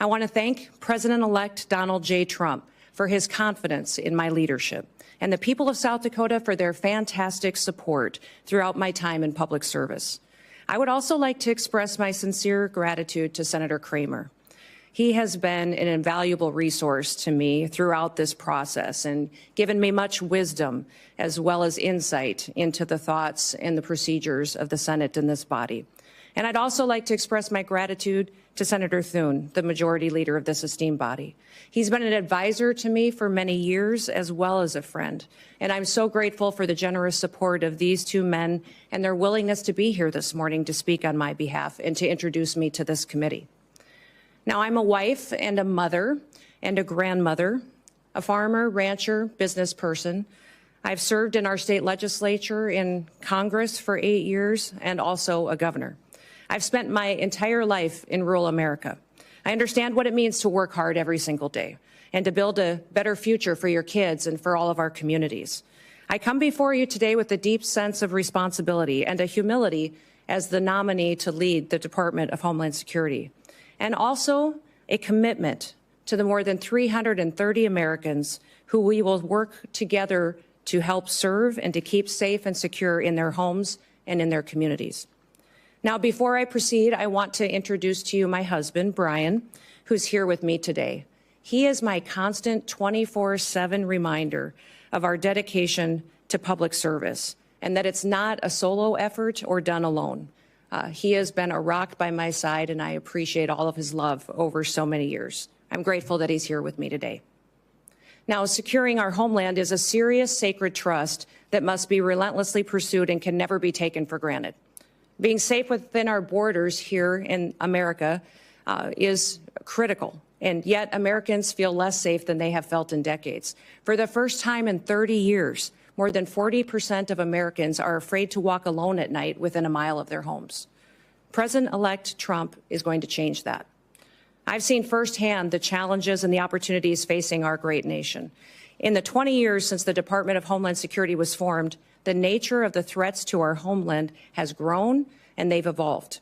I want to thank President-elect Donald J. Trump for his confidence in my leadership and the people of South Dakota for their fantastic support throughout my time in public service. I would also like to express my sincere gratitude to Senator Kramer. He has been an invaluable resource to me throughout this process and given me much wisdom as well as insight into the thoughts and the procedures of the Senate and this body. And I'd also like to express my gratitude to Senator Thune, the majority leader of this esteemed body. He's been an advisor to me for many years as well as a friend, and I'm so grateful for the generous support of these two men and their willingness to be here this morning to speak on my behalf and to introduce me to this committee. Now, I'm a wife and a mother and a grandmother, a farmer, rancher, business person. I've served in our state legislature, in Congress for 8 years, and also a governor. I've spent my entire life in rural America. I understand what it means to work hard every single day and to build a better future for your kids and for all of our communities. I come before you today with a deep sense of responsibility and a humility as the nominee to lead the Department of Homeland Security, and also a commitment to the more than 330 Americans who we will work together to help serve and to keep safe and secure in their homes and in their communities. Now, before I proceed, I want to introduce to you my husband, Brian, who's here with me today. He is my constant 24/7 reminder of our dedication to public service and that it's not a solo effort or done alone. He has been a rock by my side, and I appreciate all of his love over so many years. I'm grateful that he's here with me today. Now, securing our homeland is a serious, sacred trust that must be relentlessly pursued and can never be taken for granted. Being safe within our borders here in America is critical, and yet Americans feel less safe than they have felt in decades. For the first time in 30 years, more than 40% of Americans are afraid to walk alone at night within a mile of their homes. President-elect Trump is going to change that. I've seen firsthand the challenges and the opportunities facing our great nation. In the 20 years since the Department of Homeland Security was formed, the nature of the threats to our homeland has grown and they've evolved.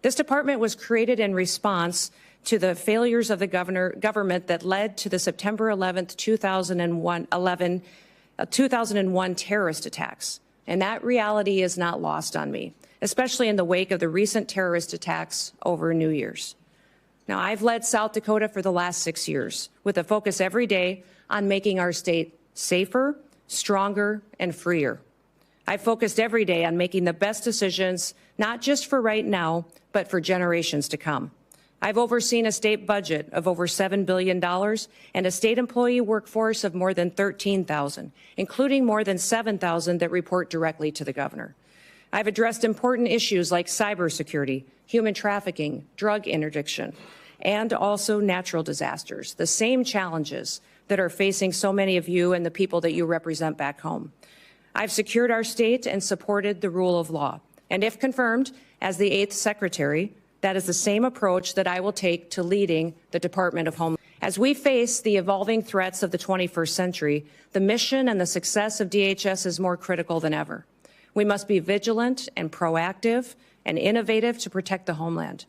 This department was created in response to the failures of the government that led to the September 11th, 2001 terrorist attacks. And that reality is not lost on me, especially in the wake of the recent terrorist attacks over New Year's. Now, I've led South Dakota for the last 6 years with a focus every day on making our state safer, stronger, and freer. I've focused every day on making the best decisions, not just for right now, but for generations to come. I've overseen a state budget of over $7 billion and a state employee workforce of more than 13,000, including more than 7,000 that report directly to the governor. I've addressed important issues like cybersecurity, human trafficking, drug interdiction, and also natural disasters, the same challenges that are facing so many of you and the people that you represent back home. I've secured our state and supported the rule of law. And if confirmed as the 8th Secretary, that is the same approach that I will take to leading the Department of Homeland. As we face the evolving threats of the 21st century, the mission and the success of DHS is more critical than ever. We must be vigilant and proactive and innovative to protect the homeland.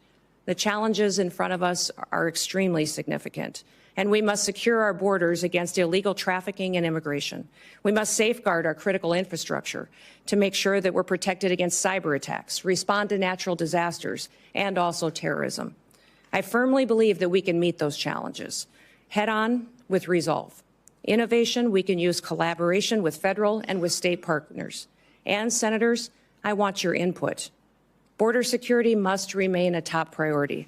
The challenges in front of us are extremely significant, and we must secure our borders against illegal trafficking and immigration. We must safeguard our critical infrastructure to make sure that we're protected against cyber attacks, respond to natural disasters, and also terrorism. I firmly believe that we can meet those challenges head-on with resolve. Innovation, we can use collaboration with federal and with state partners. And, Senators, I want your input. Border security must remain a top priority.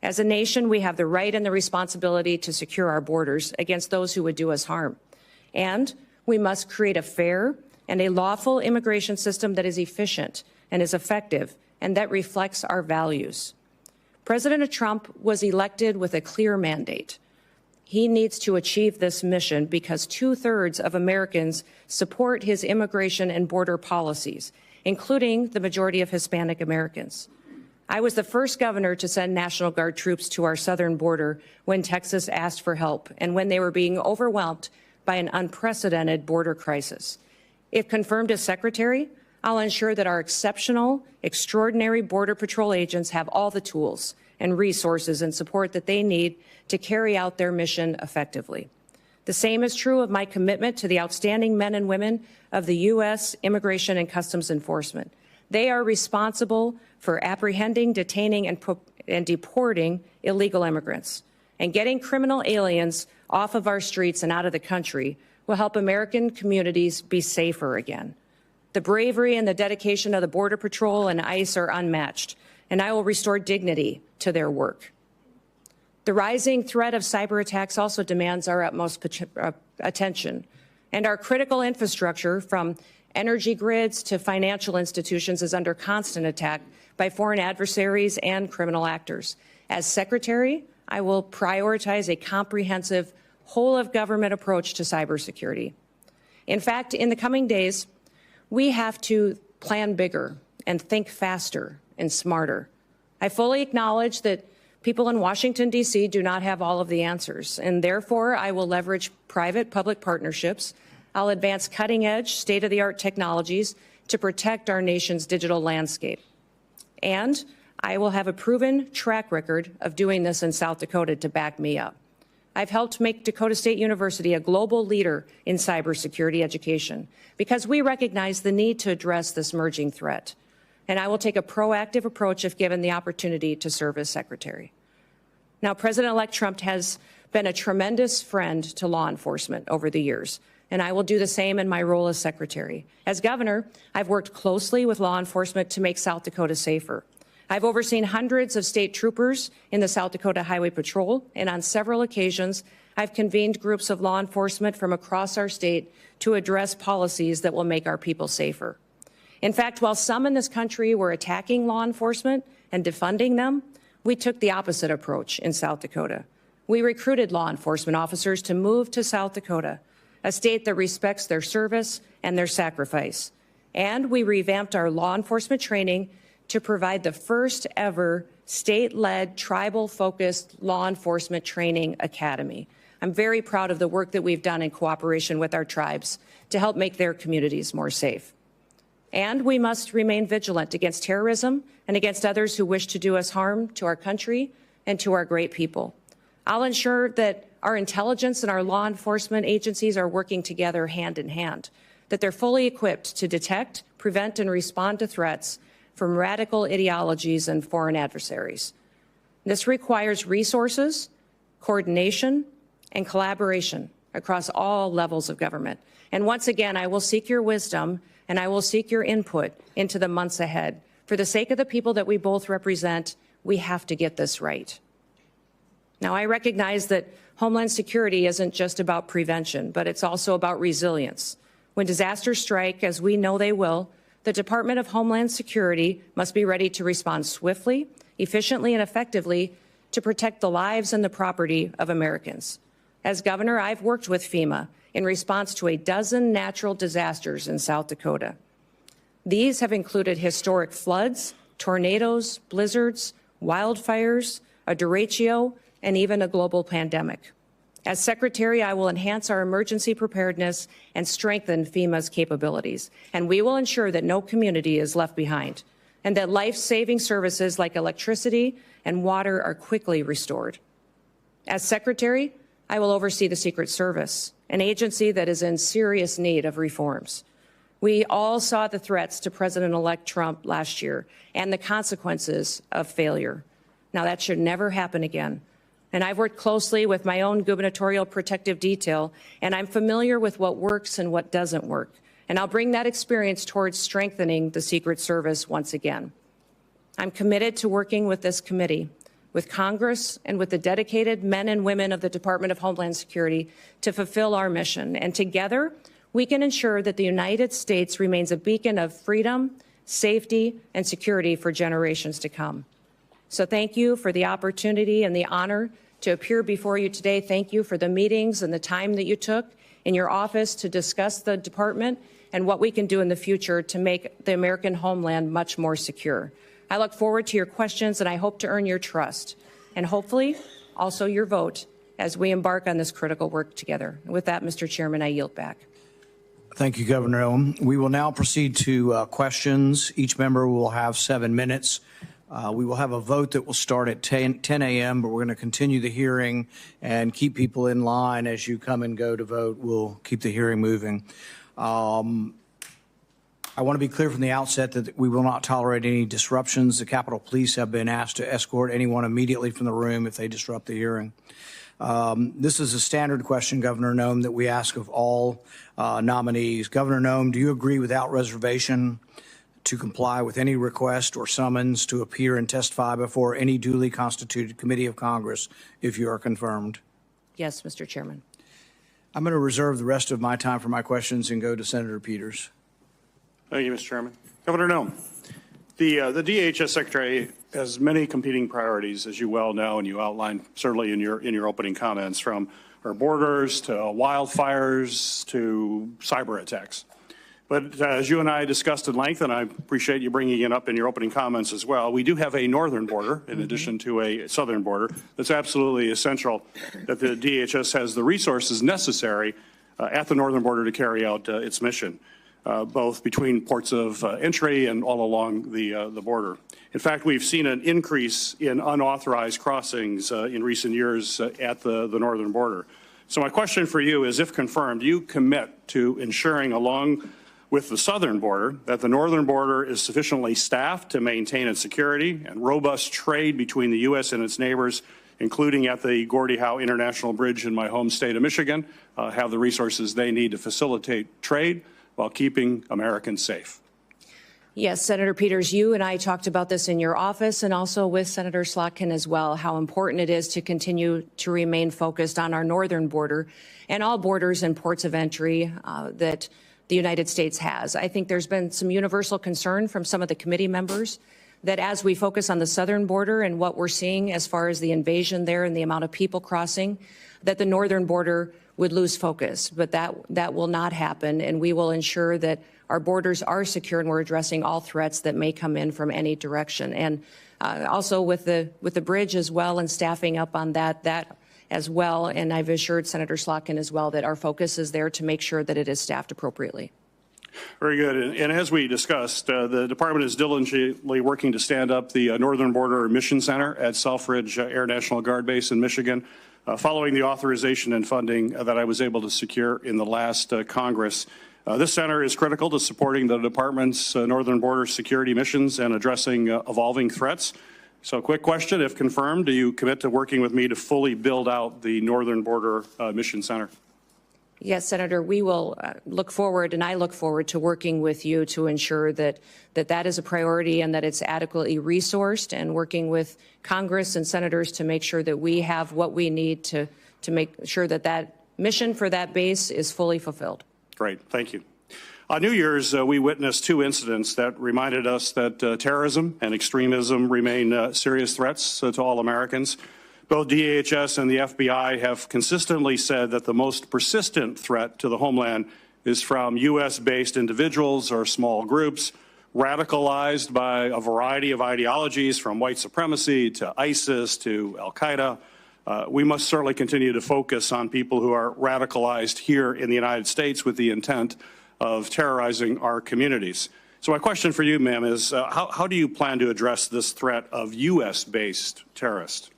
As a nation, we have the right and the responsibility to secure our borders against those who would do us harm. And we must create a fair and a lawful immigration system that is efficient and is effective and that reflects our values. President Trump was elected with a clear mandate. He needs to achieve this mission because 2/3 of Americans support his immigration and border policies, including the majority of Hispanic Americans. I was the first governor to send National Guard troops to our southern border when Texas asked for help and when they were being overwhelmed by an unprecedented border crisis. If confirmed as Secretary, I'll ensure that our exceptional, extraordinary Border Patrol agents have all the tools and resources and support that they need to carry out their mission effectively. The same is true of my commitment to the outstanding men and women of the U.S. Immigration and Customs Enforcement. They are responsible for apprehending, detaining, and deporting illegal immigrants. And getting criminal aliens off of our streets and out of the country will help American communities be safer again. The bravery and the dedication of the Border Patrol and ICE are unmatched, and I will restore dignity to their work. The rising threat of cyber attacks also demands our utmost attention, and our critical infrastructure, from energy grids to financial institutions, is under constant attack by foreign adversaries and criminal actors. As Secretary, I will prioritize a comprehensive, whole-of-government approach to cybersecurity. In fact, in the coming days, we have to plan bigger and think faster and smarter. I fully acknowledge that people in Washington, D.C. do not have all of the answers, and therefore I will leverage private-public partnerships. I'll advance cutting-edge, state-of-the-art technologies to protect our nation's digital landscape. And I will have a proven track record of doing this in South Dakota to back me up. I've helped make Dakota State University a global leader in cybersecurity education because we recognize the need to address this emerging threat. And I will take a proactive approach if given the opportunity to serve as Secretary. Now, President-elect Trump has been a tremendous friend to law enforcement over the years, and I will do the same in my role as Secretary. As Governor, I've worked closely with law enforcement to make South Dakota safer. I've overseen hundreds of state troopers in the South Dakota Highway Patrol, and on several occasions, I've convened groups of law enforcement from across our state to address policies that will make our people safer. In fact, while some in this country were attacking law enforcement and defunding them, we took the opposite approach in South Dakota. We recruited law enforcement officers to move to South Dakota, a state that respects their service and their sacrifice. And we revamped our law enforcement training to provide the first ever state-led, tribal-focused law enforcement training academy. I'm very proud of the work that we've done in cooperation with our tribes to help make their communities more safe. And we must remain vigilant against terrorism and against others who wish to do us harm to our country and to our great people. I'll ensure that our intelligence and our law enforcement agencies are working together hand in hand, that they're fully equipped to detect, prevent, and respond to threats from radical ideologies and foreign adversaries. This requires resources, coordination, and collaboration across all levels of government. And once again, I will seek your wisdom and I will seek your input into the months ahead. For the sake of the people that we both represent, we have to get this right. Now, I recognize that Homeland Security isn't just about prevention, but it's also about resilience. When disasters strike, as we know they will, the Department of Homeland Security must be ready to respond swiftly, efficiently, and effectively to protect the lives and the property of Americans. As governor, I've worked with FEMA in response to a dozen natural disasters in South Dakota. These have included historic floods, tornadoes, blizzards, wildfires, a derecho, and even a global pandemic. As Secretary, I will enhance our emergency preparedness and strengthen FEMA's capabilities, and we will ensure that no community is left behind and that life-saving services like electricity and water are quickly restored. As Secretary, I will oversee the Secret Service, an agency that is in serious need of reforms. We all saw the threats to President-elect Trump last year and the consequences of failure. Now, that should never happen again. And I've worked closely with my own gubernatorial protective detail, and I'm familiar with what works and what doesn't work. And I'll bring that experience towards strengthening the Secret Service once again. I'm committed to working with this committee, with Congress, and with the dedicated men and women of the Department of Homeland Security to fulfill our mission. And together, we can ensure that the United States remains a beacon of freedom, safety, and security for generations to come. So thank you for the opportunity and the honor to appear before you today. Thank you for the meetings and the time that you took in your office to discuss the department and what we can do in the future to make the American homeland much more secure. I look forward to your questions, and I hope to earn your trust and hopefully also your vote as we embark on this critical work together. And with that, Mr. Chairman, I yield back. Thank you, Governor Noem. We will now proceed to questions. Each member will have 7 minutes. We will have a vote that will start at 10 a.m., but we're going to continue the hearing and keep people in line as you come and go to vote. We'll keep the hearing moving. I want to be clear from the outset that we will not tolerate any disruptions. The Capitol Police have been asked to escort anyone immediately from the room if they disrupt the hearing. This is a standard question, Governor Noem, that we ask of all nominees. Governor Noem, do you agree without reservation to comply with any request or summons to appear and testify before any duly constituted committee of Congress if you are confirmed? Yes, Mr. Chairman. I'm going to reserve the rest of my time for my questions and go to Senator Peters. Thank you, Mr. Chairman. Governor Noem, the DHS Secretary has many competing priorities, as you well know, and you outlined certainly in your opening comments, from our borders to wildfires to cyber attacks. But as you and I discussed at length, and I appreciate you bringing it up in your opening comments as well, we do have a northern border in addition to a southern border. That's absolutely essential that the DHS has the resources necessary at the northern border to carry out its mission, both between ports of entry and all along the border. In fact, we've seen an increase in unauthorized crossings in recent years at the northern border. So my question for you is, if confirmed, do you commit to ensuring along with the southern border that the northern border is sufficiently staffed to maintain its security and robust trade between the U.S. and its neighbors, including at the Gordie Howe International Bridge in my home state of Michigan, have the resources they need to facilitate trade while keeping Americans safe? Yes, Senator Peters, you and I talked about this in your office and also with Senator Slotkin as well, how important it is to continue to remain focused on our northern border and all borders and ports of entry that the United States has. I think there's been some universal concern from some of the committee members that as we focus on the southern border and what we're seeing as far as the invasion there and the amount of people crossing, that the northern border would lose focus. But that will not happen, and we will ensure that our borders are secure and we're addressing all threats that may come in from any direction. And also with the bridge as well and staffing up on that as well. And I've assured Senator Slotkin as well that our focus is there to make sure that it is staffed appropriately. Very good. And as we discussed, the department is diligently working to stand up the Northern Border Mission Center at Selfridge Air National Guard Base in Michigan, following the authorization and funding that I was able to secure in the last Congress. This center is critical to supporting the department's northern border security missions and addressing evolving threats. So quick question, if confirmed, do you commit to working with me to fully build out the Northern Border Mission Center? Yes, Senator, we will look forward, and I look forward to working with you to ensure that is a priority and that it's adequately resourced, and working with Congress and senators to make sure that we have what we need to make sure that mission for that base is fully fulfilled. Great, thank you. On New Year's, we witnessed two incidents that reminded us that terrorism and extremism remain serious threats to all Americans. Both DHS and the FBI have consistently said that the most persistent threat to the homeland is from U.S.-based individuals or small groups radicalized by a variety of ideologies, from white supremacy to ISIS to al-Qaeda. We must certainly continue to focus on people who are radicalized here in the United States with the intent of terrorizing our communities. So my question for you, ma'am, is how do you plan to address this threat of U.S.-based terrorists?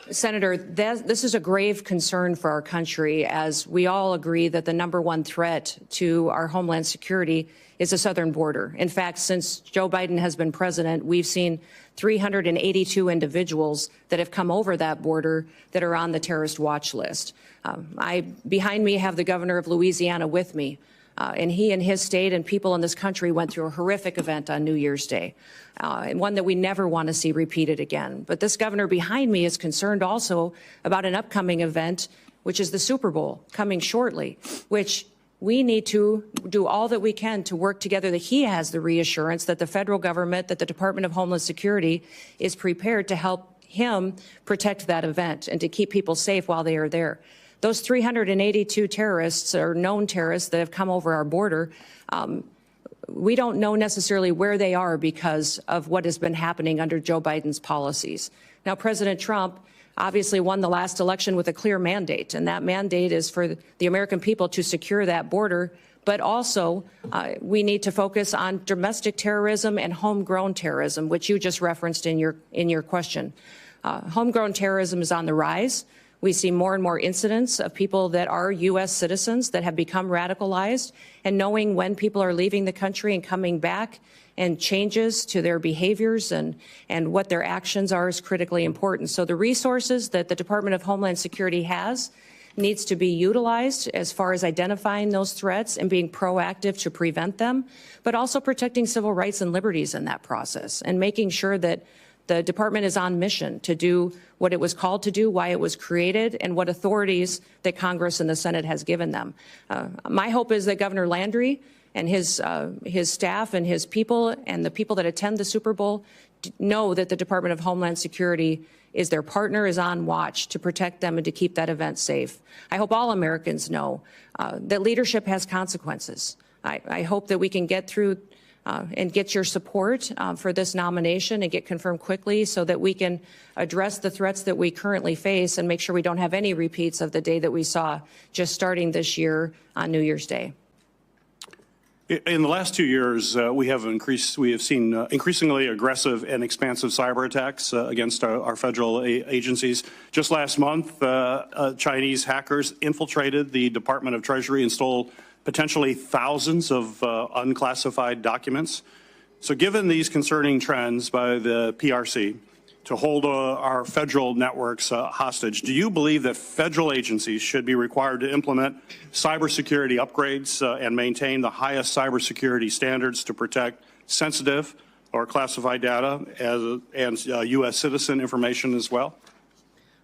Senator, this is a grave concern for our country, as we all agree that the #1 threat to our homeland security is the southern border. In fact, since Joe Biden has been president, we've seen 382 individuals that have come over that border that are on the terrorist watch list. Behind me have the governor of Louisiana with me, and he and his state and people in this country went through a horrific event on New Year's Day, and one that we never want to see repeated again. But this governor behind me is concerned also about an upcoming event, which is the Super Bowl coming shortly, which we need to do all that we can to work together, that he has the reassurance that the federal government, that the Department of Homeland Security is prepared to help him protect that event and to keep people safe while they are there. Those 382 terrorists or known terrorists that have come over our border, we don't know necessarily where they are because of what has been happening under Joe Biden's policies. Now, President Trump obviously won the last election with a clear mandate, and that mandate is for the American people to secure that border but also we need to focus on domestic terrorism and homegrown terrorism, which you just referenced in your question. Homegrown terrorism is on the rise. We see more and more incidents of people that are U.S. citizens that have become radicalized, and knowing when people are leaving the country and coming back and changes to their behaviors and what their actions are is critically important. So the resources that the Department of Homeland Security has needs to be utilized as far as identifying those threats and being proactive to prevent them, but also protecting civil rights and liberties in that process and making sure that the department is on mission to do what it was called to do, why it was created, and what authorities that Congress and the Senate has given them. My hope is that Governor Landry and his staff and his people and the people that attend the Super Bowl know that the Department of Homeland Security is their partner, is on watch to protect them and to keep that event safe. I hope all Americans know that leadership has consequences. I hope that we can get through and get your support for this nomination and get confirmed quickly so that we can address the threats that we currently face and make sure we don't have any repeats of the day that we saw just starting this year on New Year's Day. In the last 2 years, we have seen increasingly aggressive and expansive cyber attacks against our federal agencies. Just last month, Chinese hackers infiltrated the Department of Treasury and stole potentially thousands of unclassified documents. So given these concerning trends by the PRC to hold our federal networks hostage, do you believe that federal agencies should be required to implement cybersecurity upgrades and maintain the highest cybersecurity standards to protect sensitive or classified data and U.S. citizen information as well?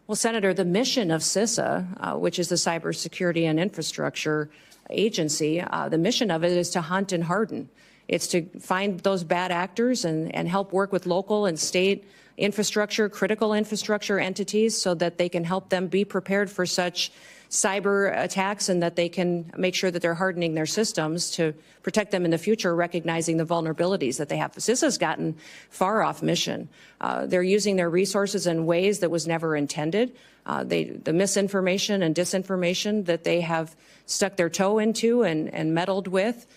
Well, Senator, the mission of CISA, which is the Cybersecurity and Infrastructure Agency, the mission of it is to hunt and harden. It's to find those bad actors and help work with local and state infrastructure, critical infrastructure entities so that they can help them be prepared for such cyber attacks and that they can make sure that they're hardening their systems to protect them in the future, recognizing the vulnerabilities that they have. CISA's gotten far off mission. They're using their resources in ways that was never intended. The misinformation and disinformation that they have stuck their toe into and meddled with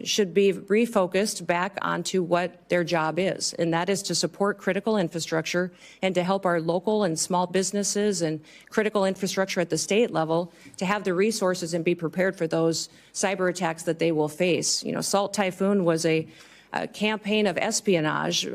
should be refocused back onto what their job is, and that is to support critical infrastructure and to help our local and small businesses and critical infrastructure at the state level to have the resources and be prepared for those cyber attacks that they will face. You know, Salt Typhoon was a campaign of espionage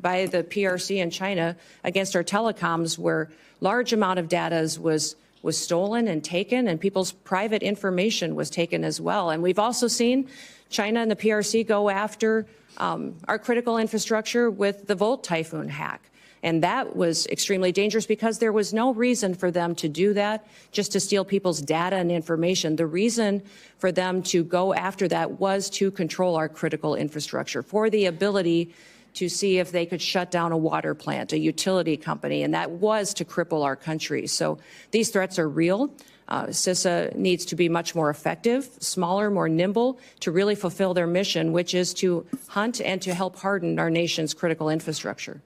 by the PRC in China against our telecoms, where large amount of data was stolen and taken, and people's private information was taken as well. And we've also seen China and the PRC go after our critical infrastructure with the Volt Typhoon hack. And that was extremely dangerous because there was no reason for them to do that, just to steal people's data and information. The reason for them to go after that was to control our critical infrastructure, for the ability to see if they could shut down a water plant, a utility company, and that was to cripple our country. So these threats are real. CISA needs to be much more effective, smaller, more nimble, to really fulfill their mission, which is to hunt and to help harden our nation's critical infrastructure.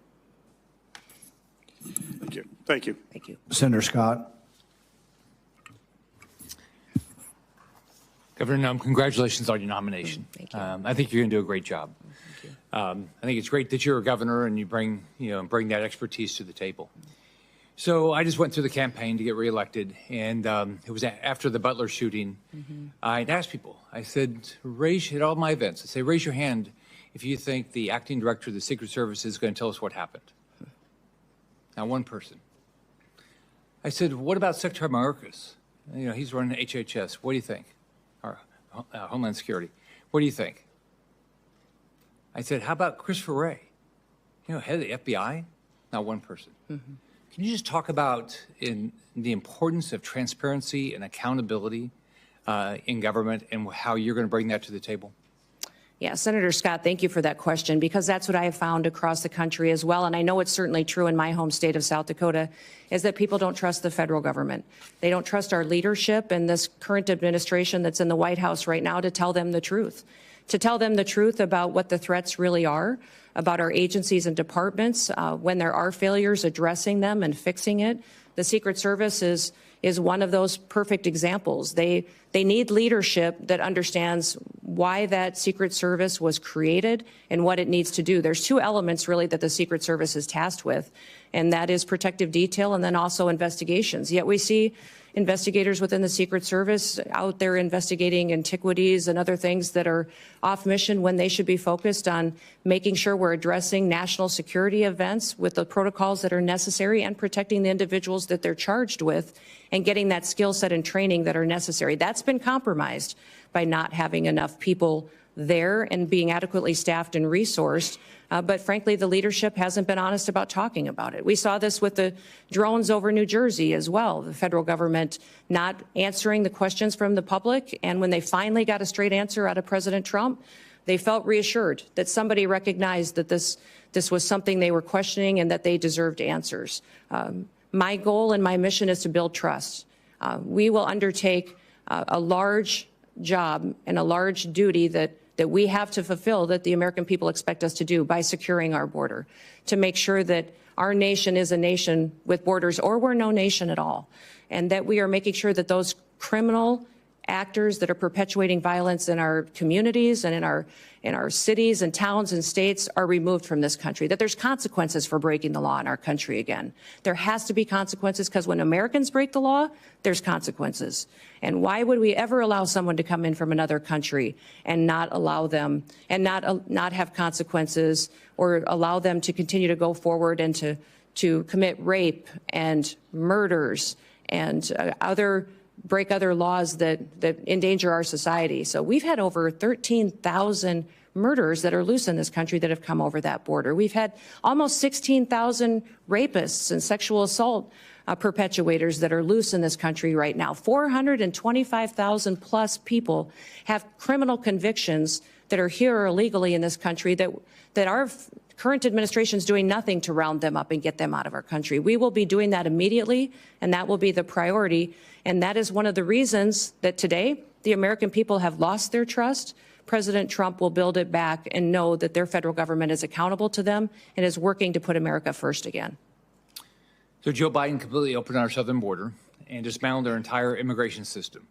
Thank you. Thank you. Thank you. Senator Scott. Governor Noem, congratulations on your nomination. Thank you. I think you're going to do a great job. I think it's great that you're a governor and you bring that expertise to the table. So I just went through the campaign to get reelected, and it was after the Butler shooting. I'd asked people, I said, at all my events, I'd say, raise your hand if you think the acting director of the Secret Service is going to tell us what happened. Not one person. I said, what about Secretary Mayorkas? You know, he's running HHS. What do you think? Or Homeland Security. What do you think? I said, how about Christopher Wray? You know, head of the FBI? Not one person. Can you just talk about the importance of transparency and accountability in government and how you're going to bring that to the table? Yeah, Senator Scott, thank you for that question, because that's what I have found across the country as well, and I know it's certainly true in my home state of South Dakota, is that people don't trust the federal government. They don't trust our leadership and this current administration that's in the White House right now to tell them the truth. To tell them the truth about what the threats really are, about our agencies and departments, when there are failures, addressing them and fixing it, The Secret Service is one of those perfect examples. They need leadership that understands why that Secret Service was created and what it needs to do. There's two elements really that the Secret Service is tasked with, and that is protective detail and then also investigations. Yet we see investigators within the Secret Service out there investigating antiquities and other things that are off mission when they should be focused on making sure we're addressing national security events with the protocols that are necessary and protecting the individuals that they're charged with and getting that skill set and training that are necessary. That's been compromised by not having enough people there and being adequately staffed and resourced. But frankly, the leadership hasn't been honest about talking about it. We saw this with the drones over New Jersey as well, the federal government not answering the questions from the public. And when they finally got a straight answer out of President Trump, they felt reassured that somebody recognized that this was something they were questioning and that they deserved answers. My goal and my mission is to build trust. We will undertake a large job and a large duty that we have to fulfill, that the American people expect us to do by securing our border, to make sure that our nation is a nation with borders or we're no nation at all, and that we are making sure that those criminal actors that are perpetuating violence in our communities and in our cities and towns and states are removed from this country, that there's consequences for breaking the law in our country again. There has to be consequences because when Americans break the law, there's consequences. And why would we ever allow someone to come in from another country and not allow them and not have consequences or allow them to continue to go forward and to commit rape and murders and break other laws that endanger our society. So we've had over 13,000 murders that are loose in this country that have come over that border. We've had almost 16,000 rapists and sexual assault perpetuators that are loose in this country right now. 425,000 plus people have criminal convictions that are here illegally in this country that our current administration is doing nothing to round them up and get them out of our country. We will be doing that immediately, and that will be the priority. And that is one of the reasons that today the American people have lost their trust. President Trump will build it back and know that their federal government is accountable to them and is working to put America first again. So Joe Biden completely opened our southern border and dismantled our entire immigration system.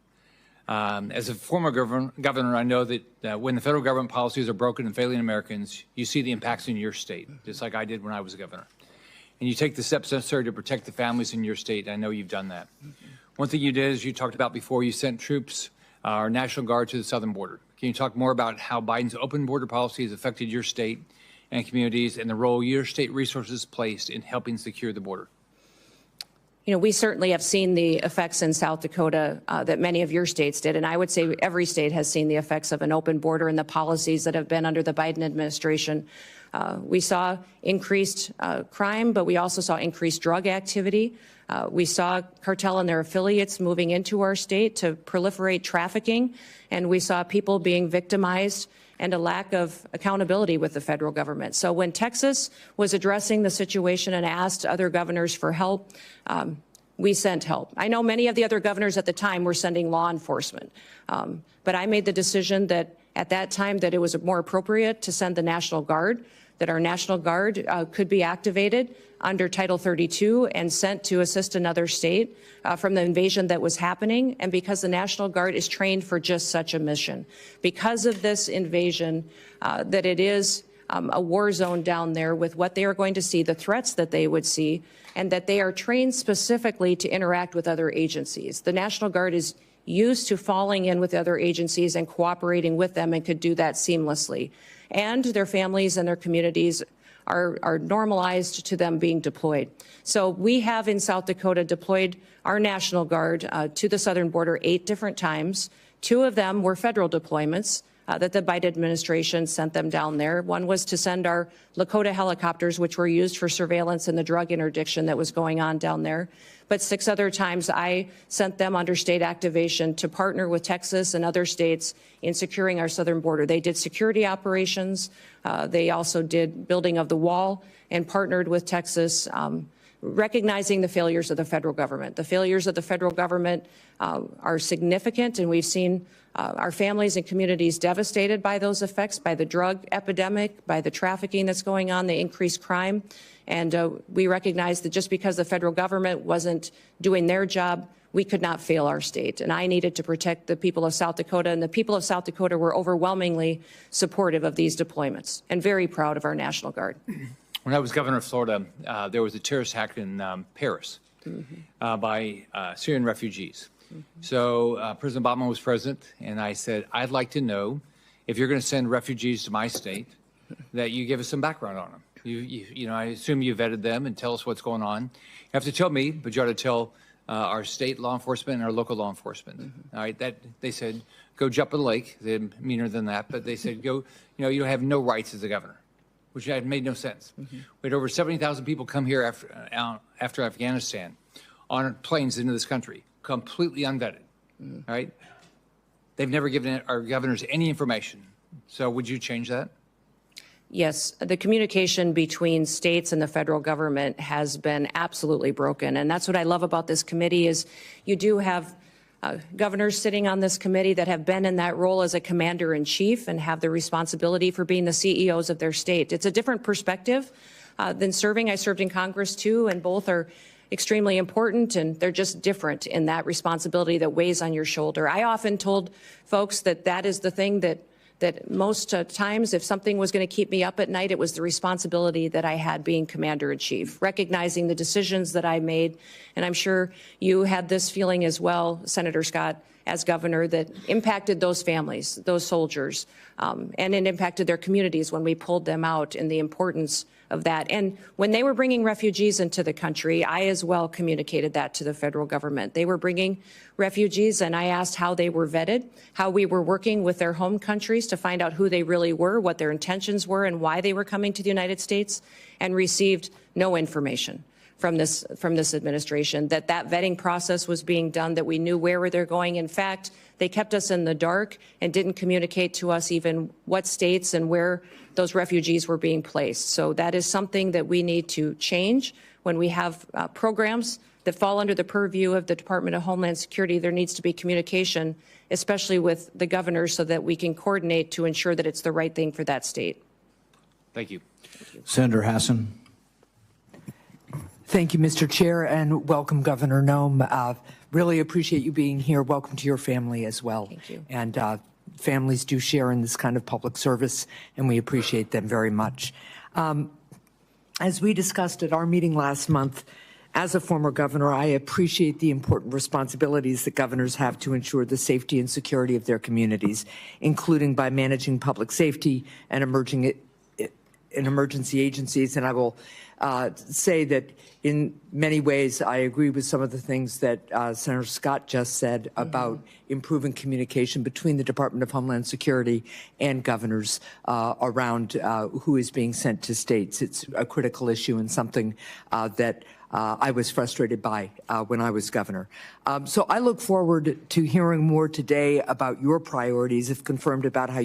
As a former governor, I know that when the federal government policies are broken and failing Americans, you see the impacts in your state, just like I did when I was a governor. And you take the steps necessary to protect the families in your state. I know you've done that. One thing you did, as you talked about before, you sent troops, our National Guard, to the southern border. Can you talk more about how Biden's open border policy has affected your state and communities and the role your state resources placed in helping secure the border? You know, we certainly have seen the effects in South Dakota that many of your states did, and I would say every state has seen the effects of an open border and the policies that have been under the Biden administration. We saw increased crime, but we also saw increased drug activity. We saw cartel and their affiliates moving into our state to proliferate trafficking, and we saw people being victimized and a lack of accountability with the federal government. So when Texas was addressing the situation and asked other governors for help, we sent help. I know many of the other governors at the time were sending law enforcement, but I made the decision that at that time that it was more appropriate to send the National Guard, that our National Guard could be activated under Title 32 and sent to assist another state from the invasion that was happening, and because the National Guard is trained for just such a mission. Because of this invasion, that it is a war zone down there with what they are going to see, the threats that they would see, and that they are trained specifically to interact with other agencies. The National Guard is used to falling in with other agencies and cooperating with them and could do that seamlessly. And their families and their communities are normalized to them being deployed. So we have in South Dakota deployed our National Guard to the southern border 8 different times. 2 of them were federal deployments that the Biden administration sent them down there. One was to send our Lakota helicopters, which were used for surveillance and the drug interdiction that was going on down there. But 6 other times I sent them under state activation to partner with Texas and other states in securing our southern border. They did security operations. They also did building of the wall and partnered with Texas recognizing the failures of the federal government. The failures of the federal government are significant, and we've seen our families and communities devastated by those effects, by the drug epidemic, by the trafficking that's going on, the increased crime. And we recognize that just because the federal government wasn't doing their job, we could not fail our state. And I needed to protect the people of South Dakota, and the people of South Dakota were overwhelmingly supportive of these deployments and very proud of our National Guard. When I was governor of Florida, there was a terrorist attack in Paris by Syrian refugees. So President Obama was president, and I said, I'd like to know if you're going to send refugees to my state, that you give us some background on them. You know, I assume you vetted them and tell us what's going on. You have to tell me, but you ought to tell our state law enforcement and our local law enforcement. All right, that they said, go jump in the lake. They're meaner than that, but they said, go, you know, you have no rights as a governor, which had made no sense. We had over 70,000 people come here after Afghanistan on planes into this country, completely unvetted. All right, they've never given our governors any information. So would you change that? Yes, the communication between states and the federal government has been absolutely broken. And that's what I love about this committee is you do have governors sitting on this committee that have been in that role as a commander-in-chief and have the responsibility for being the CEOs of their state. It's a different perspective than serving. I served in Congress too, and both are extremely important, and they're just different in that responsibility that weighs on your shoulder. I often told folks that that is the thing that most times, if something was going to keep me up at night, it was the responsibility that I had being commander-in-chief, recognizing the decisions that I made. And I'm sure you had this feeling as well, Senator Scott, as governor, that impacted those families, those soldiers, and it impacted their communities when we pulled them out, and the importance of that. And when they were bringing refugees into the country, I as well communicated that to the federal government. They were bringing refugees, and I asked how they were vetted, how we were working with their home countries to find out who they really were, what their intentions were, and why they were coming to the United States, and received no information from this administration, that vetting process was being done, that we knew where they're going. In fact, they kept us in the dark and didn't communicate to us even what states and where those refugees were being placed. So that is something that we need to change. When we have programs that fall under the purview of the Department of Homeland Security, there needs to be communication, especially with the governors, so that we can coordinate to ensure that it's the right thing for that state. Thank you. Senator Hassan. Thank you, Mr. Chair, and welcome, Governor Noem. Really appreciate you being here. Welcome to your family as well. Thank you. And families do share in this kind of public service, and we appreciate them very much. As we discussed at our meeting last month, as a former governor, I appreciate the important responsibilities that governors have to ensure the safety and security of their communities, including by managing public safety and emergency agencies. And I will say that in many ways, I agree with some of the things that Senator Scott just said about improving communication between the Department of Homeland Security and governors around who is being sent to states. It's a critical issue and something that I was frustrated by when I was governor. So I look forward to hearing more today about your priorities, if confirmed, about how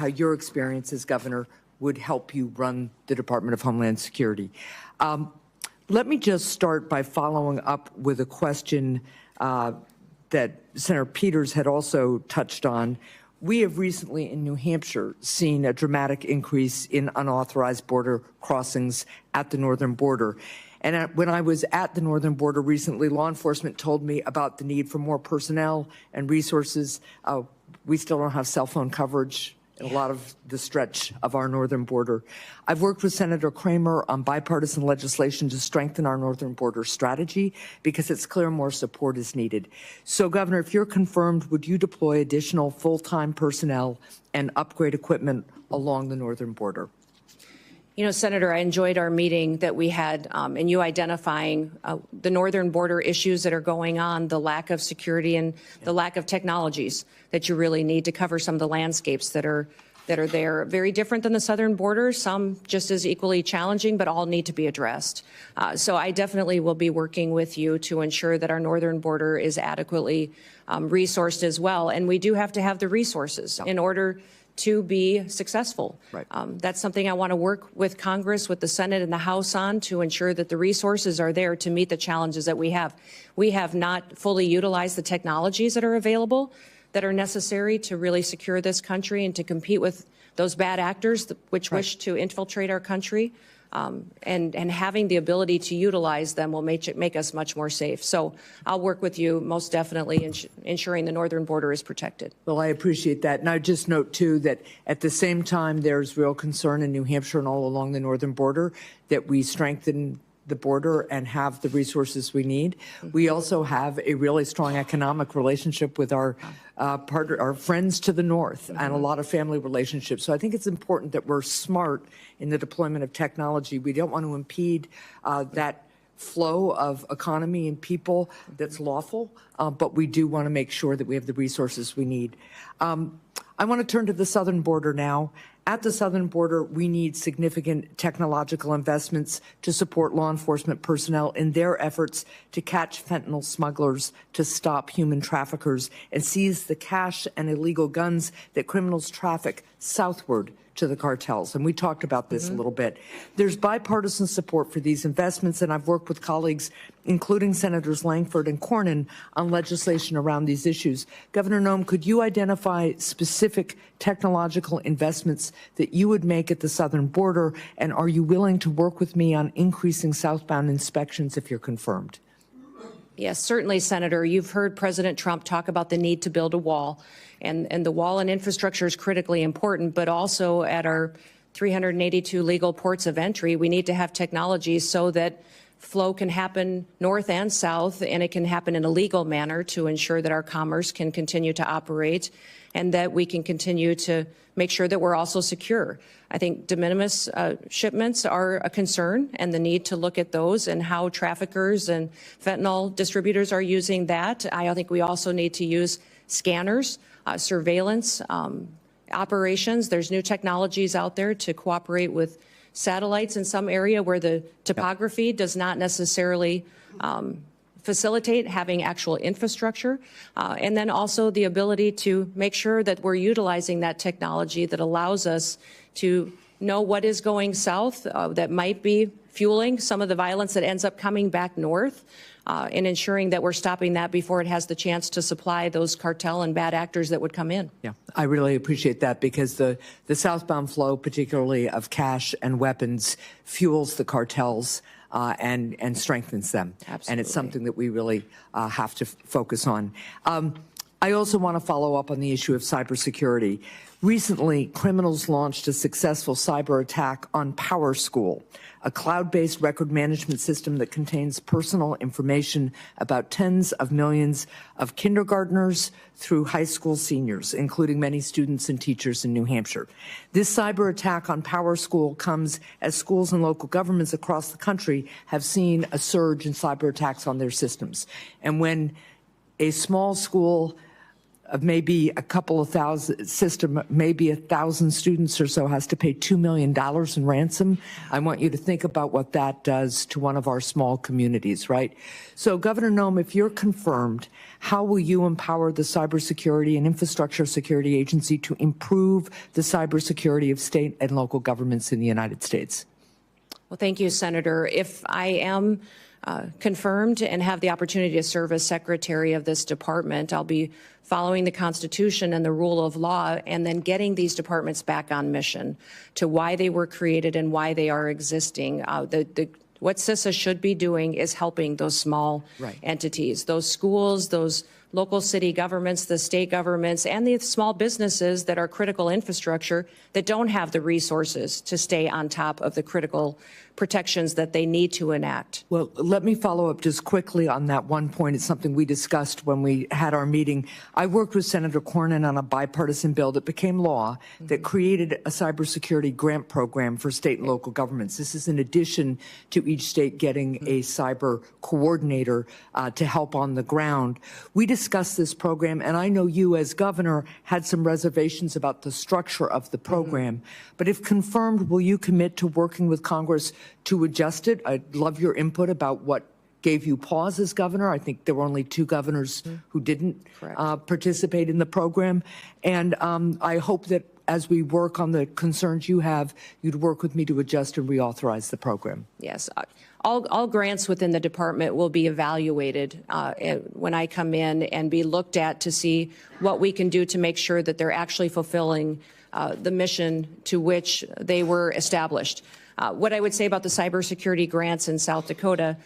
your experience as governor would help you run the Department of Homeland Security. Let me just start by following up with a question that Senator Peters had also touched on. We have recently in New Hampshire seen a dramatic increase in unauthorized border crossings at the northern border. And when I was at the northern border recently, law enforcement told me about the need for more personnel and resources. We still don't have cell phone coverage in a lot of the stretch of our northern border. I've worked with Senator Kramer on bipartisan legislation to strengthen our northern border strategy because it's clear more support is needed. So, Governor, if you're confirmed, would you deploy additional full-time personnel and upgrade equipment along the northern border? You know, Senator, I enjoyed our meeting that we had and you identifying the northern border issues that are going on, the lack of security and the lack of technologies that you really need to cover some of the landscapes that are there. Very different than the southern border, some just as equally challenging, but all need to be addressed. So I definitely will be working with you to ensure that our northern border is adequately resourced as well. And we do have to have the resources in order to be successful. Right. That's something I want to work with Congress, with the Senate and the House on, to ensure that the resources are there to meet the challenges that we have. We have not fully utilized the technologies that are available that are necessary to really secure this country and to compete with those bad actors which wish to infiltrate our country. And having the ability to utilize them will make us much more safe. So I'll work with you most definitely in ensuring the northern border is protected. Well, I appreciate that. And I just note, too, that at the same time, there's real concern in New Hampshire and all along the northern border that we strengthen the border and have the resources we need. We also have a really strong economic relationship with our partner, our friends to the north, and a lot of family relationships. So I think it's important that we're smart in the deployment of technology. We don't want to impede that flow of economy and people that's lawful, but we do want to make sure that we have the resources we need. I want to turn to the southern border now. At the southern border, we need significant technological investments to support law enforcement personnel in their efforts to catch fentanyl smugglers, to stop human traffickers, and seize the cash and illegal guns that criminals traffic southward to the cartels. And we talked about this a little bit. There's bipartisan support for these investments, and I've worked with colleagues, including Senators Langford and Cornyn, on legislation around these issues. Governor Noem, could you identify specific technological investments that you would make at the southern border, and are you willing to work with me on increasing southbound inspections if you're confirmed? Yes, certainly, Senator. You've heard President Trump talk about the need to build a wall, and the wall and infrastructure is critically important, but also at our 382 legal ports of entry, we need to have technology so that flow can happen north and south, and it can happen in a legal manner to ensure that our commerce can continue to operate and that we can continue to make sure that we're also secure. I think de minimis shipments are a concern, and the need to look at those and how traffickers and fentanyl distributors are using that. I think we also need to use scanners, surveillance operations. There's new technologies out there to cooperate with satellites in some area where the topography does not necessarily facilitate having actual infrastructure, and then also the ability to make sure that we're utilizing that technology that allows us to know what is going south that might be fueling some of the violence that ends up coming back north, and ensuring that we're stopping that before it has the chance to supply those cartel and bad actors that would come in. Yeah, I really appreciate that, because the southbound flow, particularly of cash and weapons, fuels the cartels and strengthens them. Absolutely. And it's something that we really have to focus on. I also want to follow up on the issue of cybersecurity. Recently, criminals launched a successful cyber attack on PowerSchool, a cloud-based record management system that contains personal information about tens of millions of kindergartners through high school seniors, including many students and teachers in New Hampshire. This cyber attack on PowerSchool comes as schools and local governments across the country have seen a surge in cyber attacks on their systems. And when a small school of maybe a couple of thousand system, maybe 1,000 students or so has to pay $2 million in ransom. I want you to think about what that does to one of our small communities, right? So Governor Noem, if you're confirmed, how will you empower the Cybersecurity and Infrastructure Security Agency to improve the cybersecurity of state and local governments in the United States? Well, thank you, Senator. If I am confirmed and have the opportunity to serve as secretary of this department, I'll be following the Constitution and the rule of law, and then getting these departments back on mission to why they were created and why they are existing. What CISA should be doing is helping those small entities, those schools, those local city governments, the state governments, and the small businesses that are critical infrastructure that don't have the resources to stay on top of the critical protections that they need to enact. Well, let me follow up just quickly on that one point. It's something we discussed when we had our meeting. I worked with Senator Cornyn on a bipartisan bill that became law that created a cybersecurity grant program for state and local governments. This is in addition to each state getting a cyber coordinator to help on the ground. We discussed this program, and I know you as governor had some reservations about the structure of the program. But if confirmed, will you commit to working with Congress to adjust it? I'd love your input about what gave you pause as governor. I think there were only 2 governors who didn't participate in the program. And I hope that as we work on the concerns you have, you'd work with me to adjust and reauthorize the program. Yes. All grants within the department will be evaluated when I come in and be looked at to see what we can do to make sure that they're actually fulfilling the mission to which they were established. What I would say about the cybersecurity grants in South Dakota,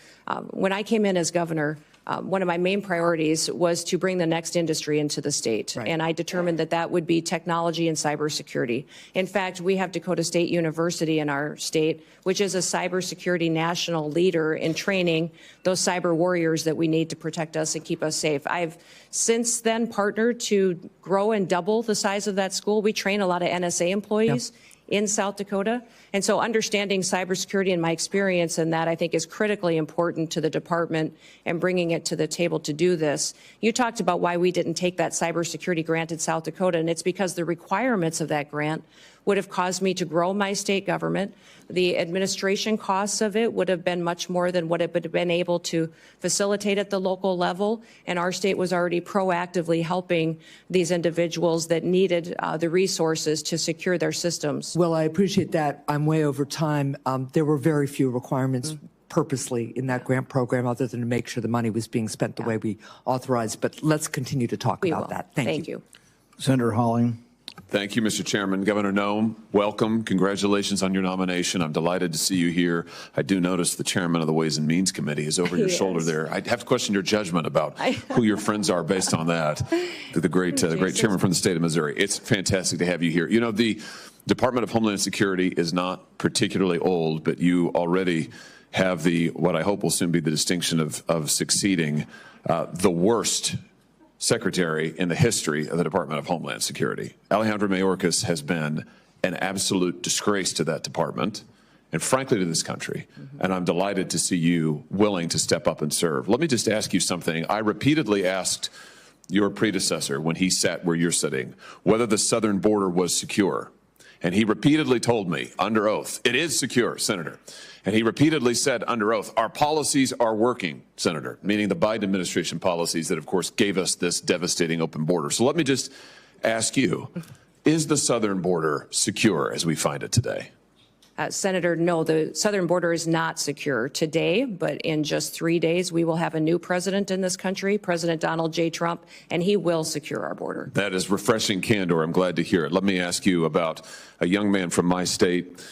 when I came in as governor, one of my main priorities was to bring the next industry into the state. Right. And I determined that that would be technology and cybersecurity. In fact, we have Dakota State University in our state, which is a cybersecurity national leader in training those cyber warriors that we need to protect us and keep us safe. I've since then partnered to grow and double the size of that school. We train a lot of NSA employees. Yep. In South Dakota. And so understanding cybersecurity and my experience in that, I think, is critically important to the department and bringing it to the table to do this. You talked about why we didn't take that cybersecurity grant in South Dakota, and it's because the requirements of that grant would have caused me to grow my state government. The administration costs of it would have been much more than what it would have been able to facilitate at the local level. And our state was already proactively helping these individuals that needed the resources to secure their systems. Well, I appreciate that. I'm way over time. There were very few requirements purposely in that grant program other than to make sure the money was being spent the way we authorized. But let's continue to talk about that. Thank you. Senator Halling. Thank you, Mr. Chairman. Governor Noem, welcome. Congratulations on your nomination. I'm delighted to see you here. I do notice the chairman of the Ways and Means Committee is over your shoulder there. I have to question your judgment about who your friends are based on that. The great chairman from the state of Missouri. It's fantastic to have you here. You know, the Department of Homeland Security is not particularly old, but you already have what I hope will soon be the distinction of succeeding the worst secretary in the history of the Department of Homeland Security. Alejandro Mayorkas has been an absolute disgrace to that department and frankly to this country. And I'm delighted to see you willing to step up and serve. Let me just ask you something. I repeatedly asked your predecessor when he sat where you're sitting whether the southern border was secure. And he repeatedly told me under oath, it is secure, Senator. And he repeatedly said under oath, our policies are working, Senator, meaning the Biden administration policies that, of course, gave us this devastating open border. So let me just ask you, is the southern border secure as we find it today? Senator, no, the southern border is not secure today, but in just 3 days, we will have a new president in this country, President Donald J. Trump, and he will secure our border. That is refreshing candor. I'm glad to hear it. Let me ask you about a young man from my state.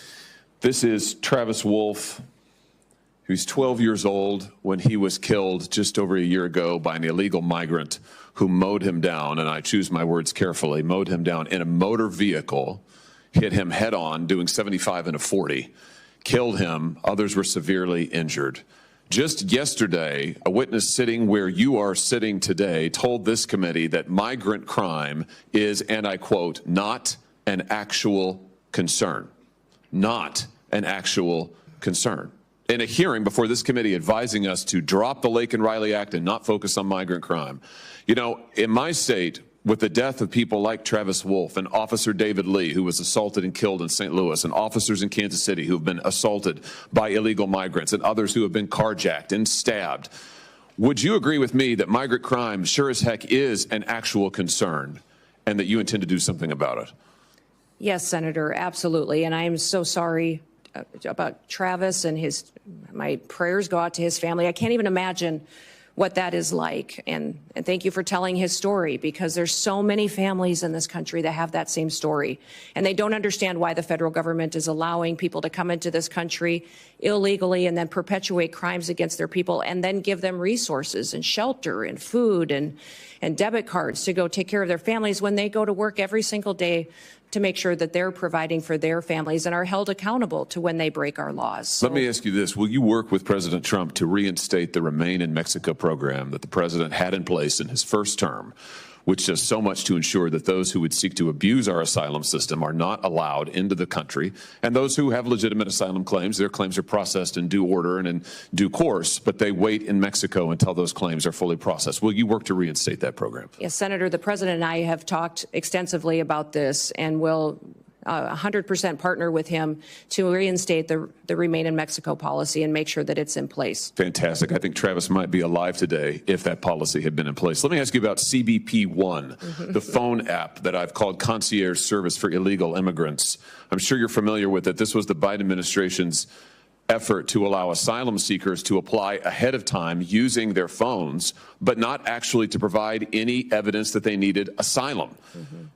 This is Travis Wolf, who's 12 years old when he was killed just over a year ago by an illegal migrant who mowed him down, and I choose my words carefully, mowed him down in a motor vehicle, hit him head on, doing 75 and a 40, killed him. Others were severely injured. Just yesterday, a witness sitting where you are sitting today told this committee that migrant crime is, and I quote, not an actual concern. Not an actual concern. In a hearing before this committee advising us to drop the Lake and Riley Act and not focus on migrant crime. You know, in my state, with the death of people like Travis Wolf and Officer David Lee, who was assaulted and killed in St. Louis, and officers in Kansas City who have been assaulted by illegal migrants, and others who have been carjacked and stabbed, would you agree with me that migrant crime sure as heck is an actual concern and that you intend to do something about it? Yes, Senator, absolutely. And I am so sorry about Travis and my prayers go out to his family. I can't even imagine what that is like. And thank you for telling his story, because there's so many families in this country that have that same story. And they don't understand why the federal government is allowing people to come into this country illegally and then perpetuate crimes against their people and then give them resources and shelter and food and debit cards to go take care of their families when they go to work every single day to make sure that they're providing for their families and are held accountable to when they break our laws. So, let me ask you this. Will you work with President Trump to reinstate the Remain in Mexico program that the president had in place in his first term, which does so much to ensure that those who would seek to abuse our asylum system are not allowed into the country, and those who have legitimate asylum claims, their claims are processed in due order and in due course, but they wait in Mexico until those claims are fully processed. Will you work to reinstate that program? Yes, Senator, the president and I have talked extensively about this and will 100% partner with him to reinstate the Remain in Mexico policy and make sure that it's in place. Fantastic. I think Travis might be alive today if that policy had been in place. Let me ask you about CBP One, the phone app that I've called concierge service for illegal immigrants. I'm sure you're familiar with it. This was the Biden administration's effort to allow asylum seekers to apply ahead of time using their phones, but not actually to provide any evidence that they needed asylum.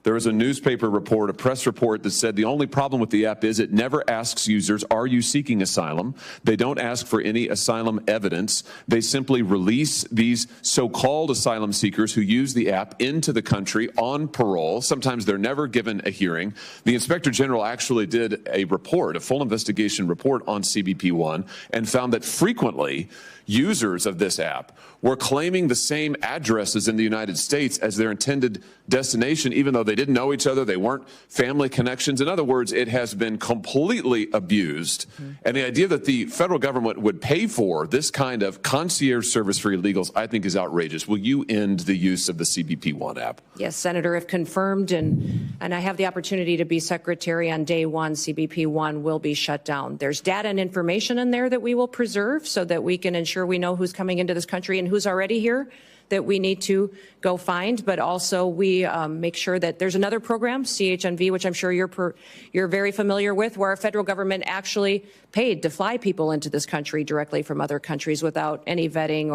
There was a newspaper report, a press report that said the only problem with the app is it never asks users, are you seeking asylum? They don't ask for any asylum evidence. They simply release these so-called asylum seekers who use the app into the country on parole. Sometimes they're never given a hearing. The Inspector General actually did a report, a full investigation report on CBP One, and found that frequently users of this app were claiming the same addresses in the United States as their intended destination, even though they didn't know each other, they weren't family connections. In other words, it has been completely abused. And the idea that the federal government would pay for this kind of concierge service for illegals, I think, is outrageous. Will you end the use of the CBP One app? Yes, Senator, if confirmed, and I have the opportunity to be secretary on day one, CBP One will be shut down. There's data and information in there that we will preserve so that we can ensure we know who's coming into this country and who's already here that we need to go find, but also we make sure that there's another program, CHNV, which I'm sure you're very familiar with, where our federal government actually paid to fly people into this country directly from other countries without any vetting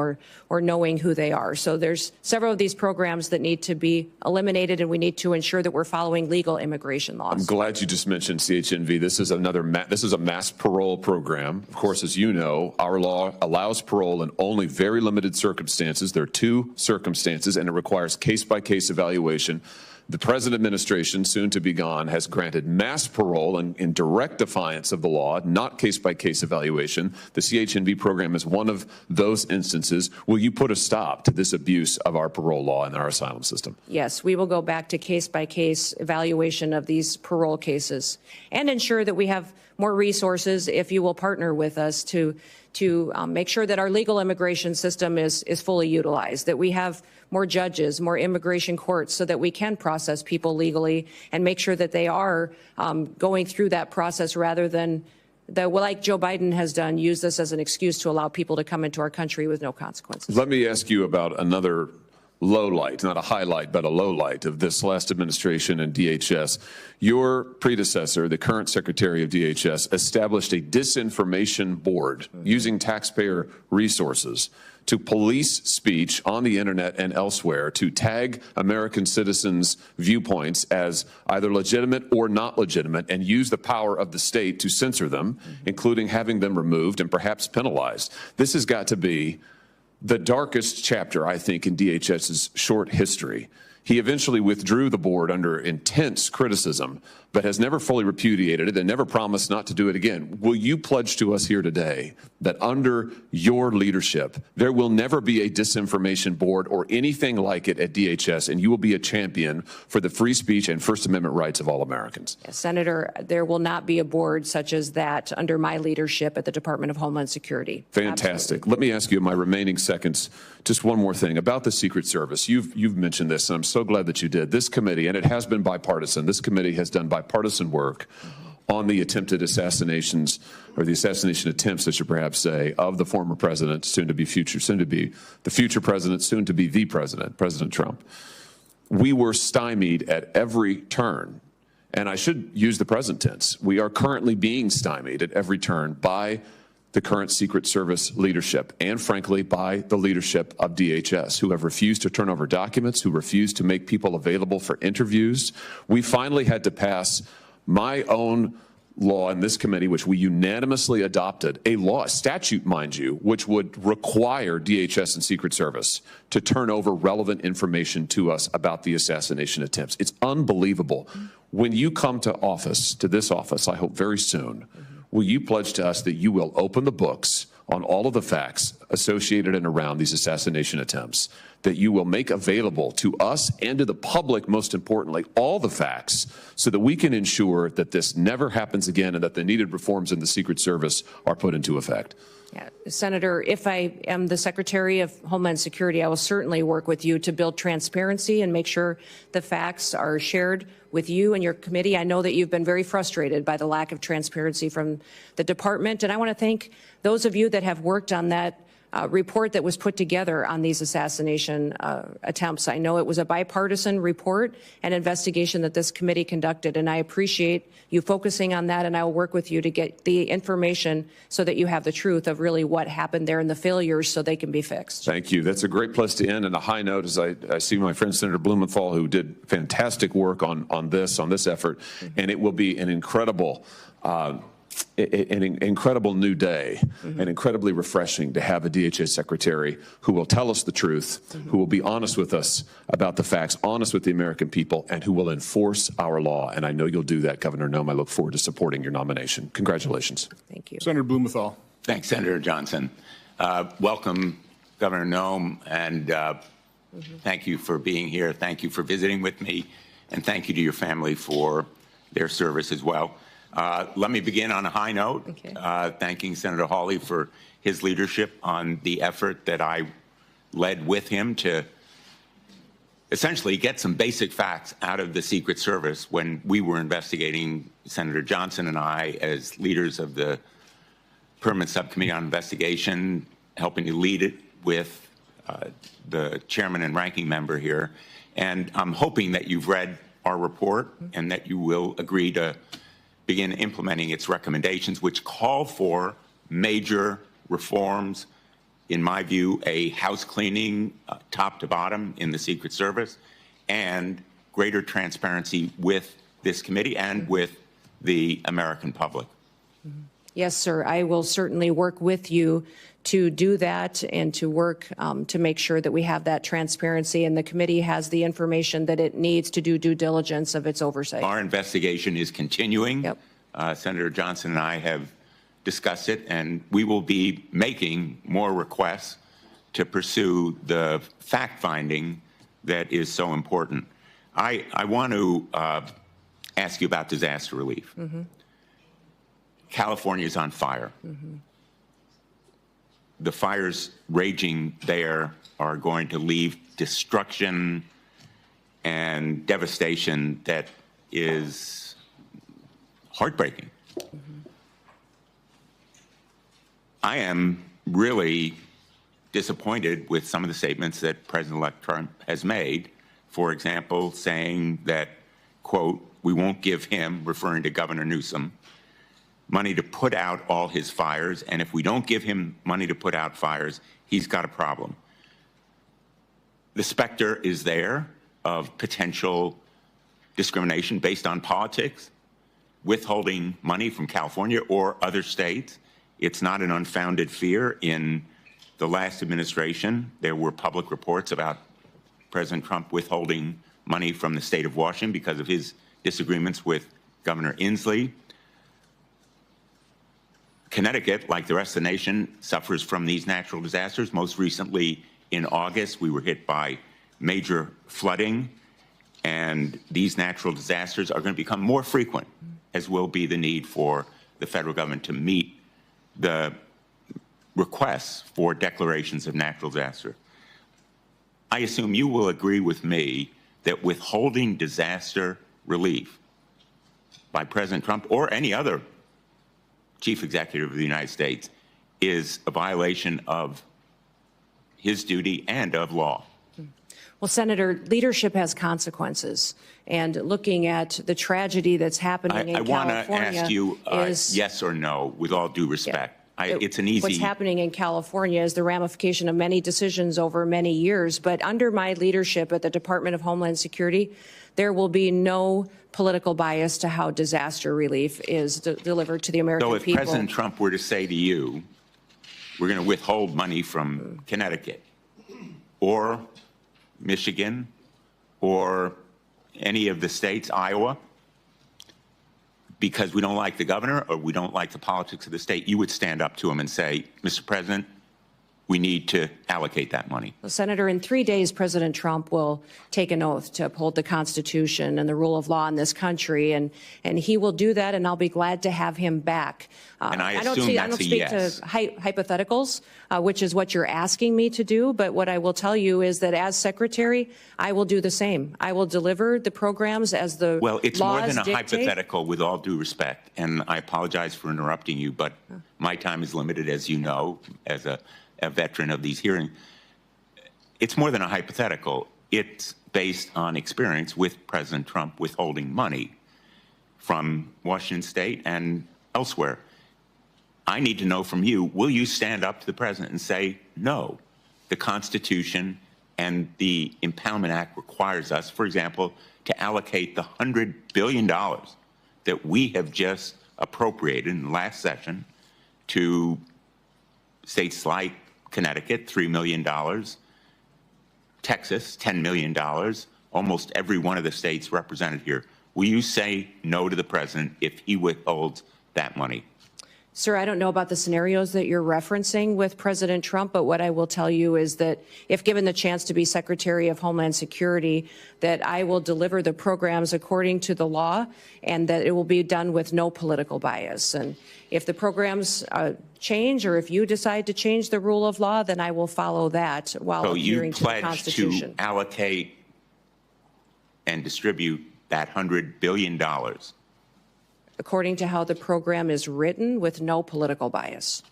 or knowing who they are. So there's several of these programs that need to be eliminated, and we need to ensure that we're following legal immigration laws. I'm glad you just mentioned CHNV. This is this is a mass parole program. Of course, as you know, our law allows parole in only very limited circumstances. There are two circumstances, and it requires case-by-case evaluation. The present administration, soon to be gone, has granted mass parole in direct defiance of the law, not case-by-case evaluation. The CHNV program is one of those instances. Will you put a stop to this abuse of our parole law and our asylum system? Yes, we will go back to case-by-case evaluation of these parole cases and ensure that we have more resources, if you will partner with us, to make sure that our legal immigration system is fully utilized, that we have more judges, more immigration courts, so that we can process people legally and make sure that they are going through that process rather than, like Joe Biden has done, use this as an excuse to allow people to come into our country with no consequences. Let me ask you about another low light, not a highlight, but a low light of this last administration and DHS. Your predecessor, the current Secretary of DHS, established a disinformation board using taxpayer resources to police speech on the internet and elsewhere, to tag American citizens' viewpoints as either legitimate or not legitimate, and use the power of the state to censor them, including having them removed and perhaps penalized. This has got to be the darkest chapter, I think, in DHS's short history. He eventually withdrew the board under intense criticism, but has never fully repudiated it and never promised not to do it again. Will you pledge to us here today that under your leadership, there will never be a disinformation board or anything like it at DHS, and you will be a champion for the free speech and First Amendment rights of all Americans? Yes, Senator, there will not be a board such as that under my leadership at the Department of Homeland Security. Fantastic. Absolutely. Let me ask you in my remaining seconds, just one more thing about the Secret Service. You've mentioned this, and I'm so glad that you did. This committee, and it has been bipartisan, this committee has done bipartisan work on the attempted assassinations, or the assassination attempts, I should perhaps say, of the former president, soon to be the future president, soon to be the president, President Trump. We were stymied at every turn. And I should use the present tense. We are currently being stymied at every turn by the current Secret Service leadership and, frankly, by the leadership of DHS, who have refused to turn over documents, who refused to make people available for interviews. We finally had to pass my own law in this committee, which we unanimously adopted, a law, a statute, mind you, which would require DHS and Secret Service to turn over relevant information to us about the assassination attempts. It's unbelievable. When you come to office, to this office, I hope very soon, will you pledge to us that you will open the books on all of the facts associated and around these assassination attempts, that you will make available to us and to the public, most importantly, all the facts so that we can ensure that this never happens again and that the needed reforms in the Secret Service are put into effect? Yeah, Senator, if I am the Secretary of Homeland Security, I will certainly work with you to build transparency and make sure the facts are shared with you and your committee. I know that you've been very frustrated by the lack of transparency from the department, and I want to thank those of you that have worked on that report that was put together on these assassination attempts. I know it was a bipartisan report and investigation that this committee conducted, and I appreciate you focusing on that, and I will work with you to get the information so that you have the truth of really what happened there and the failures so they can be fixed. Thank you. That's a great place to end. And a high note as I see my friend Senator Blumenthal, who did fantastic work on this effort, and it will be an incredible an incredible new day, and incredibly refreshing to have a DHS secretary who will tell us the truth, who will be honest with us about the facts, honest with the American people, and who will enforce our law. And I know you'll do that, Governor Noem. I look forward to supporting your nomination. Congratulations. Thank you. Senator Blumenthal. Thanks, Senator Johnson. Welcome, Governor Noem, and thank you for being here. Thank you for visiting with me, and thank you to your family for their service as well. Let me begin on a high note, thanking Senator Hawley for his leadership on the effort that I led with him to essentially get some basic facts out of the Secret Service when we were investigating, Senator Johnson and I, as leaders of the Permanent Subcommittee on Investigation, helping to lead it with the chairman and ranking member here. And I'm hoping that you've read our report and that you will agree to begin implementing its recommendations, which call for major reforms, in my view, a house cleaning top to bottom in the Secret Service, and greater transparency with this committee and with the American public. Yes, sir. I will certainly work with you to do that and to work to make sure that we have that transparency and the committee has the information that it needs to do due diligence of its oversight. Our investigation is continuing. Yep. Senator Johnson and I have discussed it, and we will be making more requests to pursue the fact-finding that is so important. I want to ask you about disaster relief. California is on fire. The fires raging there are going to leave destruction and devastation that is heartbreaking. I am really disappointed with some of the statements that President-elect Trump has made. For example, saying that, quote, we won't give him, referring to Governor Newsom, money to put out all his fires, and if we don't give him money to put out fires, he's got a problem. The specter is there of potential discrimination based on politics, withholding money from California or other states. It's not an unfounded fear. In the last administration, there were public reports about President Trump withholding money from the state of Washington because of his disagreements with Governor Inslee. Connecticut, like the rest of the nation, suffers from these natural disasters. Most recently, in August, we were hit by major flooding, and these natural disasters are going to become more frequent, as will be the need for the federal government to meet the requests for declarations of natural disaster. I assume you will agree with me that withholding disaster relief by President Trump or any other chief executive of the United States is a violation of his duty and of law. Well, Senator, leadership has consequences. And looking at the tragedy that's happening in California, I want to ask you yes or no, with all due respect. Yeah. It's an easy. What's happening in California is the ramification of many decisions over many years. But under my leadership at the Department of Homeland Security, there will be no political bias to how disaster relief is delivered to the American people. So if President Trump were to say to you, we're going to withhold money from Connecticut or Michigan or any of the states, Iowa, because we don't like the governor or we don't like the politics of the state, you would stand up to him and say, Mr. President, we need to allocate that money. Well, Senator, in 3 days, President Trump will take an oath to uphold the Constitution and the rule of law in this country, and he will do that, and I'll be glad to have him back. And I don't assume that's a speak yes. to hypotheticals, which is what you're asking me to do, but what I will tell you is that as Secretary, I will do the same. I will deliver the programs as the Well, it's more laws than a dictate. hypothetical, with all due respect, and I apologize for interrupting you, but my time is limited, as you know, as a veteran of these hearings. It's more than a hypothetical. It's based on experience with President Trump withholding money from Washington State and elsewhere. I need to know from you, will you stand up to the President and say, no, the Constitution and the Impoundment Act requires us, for example, to allocate the $100 billion that we have just appropriated in the last session to states like Connecticut, $3 million, Texas, $10 million, almost every one of the states represented here. Will you say no to the President if he withholds that money? Sir, I don't know about the scenarios that you're referencing with President Trump, but what I will tell you is that if given the chance to be Secretary of Homeland Security, that I will deliver the programs according to the law and that it will be done with no political bias. And if the programs change, or if you decide to change the rule of law, then I will follow that while adhering to the Constitution. So you pledge to allocate and distribute that $100 billion according to how the program is written, with no political bias.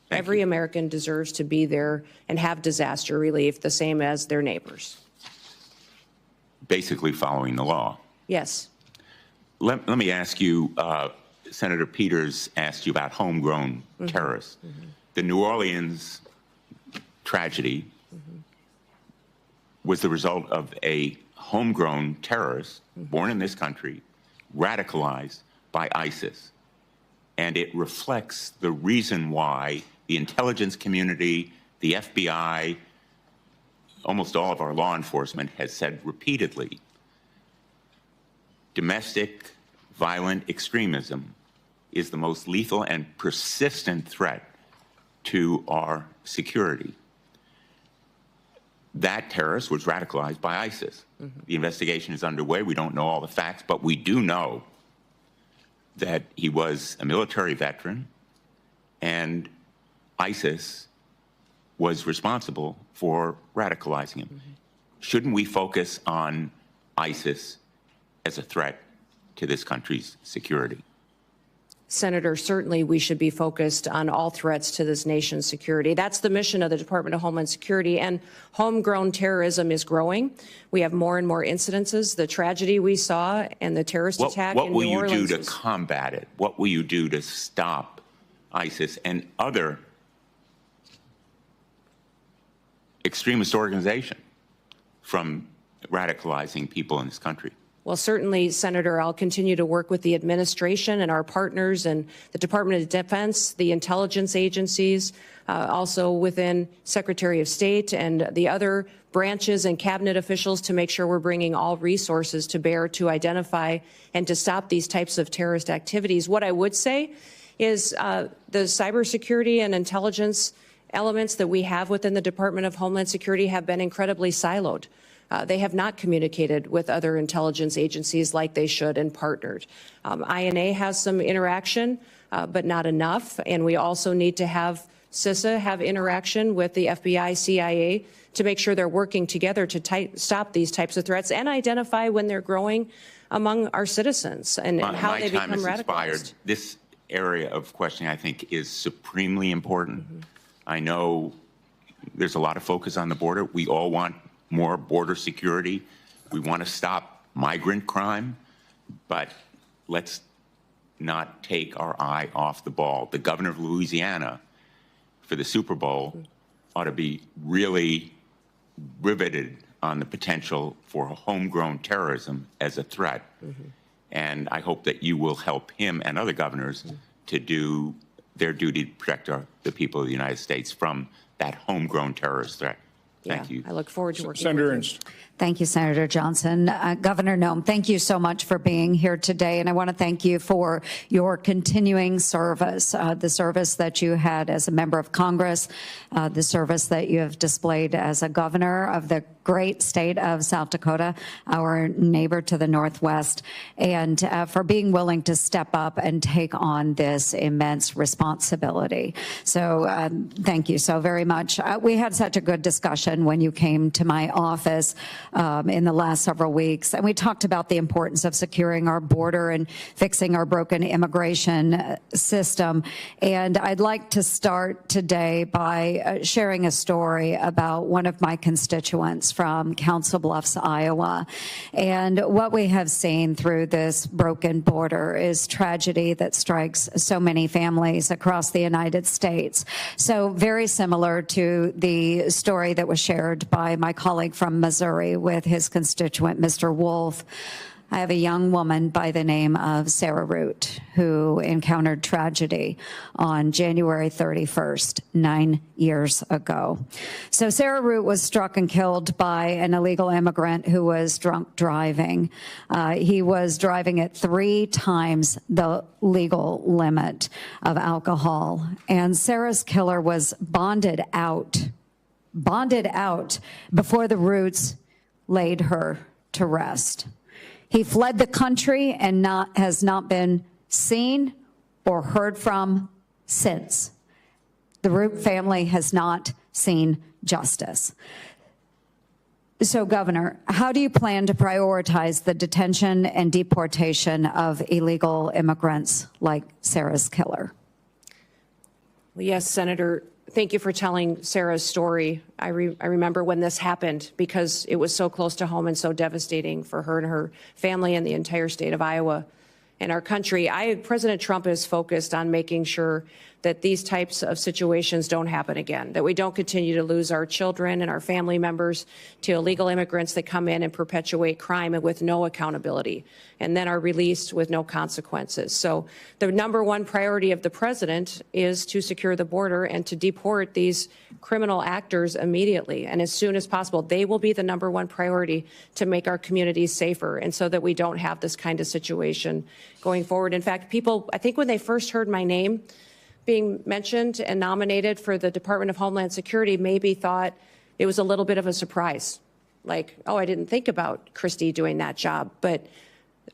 Every American deserves to be there and have disaster relief the same as their neighbors. Basically following the law. Yes. Let me ask you, Senator Peters asked you about homegrown terrorists. The New Orleans tragedy was the result of a homegrown terrorist born in this country, radicalized by ISIS. And it reflects the reason why the intelligence community, the FBI, almost all of our law enforcement has said repeatedly, domestic violent extremism is the most lethal and persistent threat to our security. That terrorist was radicalized by ISIS. The investigation is underway. We don't know all the facts, but we do know that he was a military veteran, and ISIS was responsible for radicalizing him. Shouldn't we focus on ISIS as a threat to this country's security? Senator, certainly we should be focused on all threats to this nation's security. That's the mission of the Department of Homeland Security, and homegrown terrorism is growing. We have more and more incidences. The tragedy we saw and the terrorist attack in New Orleans. What will you do to combat it? What will you do to stop ISIS and other extremist organizations from radicalizing people in this country? Well, certainly, Senator, I'll continue to work with the administration and our partners and the Department of Defense, the intelligence agencies, also within Secretary of State and the other branches and cabinet officials to make sure we're bringing all resources to bear to identify and to stop these types of terrorist activities. What I would say is the cybersecurity and intelligence elements that we have within the Department of Homeland Security have been incredibly siloed. They have not communicated with other intelligence agencies like they should and partnered. INA has some interaction, but not enough. And we also need to have CISA have interaction with the FBI, CIA to make sure they're working together to stop these types of threats and identify when they're growing among our citizens and how they become radicalized. Expired. This area of questioning, I think, is supremely important. I know there's a lot of focus on the border. We all want more border security. We want to stop migrant crime, but let's not take our eye off the ball. The governor of Louisiana for the Super Bowl ought to be really riveted on the potential for homegrown terrorism as a threat. And I hope that you will help him and other governors to do their duty to protect the people of the United States from that homegrown terrorist threat. Thank you. I look forward to working Senator with you. Ernst. Thank you, Senator Johnson. Governor Noem, thank you so much for being here today. And I want to thank you for your continuing service, the service that you had as a member of Congress, the service that you have displayed as a governor of the great state of South Dakota, our neighbor to the northwest, and for being willing to step up and take on this immense responsibility. So thank you so very much. We had such a good discussion when you came to my office in the last several weeks, and we talked about the importance of securing our border and fixing our broken immigration system. And I'd like to start today by sharing a story about one of my constituents from Council Bluffs, Iowa. And what we have seen through this broken border is tragedy that strikes so many families across the United States. So very similar to the story that was shared by my colleague from Missouri with his constituent, Mr. Wolf. I have a young woman by the name of Sarah Root who encountered tragedy on January 31st, 9 years ago. So Sarah Root was struck and killed by an illegal immigrant who was drunk driving. He was driving at 3 times the legal limit of alcohol. And Sarah's killer was bonded out before the Roots laid her to rest. He fled the country and has not been seen or heard from since. The Root family has not seen justice. So, Governor, how do you plan to prioritize the detention and deportation of illegal immigrants like Sarah's killer? Well, yes, Senator. Thank you for telling Sarah's story. I remember when this happened because it was so close to home and so devastating for her and her family and the entire state of Iowa and our country. President Trump is focused on making sure that these types of situations don't happen again, that we don't continue to lose our children and our family members to illegal immigrants that come in and perpetuate crime and with no accountability, and then are released with no consequences. So the number one priority of the president is to secure the border and to deport these criminal actors immediately and as soon as possible. They will be the number one priority to make our communities safer and so that we don't have this kind of situation going forward. In fact, people, I think when they first heard my name being mentioned and nominated for the Department of Homeland Security, maybe thought it was a little bit of a surprise. Like, oh, I didn't think about Kristi doing that job. But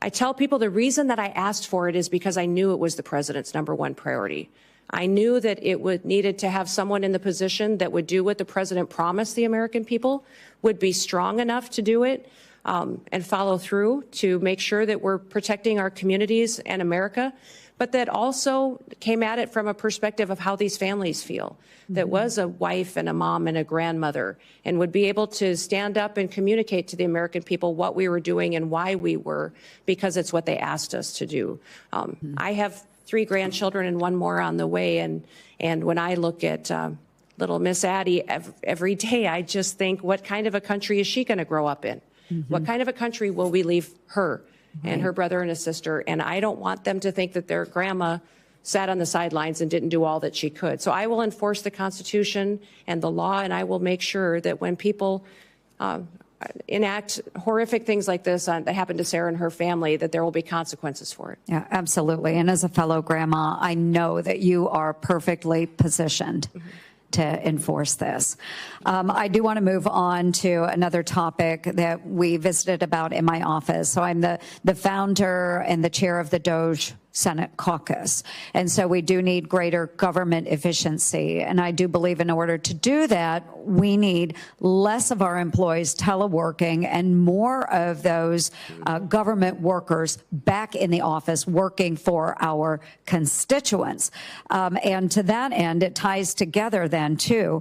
I tell people the reason that I asked for it is because I knew it was the president's number one priority. I knew that it needed to have someone in the position that would do what the president promised the American people, would be strong enough to do it, and follow through to make sure that we're protecting our communities and America, but that also came at it from a perspective of how these families feel, that was a wife and a mom and a grandmother, and would be able to stand up and communicate to the American people what we were doing and why we were, because it's what they asked us to do. I have 3 grandchildren and 1 more on the way, and when I look at little Miss Addie every day, I just think, what kind of a country is she going to grow up in? What kind of a country will we leave her and her brother and his sister? And I don't want them to think that their grandma sat on the sidelines and didn't do all that she could. So I will enforce the Constitution and the law, and I will make sure that when people enact horrific things like this that happened to Sarah and her family, that there will be consequences for it. Yeah, absolutely. And as a fellow grandma, I know that you are perfectly positioned to enforce this. I do want to move on to another topic that we visited about in my office. So I'm the founder and the chair of the DOJ Senate caucus. And so we do need greater government efficiency. And I do believe in order to do that, we need less of our employees teleworking and more of those government workers back in the office working for our constituents. And to that end, it ties together then too.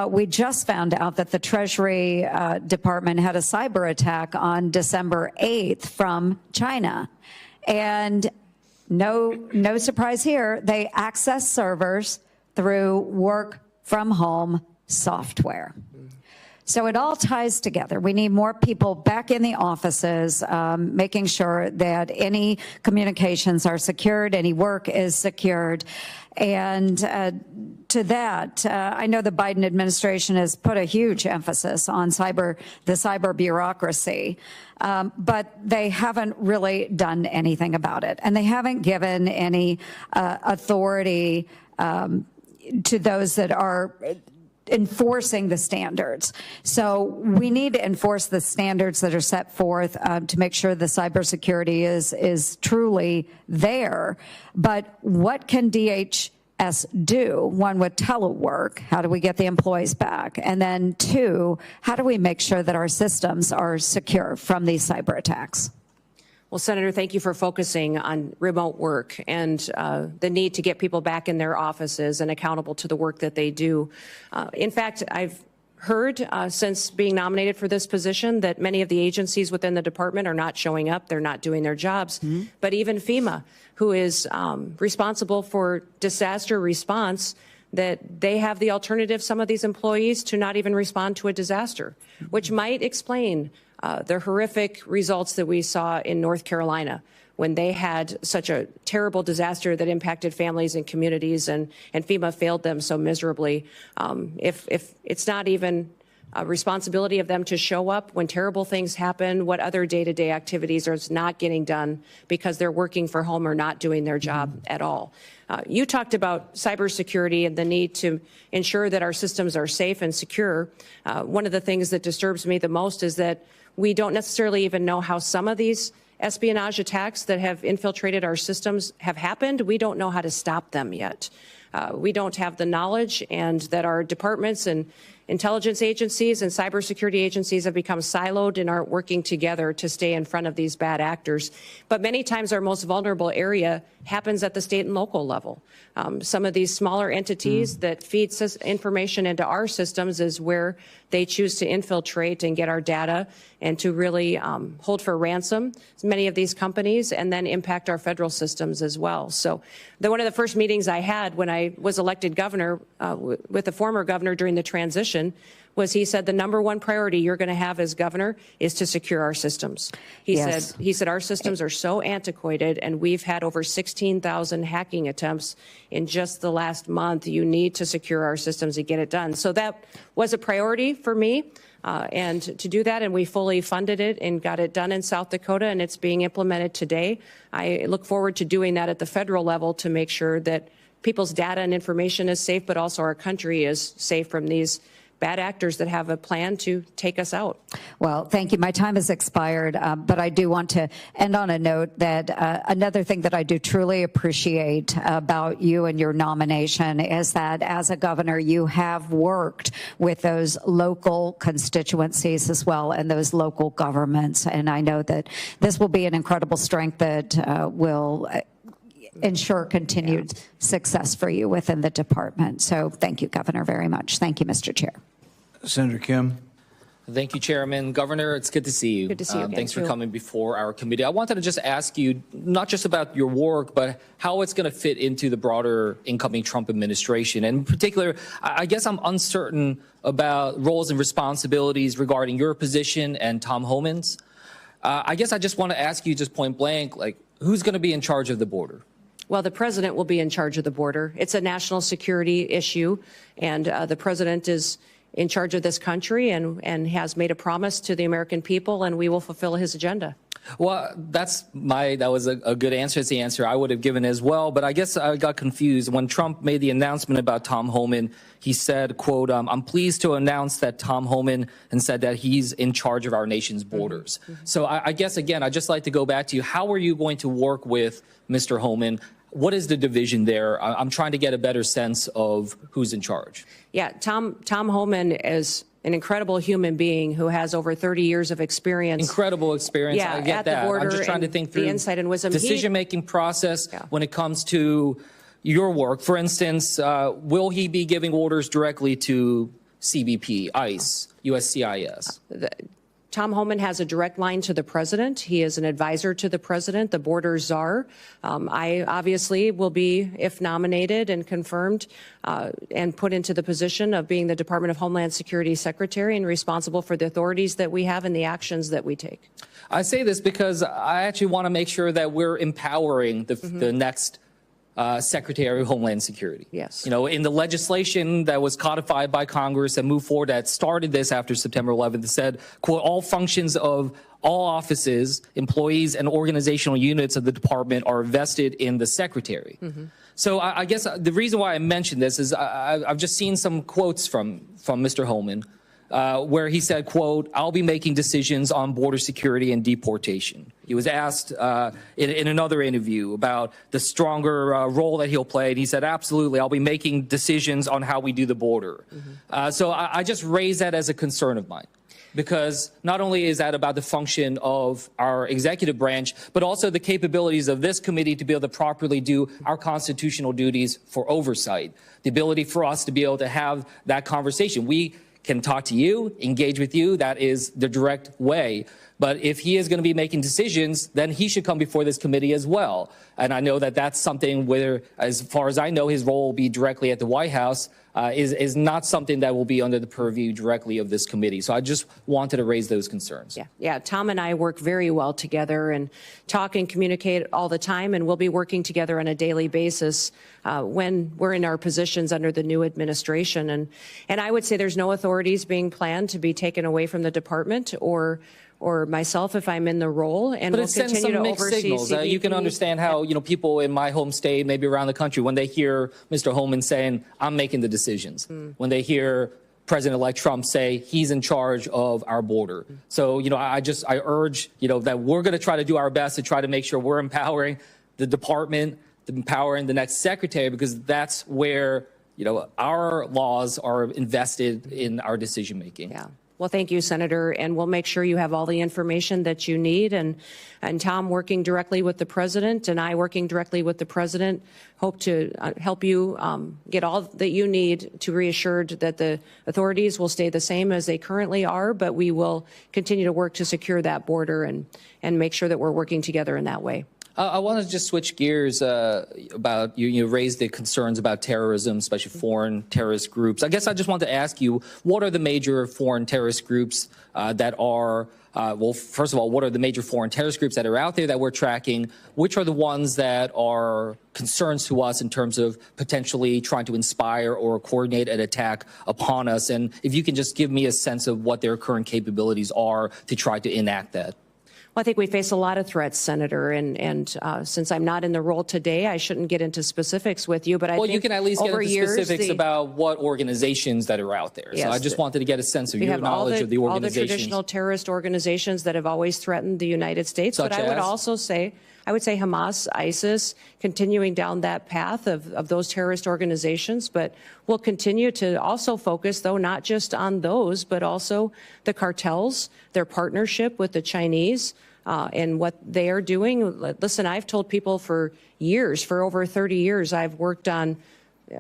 We just found out that the Treasury Department had a cyber attack on December 8th from China. And no surprise here, they access servers through work from home software. So it all ties together. We need more people back in the offices, making sure that any communications are secured, any work is secured. And to that, I know the Biden administration has put a huge emphasis on the cyber bureaucracy, but they haven't really done anything about it. And they haven't given any authority to those that are enforcing the standards. So we need to enforce the standards that are set forth to make sure the cybersecurity is truly there. But what can DHS do? One, with telework, how do we get the employees back? And then two, how do we make sure that our systems are secure from these cyber attacks? Well, Senator, thank you for focusing on remote work and the need to get people back in their offices and accountable to the work that they do. In fact, I've heard since being nominated for this position that many of the agencies within the department are not showing up. They're not doing their jobs. But even FEMA, who is responsible for disaster response, that they have the alternative, some of these employees, to not even respond to a disaster, which might explain the horrific results that we saw in North Carolina when they had such a terrible disaster that impacted families and communities, and FEMA failed them so miserably. If it's not even a responsibility of them to show up when terrible things happen, what other day-to-day activities are not getting done because they're working from home or not doing their job at all. You talked about cybersecurity and the need to ensure that our systems are safe and secure. One of the things that disturbs me the most is that we don't necessarily even know how some of these espionage attacks that have infiltrated our systems have happened. We don't know how to stop them yet. We don't have the knowledge, and that our departments and intelligence agencies and cybersecurity agencies have become siloed and aren't working together to stay in front of these bad actors. But many times our most vulnerable area happens at the state and local level. Some of these smaller entities that feed information into our systems is where they choose to infiltrate and get our data and to really hold for ransom many of these companies and then impact our federal systems as well. So one of the first meetings I had when I was elected governor with the former governor during the transition was he said the number one priority you're going to have as governor is to secure our systems. He said our systems are so antiquated, and we've had over 16,000 hacking attempts in just the last month. You need to secure our systems and get it done. So that was a priority for me. And to do that, and we fully funded it and got it done in South Dakota, and it's being implemented today. I look forward to doing that at the federal level to make sure that people's data and information is safe, but also our country is safe from these bad actors that have a plan to take us out. Well, thank you. My time has expired, but I do want to end on a note that another thing that I do truly appreciate about you and your nomination is that as a governor, you have worked with those local constituencies as well and those local governments. And I know that this will be an incredible strength that will ensure continued success for you within the department. So thank you, Governor, very much. Thank you, Mr. Chair. Senator Kim. Thank you, Chairman. Governor, it's good to see you. Good to see you again, thanks for too. coming before our committee. I wanted to just ask you, not just about your work, but how it's going to fit into the broader incoming Trump administration. And in particular, I guess I'm uncertain about roles and responsibilities regarding your position and Tom Homan's. I guess I just want to ask you just point blank, like, who's going to be in charge of the border? Well, the president will be in charge of the border. It's a national security issue, and the president is in charge of this country and has made a promise to the American people, and we will fulfill his agenda. Well, that was a good answer. It's the answer I would have given as well. But I guess I got confused. When Trump made the announcement about Tom Homan, he said, quote, I'm pleased to announce that Tom Homan, and said that he's in charge of our nation's borders. So I guess, again, I'd just like to go back to you. How are you going to work with Mr. Homan? What is the division there? I'm trying to get a better sense of who's in charge. Yeah, Tom Homan is an incredible human being who has over 30 years of experience. Incredible experience. Yeah, I get at that. the border, I'm just trying to think through the insight and wisdom. Decision-making process when it comes to your work. For instance, will he be giving orders directly to CBP, ICE, USCIS? Tom Homan has a direct line to the president. He is an advisor to the president, the border czar. I obviously will be, if nominated and confirmed, and put into the position of being the Department of Homeland Security Secretary and responsible for the authorities that we have and the actions that we take. I say this because I actually want to make sure that we're empowering the next Secretary of Homeland Security. Yes. You know, in the legislation that was codified by Congress and moved forward that started this after September 11th, it said, quote, all functions of all offices, employees, and organizational units of the department are vested in the Secretary. So I guess the reason why I mentioned this is I've just seen some quotes from Mr. Homan where he said, quote, I'll be making decisions on border security and deportation. He was asked in another interview about the stronger role that he'll play, and he said, absolutely, I'll be making decisions on how we do the border. So I just raise that as a concern of mine, because not only is that about the function of our executive branch, but also the capabilities of this committee to be able to properly do our constitutional duties for oversight, the ability for us to be able to have that conversation. We can talk to you, engage with you. That is the direct way. But if he is going to be making decisions, then he should come before this committee as well. And I know that that's something where, as far as I know, his role will be directly at the White House, is not something that will be under the purview directly of this committee. So I just wanted to raise those concerns. Yeah. Tom and I work very well together and talk and communicate all the time, and we'll be working together on a daily basis when we're in our positions under the new administration. And I would say there's no authorities being planned to be taken away from the department or myself if I'm in the role, and but we'll continue to oversee signals. You can understand how people in my home state, maybe around the country, when they hear Mr. Homan saying, I'm making the decisions, when they hear President-elect Trump say he's in charge of our border. So, I urge, that we're going to try to do our best to try to make sure we're empowering the department, empowering the next secretary, because that's where, our laws are invested in our decision making. Yeah. Well, thank you, Senator, and we'll make sure you have all the information that you need. And Tom working directly with the president and I working directly with the president hope to help you get all that you need to reassured that the authorities will stay the same as they currently are, but we will continue to work to secure that border and make sure that we're working together in that way. I want to just switch gears about you raised the concerns about terrorism, especially foreign terrorist groups. I guess I just want to ask you, what are the major foreign terrorist groups that are, well, first of all, what are the major foreign terrorist groups that are out there that we're tracking? Which are the ones that are concerns to us in terms of potentially trying to inspire or coordinate an attack upon us? And if you can just give me a sense of what their current capabilities are to try to enact that. Well, I think we face a lot of threats, Senator, and since I'm not in the role today, I shouldn't get into specifics with you. But I think you can at least get into specifics about what organizations that are out there. Yes, so I just wanted to get a sense of your knowledge of the organizations. All the traditional terrorist organizations that have always threatened the United States. But I would also say, Hamas, ISIS, continuing down that path of those terrorist organizations. But we'll continue to also focus, though, not just on those, but also the cartels, their partnership with the Chinese, and what they are doing. Listen, I've told people for years, for over 30 years, I've worked on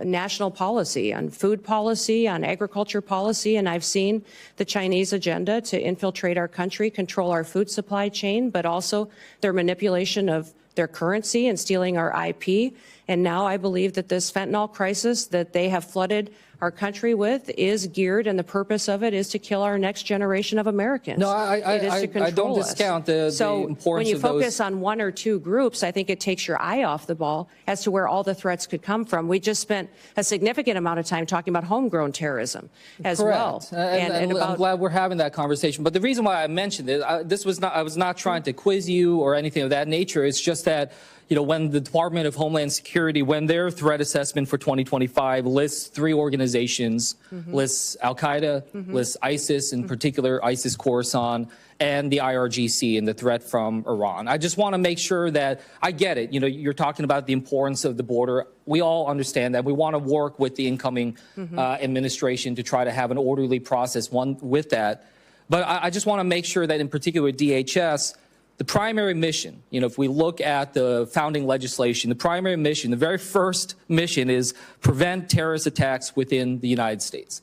national policy, on food policy, on agriculture policy, and I've seen the Chinese agenda to infiltrate our country, control our food supply chain, but also their manipulation of their currency and stealing our IP. And now I believe that this fentanyl crisis that they have flooded our country with is geared, and the purpose of it is to kill our next generation of Americans. No, I don't discount the importance of those. So when you focus on one or two groups, I think it takes your eye off the ball as to where all the threats could come from. We just spent a significant amount of time talking about homegrown terrorism as well. And I'm glad we're having that conversation. But the reason why I mentioned it, I was not trying to quiz you or anything of that nature. It's just that, when the Department of Homeland Security, when their threat assessment for 2025 lists 3 organizations, lists Al-Qaeda, lists ISIS, in particular ISIS Khorasan, and the IRGC and the threat from Iran. I just want to make sure that I get it. You're talking about the importance of the border. We all understand that. We want to work with the incoming administration to try to have an orderly process with that. But I just want to make sure that in particular DHS, the primary mission, if we look at the founding legislation, the primary mission, the very first mission is prevent terrorist attacks within the United States.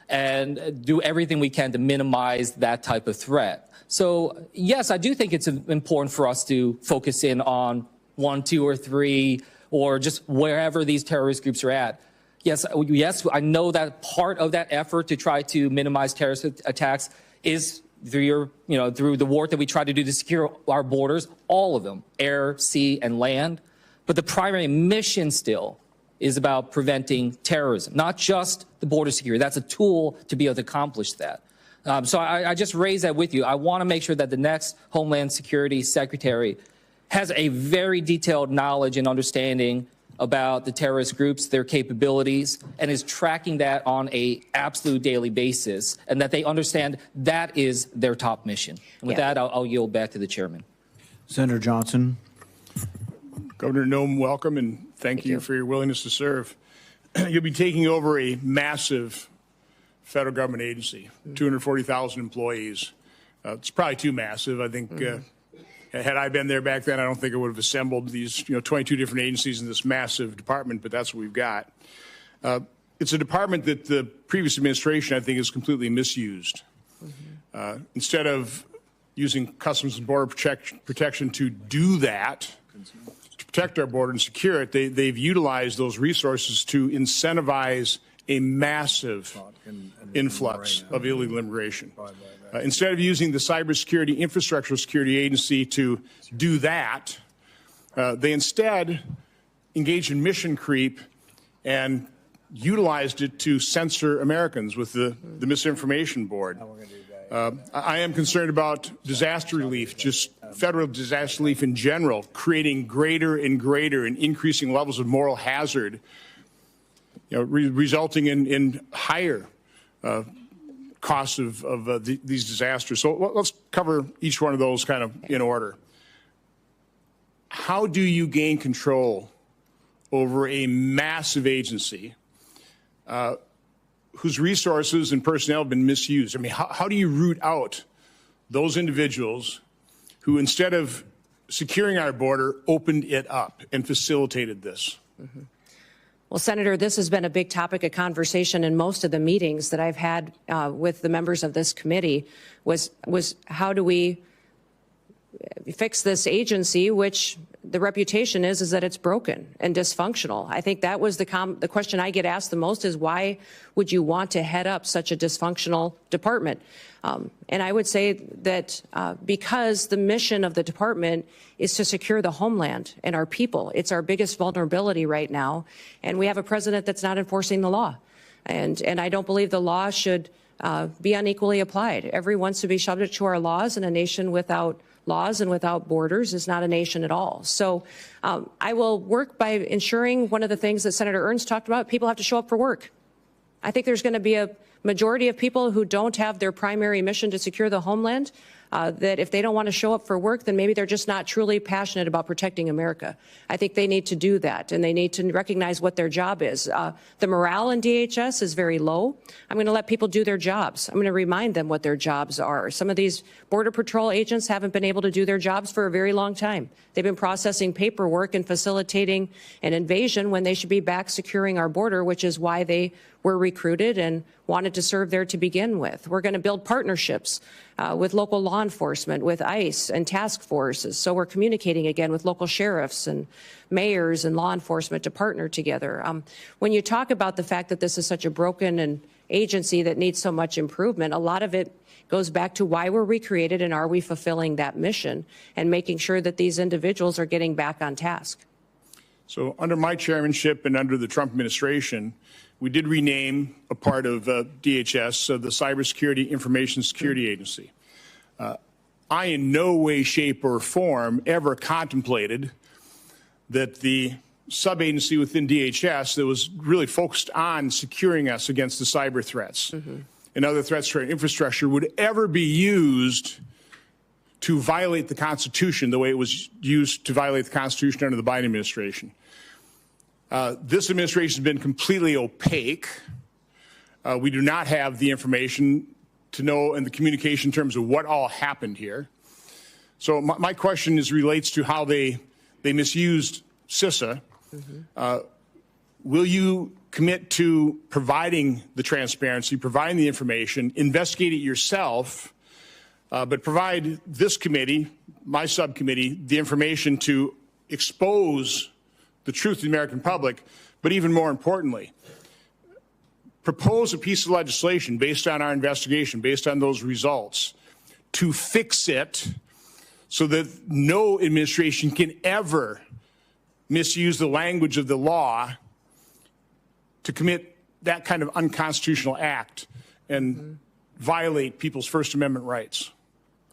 and do everything we can to minimize that type of threat. So, yes, I do think it's important for us to focus in on 1, 2, or 3, or just wherever these terrorist groups are at. Yes, I know that part of that effort to try to minimize terrorist attacks is through through the work that we try to do to secure our borders, all of them, air, sea, and land. But the primary mission still is about preventing terrorism, not just the border security. That's a tool to be able to accomplish that. So I just raise that with you. I want to make sure that the next Homeland Security Secretary has a very detailed knowledge and understanding about the terrorist groups, their capabilities, and is tracking that on an absolute daily basis, and that they understand that is their top mission. And with that, I'll yield back to the chairman. Senator Johnson. Governor Noem, welcome, and thank you for your willingness to serve. You'll be taking over a massive federal government agency, 240,000 employees. It's probably too massive. I think had I been there back then, I don't think I would have assembled these 22 different agencies in this massive department, but that's what we've got. It's a department that the previous administration, I think, has completely misused. Instead of using Customs and Border Protection to do that, to protect our border and secure it, they've utilized those resources to incentivize a massive influx of illegal immigration. Instead of using the Cybersecurity Infrastructure Security Agency to do that, they instead engaged in mission creep and utilized it to censor Americans with the Misinformation Board. I am concerned about disaster relief, just federal disaster relief in general, creating greater and greater and increasing levels of moral hazard, resulting in higher costs of these disasters. So let's cover each one of those kind of in order. How do you gain control over a massive agency whose resources and personnel have been misused? I mean, how do you root out those individuals who, instead of securing our border, opened it up and facilitated this? Well, Senator, this has been a big topic of conversation in most of the meetings that I've had with the members of this committee was how do we fix this agency, which the reputation is that it's broken and dysfunctional. I think that was the question I get asked the most is why would you want to head up such a dysfunctional department? And I would say that because the mission of the department is to secure the homeland and our people. It's our biggest vulnerability right now. And we have a president that's not enforcing the law. And I don't believe the law should be unequally applied. Everyone wants to be subject to our laws, and a nation without laws and without borders is not a nation at all. So I will work by ensuring one of the things that Senator Ernst talked about, people have to show up for work. I think there's going to be a majority of people who don't have their primary mission to secure the homeland, that if they don't want to show up for work, then maybe they're just not truly passionate about protecting America. I think they need to do that, and they need to recognize what their job is. The morale in DHS is very low. I'm going to let people do their jobs. I'm going to remind them what their jobs are. Some of these Border Patrol agents haven't been able to do their jobs for a very long time. They've been processing paperwork and facilitating an invasion when they should be back securing our border, which is why they were recruited and wanted to serve there to begin with. We're going to build partnerships with local law enforcement, with ICE and task forces. So we're communicating again with local sheriffs and mayors and law enforcement to partner together. When you talk about the fact that this is such a broken agency that needs so much improvement, a lot of it goes back to why we're recreated and are we fulfilling that mission and making sure that these individuals are getting back on task. So under my chairmanship and under the Trump administration, we did rename a part of DHS, the Cybersecurity Information Security Agency. I in no way, shape, or form ever contemplated that the sub-agency within DHS that was really focused on securing us against the cyber threats and other threats to our infrastructure would ever be used to violate the Constitution the way it was used to violate the Constitution under the Biden administration. This administration has been completely opaque. We do not have the information to know and the communication in terms of what all happened here. So my question relates to how they misused CISA. Will you commit to providing the transparency, providing the information, investigate it yourself, but provide this committee, my subcommittee, the information to expose the truth to the American public, but even more importantly, propose a piece of legislation based on our investigation, based on those results, to fix it so that no administration can ever misuse the language of the law to commit that kind of unconstitutional act and violate people's First Amendment rights.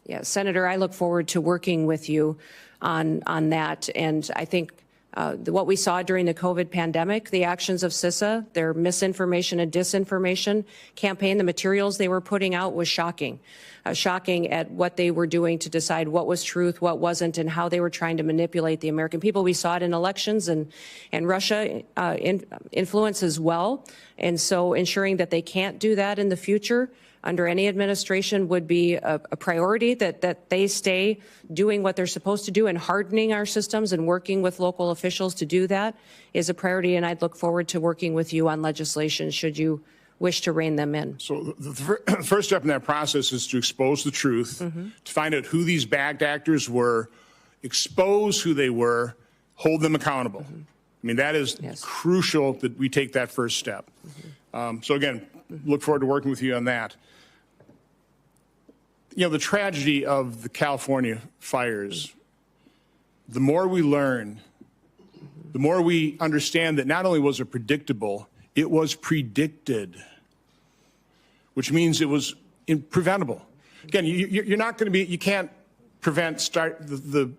Yeah, Senator, I look forward to working with you on that. And I think what we saw during the COVID pandemic, the actions of CISA, their misinformation and disinformation campaign, the materials they were putting out was shocking. Shocking at what they were doing to decide what was truth, what wasn't, and how they were trying to manipulate the American people. We saw it in elections, and Russia influence as well. And so ensuring that they can't do that in the future under any administration would be a priority, that they stay doing what they're supposed to do and hardening our systems and working with local officials to do that is a priority. And I'd look forward to working with you on legislation should you wish to rein them in. So the first step in that process is to expose the truth, to find out who these bad actors were, expose who they were, hold them accountable. I mean, that is crucial that we take that first step. So again, look forward to working with you on that. You know, the tragedy of the California fires, the more we learn, the more we understand that not only was it predictable, it was predicted, which means it was preventable. Again, you're not going to be, you can't prevent the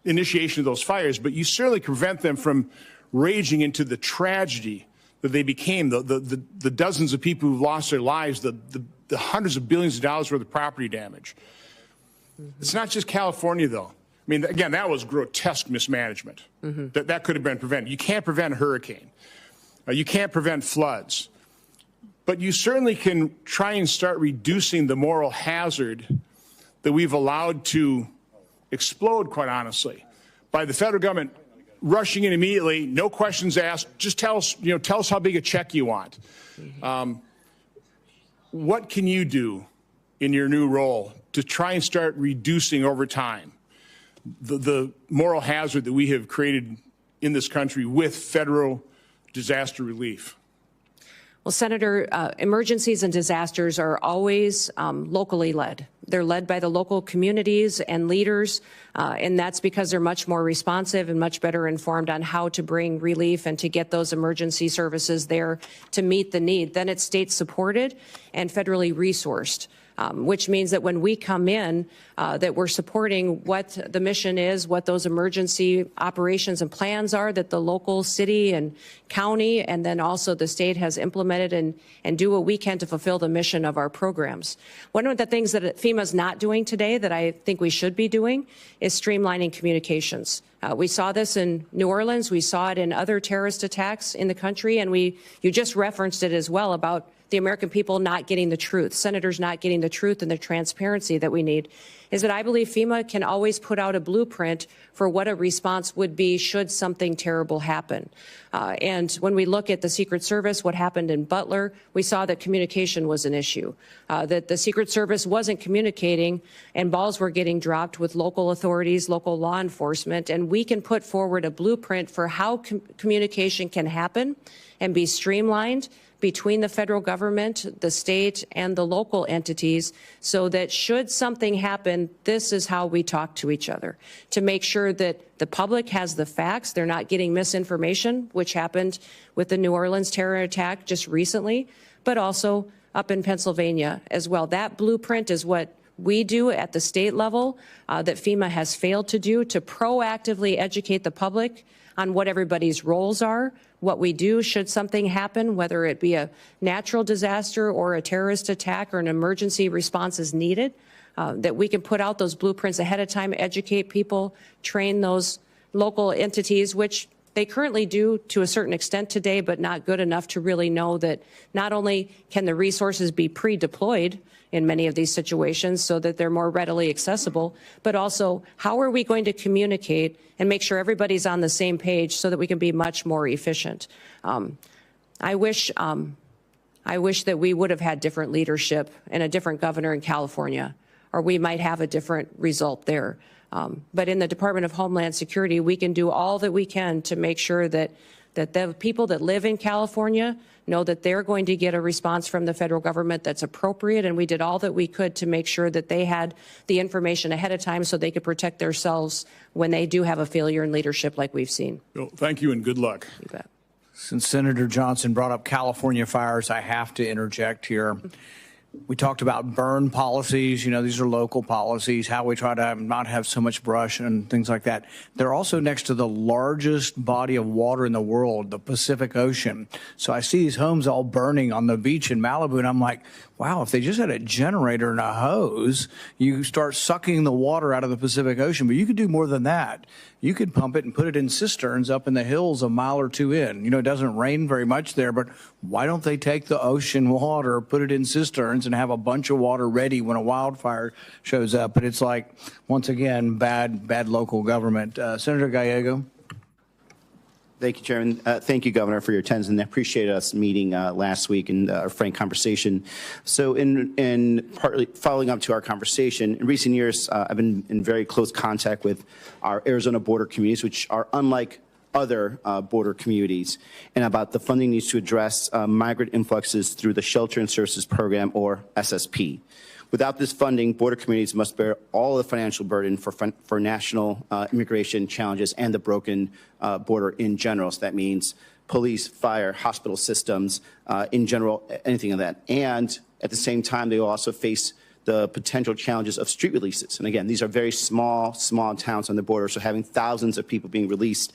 initiation of those fires, but you certainly can prevent them from raging into the tragedy that they became, the dozens of people who've lost their lives, the hundreds of billions of dollars worth of property damage. It's not just California, though. I mean, again, that was grotesque mismanagement. That could have been prevented. You can't prevent a hurricane. You can't prevent floods. But you certainly can try and start reducing the moral hazard that we've allowed to explode, quite honestly, by the federal government rushing in immediately, no questions asked, just tell us how big a check you want. What can you do in your new role to try and start reducing over time the moral hazard that we have created in this country with federal disaster relief? Well, Senator, emergencies and disasters are always locally led. They're led by the local communities and leaders, and that's because they're much more responsive and much better informed on how to bring relief and to get those emergency services there to meet the need. Then it's state supported and federally resourced. Which means that when we come in, that we're supporting what the mission is, what those emergency operations and plans are that the local city and county and then also the state has implemented and do what we can to fulfill the mission of our programs. One of the things that FEMA is not doing today that I think we should be doing is streamlining communications. We saw this in New Orleans. We saw it in other terrorist attacks in the country. And you just referenced it as well about the American people not getting the truth, senators not getting the truth and the transparency that we need, is that I believe FEMA can always put out a blueprint for what a response would be should something terrible happen. And when we look at the Secret Service, what happened in Butler, we saw that communication was an issue, that the Secret Service wasn't communicating and balls were getting dropped with local authorities, local law enforcement, and we can put forward a blueprint for how communication can happen and be streamlined between the federal government, the state, and the local entities so that should something happen, this is how we talk to each other to make sure that the public has the facts, they're not getting misinformation, which happened with the New Orleans terror attack just recently, but also up in Pennsylvania as well. That blueprint is what we do at the state level that FEMA has failed to do, to proactively educate the public on what everybody's roles are, what we do should something happen, whether it be a natural disaster or a terrorist attack or an emergency response is needed, that we can put out those blueprints ahead of time, educate people, train those local entities, which they currently do to a certain extent today, but not good enough to really know that not only can the resources be pre-deployed in many of these situations so that they're more readily accessible, but also how are we going to communicate and make sure everybody's on the same page so that we can be much more efficient. I wish that we would have had different leadership and a different governor in California, or we might have a different result there. But in the Department of Homeland Security, we can do all that we can to make sure that the people that live in California know that they're going to get a response from the federal government that's appropriate, and we did all that we could to make sure that they had the information ahead of time so they could protect themselves when they do have a failure in leadership like we've seen. Well, thank you and good luck. You bet. Since Senator Johnson brought up California fires, I have to interject here. We talked about burn policies. You know, these are local policies, how we try to not have so much brush and things like that. They're also next to the largest body of water in the world, the Pacific Ocean. So I see these homes all burning on the beach in Malibu, and I'm like, wow, if they just had a generator and a hose, you start sucking the water out of the Pacific Ocean. But you could do more than that. You could pump it and put it in cisterns up in the hills a mile or two in. You know, it doesn't rain very much there, but why don't they take the ocean water, put it in cisterns, and have a bunch of water ready when a wildfire shows up? But it's like, once again, bad local government. Senator Gallego. Thank you, Chairman. Thank you, Governor, for your attendance, and I appreciate us meeting last week and our frank conversation. So in partly following up to our conversation, in recent years, I've been in very close contact with our Arizona border communities, which are unlike other border communities, and about the funding needs to address migrant influxes through the Shelter and Services Program, or SSP. Without this funding, border communities must bear all the financial burden for national immigration challenges and the broken border in general. So that means police, fire, hospital systems, in general, anything of that. And at the same time, they will also face the potential challenges of street releases. And again, these are very small towns on the border, so having thousands of people being released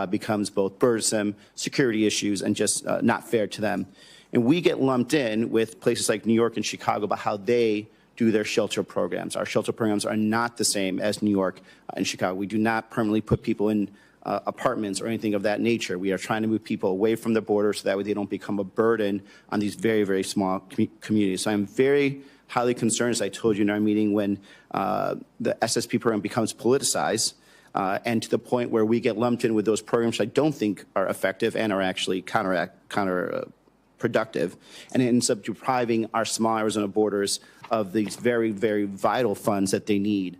becomes both burdensome, security issues, and just not fair to them. And we get lumped in with places like New York and Chicago about how they do their shelter programs. Our shelter programs are not the same as New York and Chicago. We do not permanently put people in apartments or anything of that nature. We are trying to move people away from the border so that way they don't become a burden on these very, very small communities. So I'm very highly concerned, as I told you in our meeting, when the SSP program becomes politicized and to the point where we get lumped in with those programs I don't think are effective and are actually counterproductive, and it ends up depriving our small Arizona borders of these very, very vital funds that they need.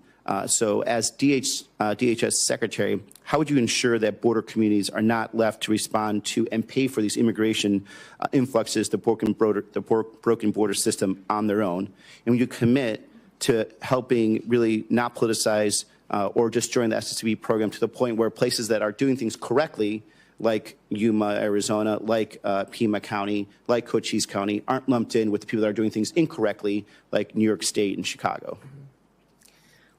So as DHS Secretary, how would you ensure that border communities are not left to respond to and pay for these immigration influxes, the broken border system on their own? And would you commit to helping really not politicize or just join the SSP program to the point where places that are doing things correctly, like Yuma, Arizona, like Pima County, like Cochise County, aren't lumped in with the people that are doing things incorrectly, like New York State and Chicago?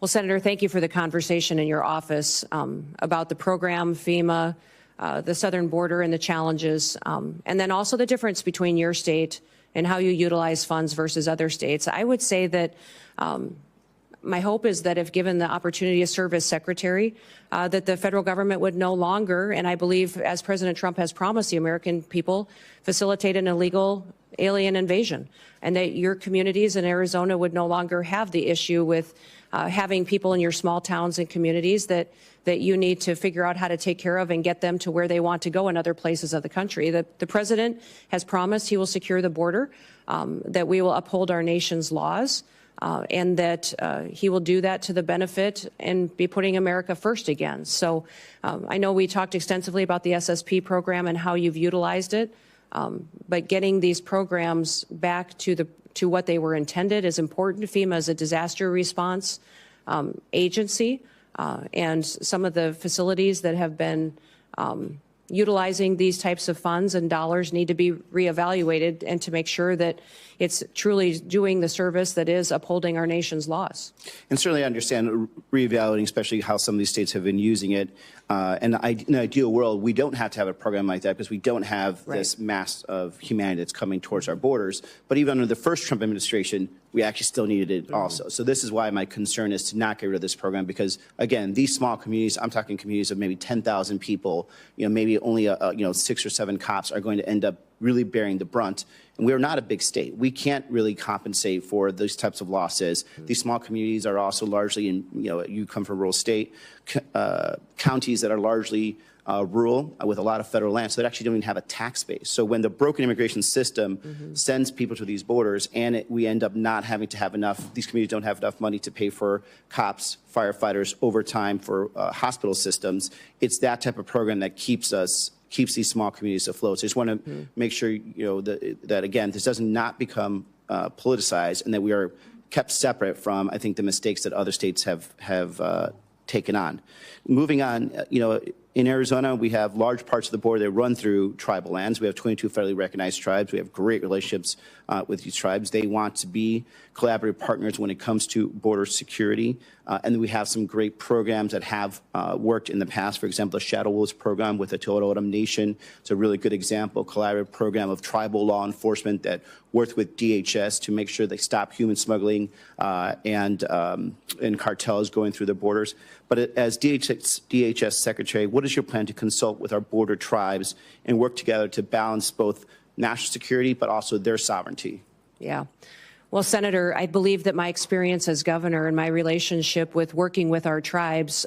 Well, Senator, thank you for the conversation in your office about the program, FEMA, the southern border and the challenges, and then also the difference between your state and how you utilize funds versus other states. I would say that my hope is that if given the opportunity to serve as secretary, that the federal government would no longer, and I believe as President Trump has promised the American people, facilitate an illegal alien invasion, and that your communities in Arizona would no longer have the issue with having people in your small towns and communities that you need to figure out how to take care of and get them to where they want to go in other places of the country. The president has promised he will secure the border, that we will uphold our nation's laws, and that he will do that to the benefit and be putting America first again. So I know we talked extensively about the SSP program and how you've utilized it, but getting these programs back to what they were intended is important. FEMA is a disaster response agency, and some of the facilities that have been utilizing these types of funds and dollars need to be reevaluated and to make sure that it's truly doing the service that is upholding our nation's laws. And certainly I understand reevaluating, especially how some of these states have been using it. And in an ideal world, we don't have to have a program like that because we don't have this mass of humanity that's coming towards our borders. But even under the first Trump administration, we actually still needed it also. So this is why my concern is to not get rid of this program because, again, these small communities, I'm talking communities of maybe 10,000 people, maybe only 6 or 7 cops are going to end up really bearing the brunt. And we're not a big state. We can't really compensate for those types of losses. These small communities are also largely in, you come from a rural state, counties that are largely rural with a lot of federal land, so they actually don't even have a tax base. So when the broken immigration system sends people to these borders and we end up not having to have enough, these communities don't have enough money to pay for cops, firefighters, overtime for hospital systems, it's that type of program that keeps these small communities afloat. So I just want to make sure, that again, this does not become politicized and that we are kept separate from, I think, the mistakes that other states have taken on. Moving on, in Arizona, we have large parts of the border that run through tribal lands. We have 22 federally recognized tribes. We have great relationships with these tribes. They want to be collaborative partners when it comes to border security. And we have some great programs that have worked in the past. For example, the Shadow Wolves program with the Tohono O'odham Nation. It's a really good example, collaborative program of tribal law enforcement that worked with DHS to make sure they stop human smuggling and cartels going through the borders. But as DHS Secretary, what is your plan to consult with our border tribes and work together to balance both national security but also their sovereignty? Yeah. Well, Senator, I believe that my experience as governor and my relationship with working with our tribes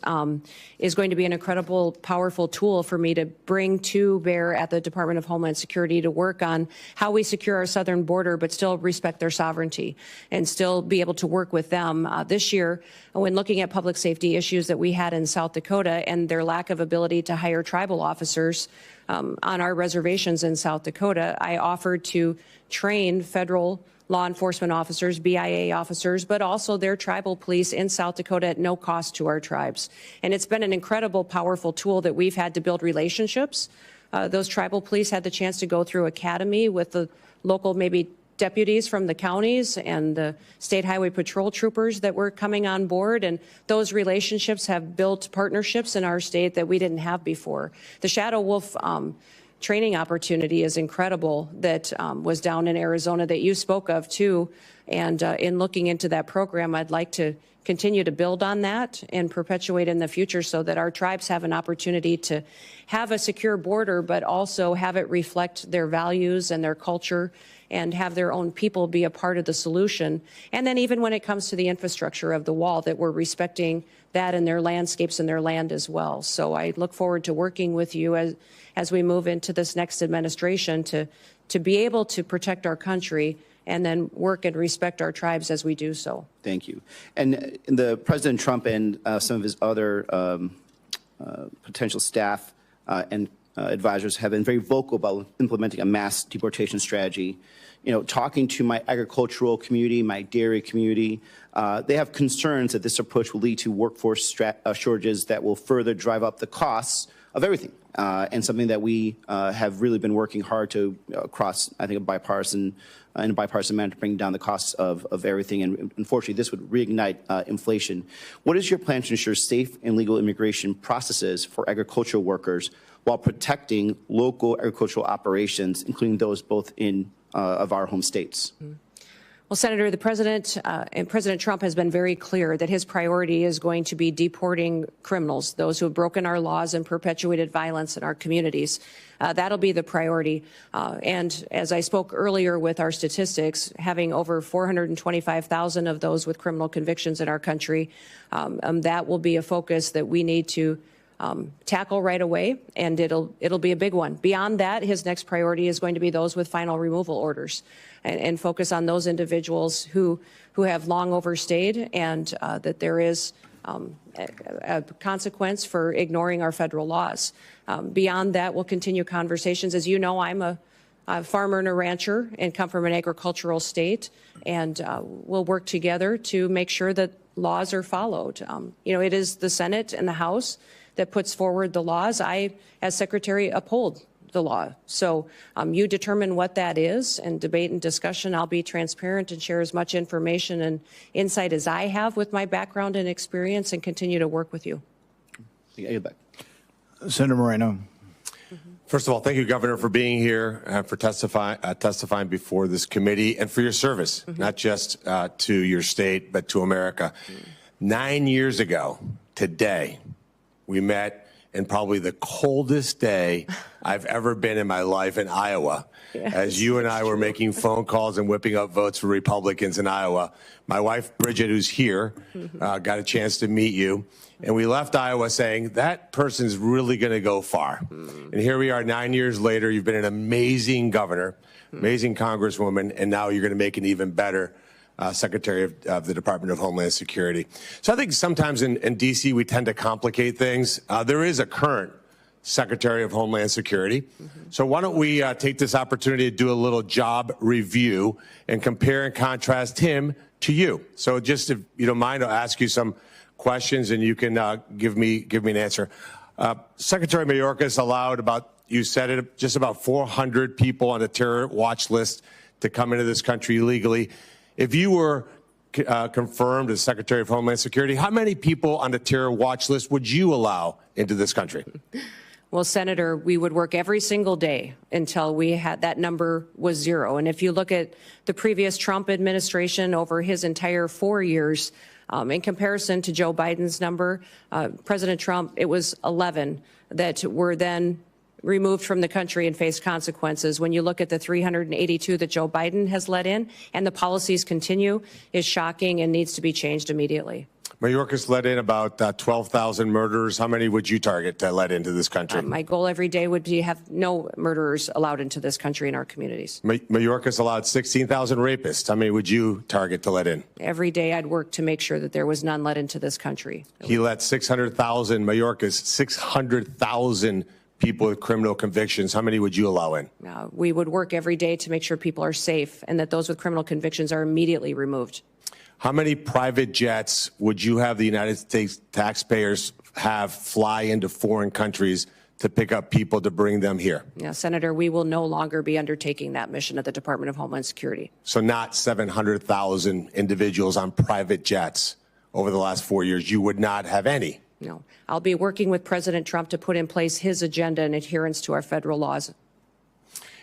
is going to be an incredible, powerful tool for me to bring to bear at the Department of Homeland Security to work on how we secure our southern border, but still respect their sovereignty and still be able to work with them. This year, when looking at public safety issues that we had in South Dakota and their lack of ability to hire tribal officers on our reservations in South Dakota, I offered to train federal law enforcement officers, BIA officers, but also their tribal police in South Dakota at no cost to our tribes. And it's been an incredible, powerful tool that we've had to build relationships. Those tribal police had the chance to go through academy with the local maybe deputies from the counties and the state highway patrol troopers that were coming on board. And those relationships have built partnerships in our state that we didn't have before. The Shadow Wolf training opportunity is incredible that was down in Arizona that you spoke of too. And in looking into that program, I'd like to continue to build on that and perpetuate in the future so that our tribes have an opportunity to have a secure border, but also have it reflect their values and their culture and have their own people be a part of the solution. And then even when it comes to the infrastructure of the wall, that we're respecting that and their landscapes and their land as well. So I look forward to working with you as we move into this next administration to be able to protect our country and then work and respect our tribes as we do so. Thank you. And the President Trump and some of his other potential staff and advisors have been very vocal about implementing a mass deportation strategy. Talking to my agricultural community, my dairy community, they have concerns that this approach will lead to workforce shortages that will further drive up the costs of everything. And something that we have really been working hard to across, I think, a bipartisan manner to bring down the costs of everything. And unfortunately, this would reignite inflation. What is your plan to ensure safe and legal immigration processes for agricultural workers while protecting local agricultural operations, including those both in of our home states? Well, Senator, the President and President Trump has been very clear that his priority is going to be deporting criminals, those who have broken our laws and perpetuated violence in our communities. That'll be the priority. And as I spoke earlier with our statistics, having over 425,000 of those with criminal convictions in our country, that will be a focus that we need to tackle right away, and it'll be a big one. Beyond that, his next priority is going to be those with final removal orders, and focus on those individuals who have long overstayed, and that there is a consequence for ignoring our federal laws. Beyond that, we'll continue conversations. As you know, I'm a farmer and a rancher and come from an agricultural state, and we'll work together to make sure that laws are followed. It is the Senate and the House that puts forward the laws. I, as Secretary, uphold the law. So you determine what that is, and debate and discussion. I'll be transparent and share as much information and insight as I have with my background and experience, and continue to work with you. Senator Moreno. First of all, thank you, Governor, for being here, for testifying before this committee, and for your service, not just to your state, but to America. 9 years ago today, we met in probably the coldest day I've ever been in my life in Iowa. Yes, as you and I were making phone calls and whipping up votes for Republicans in Iowa. My wife, Bridget, who's here, got a chance to meet you. And we left Iowa saying, that person's really going to go far. And here we are 9 years later. You've been an amazing governor, amazing congresswoman, and now you're going to make an even better Secretary of the Department of Homeland Security. So I think sometimes in D.C. we tend to complicate things. There is a current Secretary of Homeland Security. So why don't we take this opportunity to do a little job review and compare and contrast him to you. So just if you don't mind, I'll ask you some questions and you can give me an answer. Secretary Mayorkas allowed you said it, just about 400 people on a terror watch list to come into this country illegally. If you were confirmed as Secretary of Homeland Security, how many people on the terror watch list would you allow into this country? Well, Senator, we would work every single day until we had that number was zero. And if you look at the previous Trump administration over his entire 4 years, in comparison to Joe Biden's number, President Trump, it was 11 that were then removed from the country and faced consequences. When you look at the 382 that Joe Biden has let in and the policies continue, is shocking and needs to be changed immediately. Mayorkas let in about 12,000 murderers. How many would you target to let into this country? My goal every day would be to have no murderers allowed into this country and our communities. Mayorkas allowed 16,000 rapists. How many would you target to let in? Every day I'd work to make sure that there was none let into this country. He let 600,000, Mayorkas, 600,000 people with criminal convictions. How many would you allow in? We would work every day to make sure people are safe and that those with criminal convictions are immediately removed. How many private jets would you have the United States taxpayers have fly into foreign countries to pick up people to bring them here? Yeah, Senator, we will no longer be undertaking that mission at the Department of Homeland Security. So not 700,000 individuals on private jets over the last 4 years. You would not have any? No. I'll be working with President Trump to put in place his agenda in adherence to our federal laws.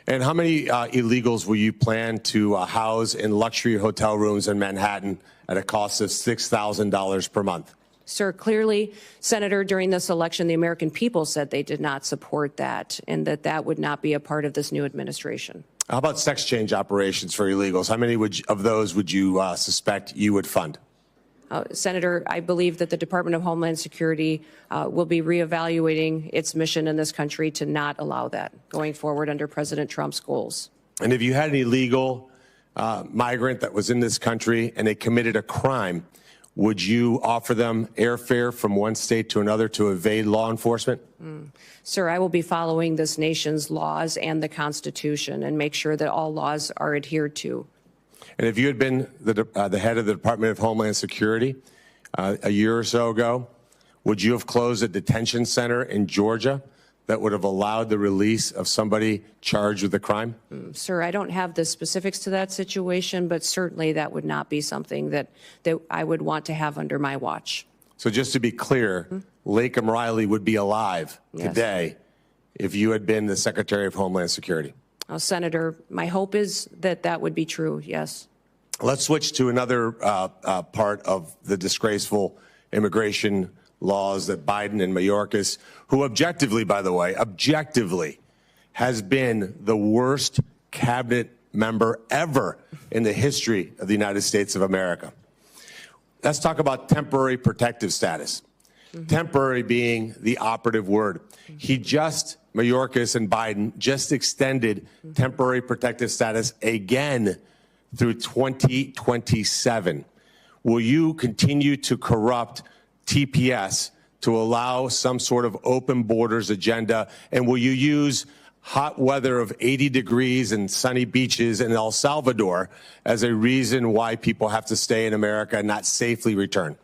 And how many illegals will you plan to house in luxury hotel rooms in Manhattan at a cost of $6,000 per month? Sir, clearly, Senator, during this election, the American people said they did not support that and that that would not be a part of this new administration. How about sex change operations for illegals? How many of those would you suspect you would fund? Senator, I believe that the Department of Homeland Security will be reevaluating its mission in this country to not allow that going forward under President Trump's goals. And if you had an illegal migrant that was in this country and they committed a crime, would you offer them airfare from one state to another to evade law enforcement? Sir, I will be following this nation's laws and the Constitution and make sure that all laws are adhered to. And if you had been the head of the Department of Homeland Security a year or so ago, would you have closed a detention center in Georgia that would have allowed the release of somebody charged with a crime? Sir, I don't have the specifics to that situation, but certainly that would not be something that I would want to have under my watch. So just to be clear, Lakem Riley would be alive today if you had been the Secretary of Homeland Security. Senator, my hope is that that would be true, yes. Let's switch to another part of the disgraceful immigration laws that Biden and Mayorkas, who objectively, by the way, objectively has been the worst cabinet member ever in the history of the United States of America. Let's talk about temporary protective status. Temporary being the operative word. Mayorkas and Biden just extended temporary protective status again through 2027. Will you continue to corrupt TPS to allow some sort of open borders agenda? And will you use hot weather of 80 degrees and sunny beaches in El Salvador as a reason why people have to stay in America and not safely return?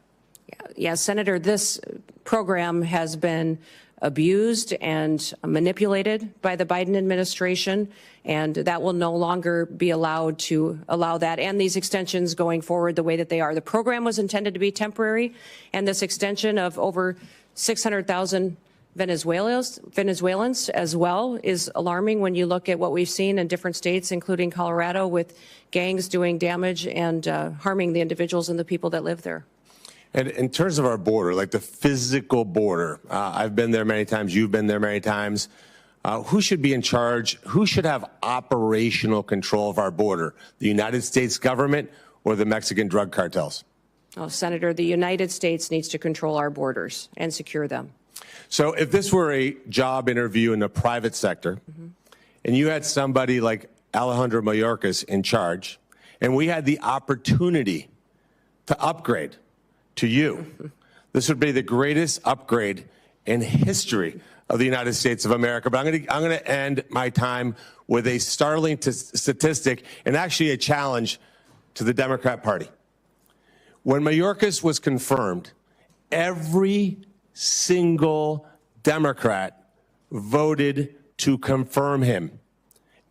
Yeah, Senator, this program has been abused and manipulated by the Biden administration, and that will no longer be allowed to allow that and these extensions going forward the way that they are. The program was intended to be temporary, and this extension of over 600,000 Venezuelans as well is alarming when you look at what we've seen in different states, including Colorado, with gangs doing damage and harming the individuals and the people that live there. And in terms of our border, like the physical border, I've been there many times, you've been there many times. Who should be in charge? Who should have operational control of our border? The United States government or the Mexican drug cartels? Oh, Senator, the United States needs to control our borders and secure them. So if this were a job interview in the private sector, and you had somebody like Alejandro Mayorkas in charge, and we had the opportunity to upgrade to you, this would be the greatest upgrade in history of the United States of America. But I'm going to end my time with a startling statistic and actually a challenge to the Democrat Party. When Mayorkas was confirmed, every single Democrat voted to confirm him.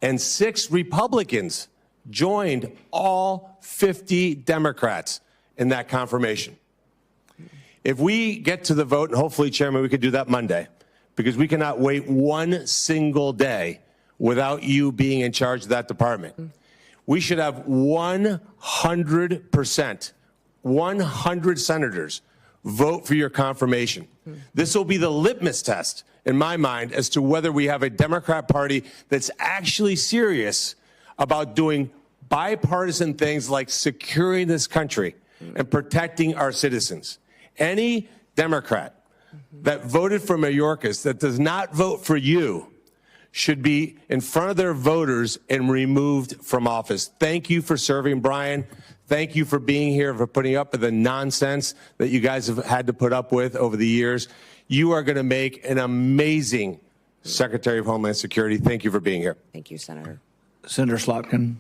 And 6 Republicans joined all 50 Democrats in that confirmation. If we get to the vote, and hopefully, Chairman, we could do that Monday, because we cannot wait one single day without you being in charge of that department. We should have 100%, 100 senators vote for your confirmation. This will be the litmus test, in my mind, as to whether we have a Democrat Party that's actually serious about doing bipartisan things like securing this country and protecting our citizens. Any Democrat that voted for Mayorkas that does not vote for you should be in front of their voters and removed from office. Thank you for serving, Brian. Thank you for being here, for putting up with the nonsense that you guys have had to put up with over the years. You are going to make an amazing Secretary of Homeland Security. Thank you for being here. Thank you, Senator. Senator Slotkin.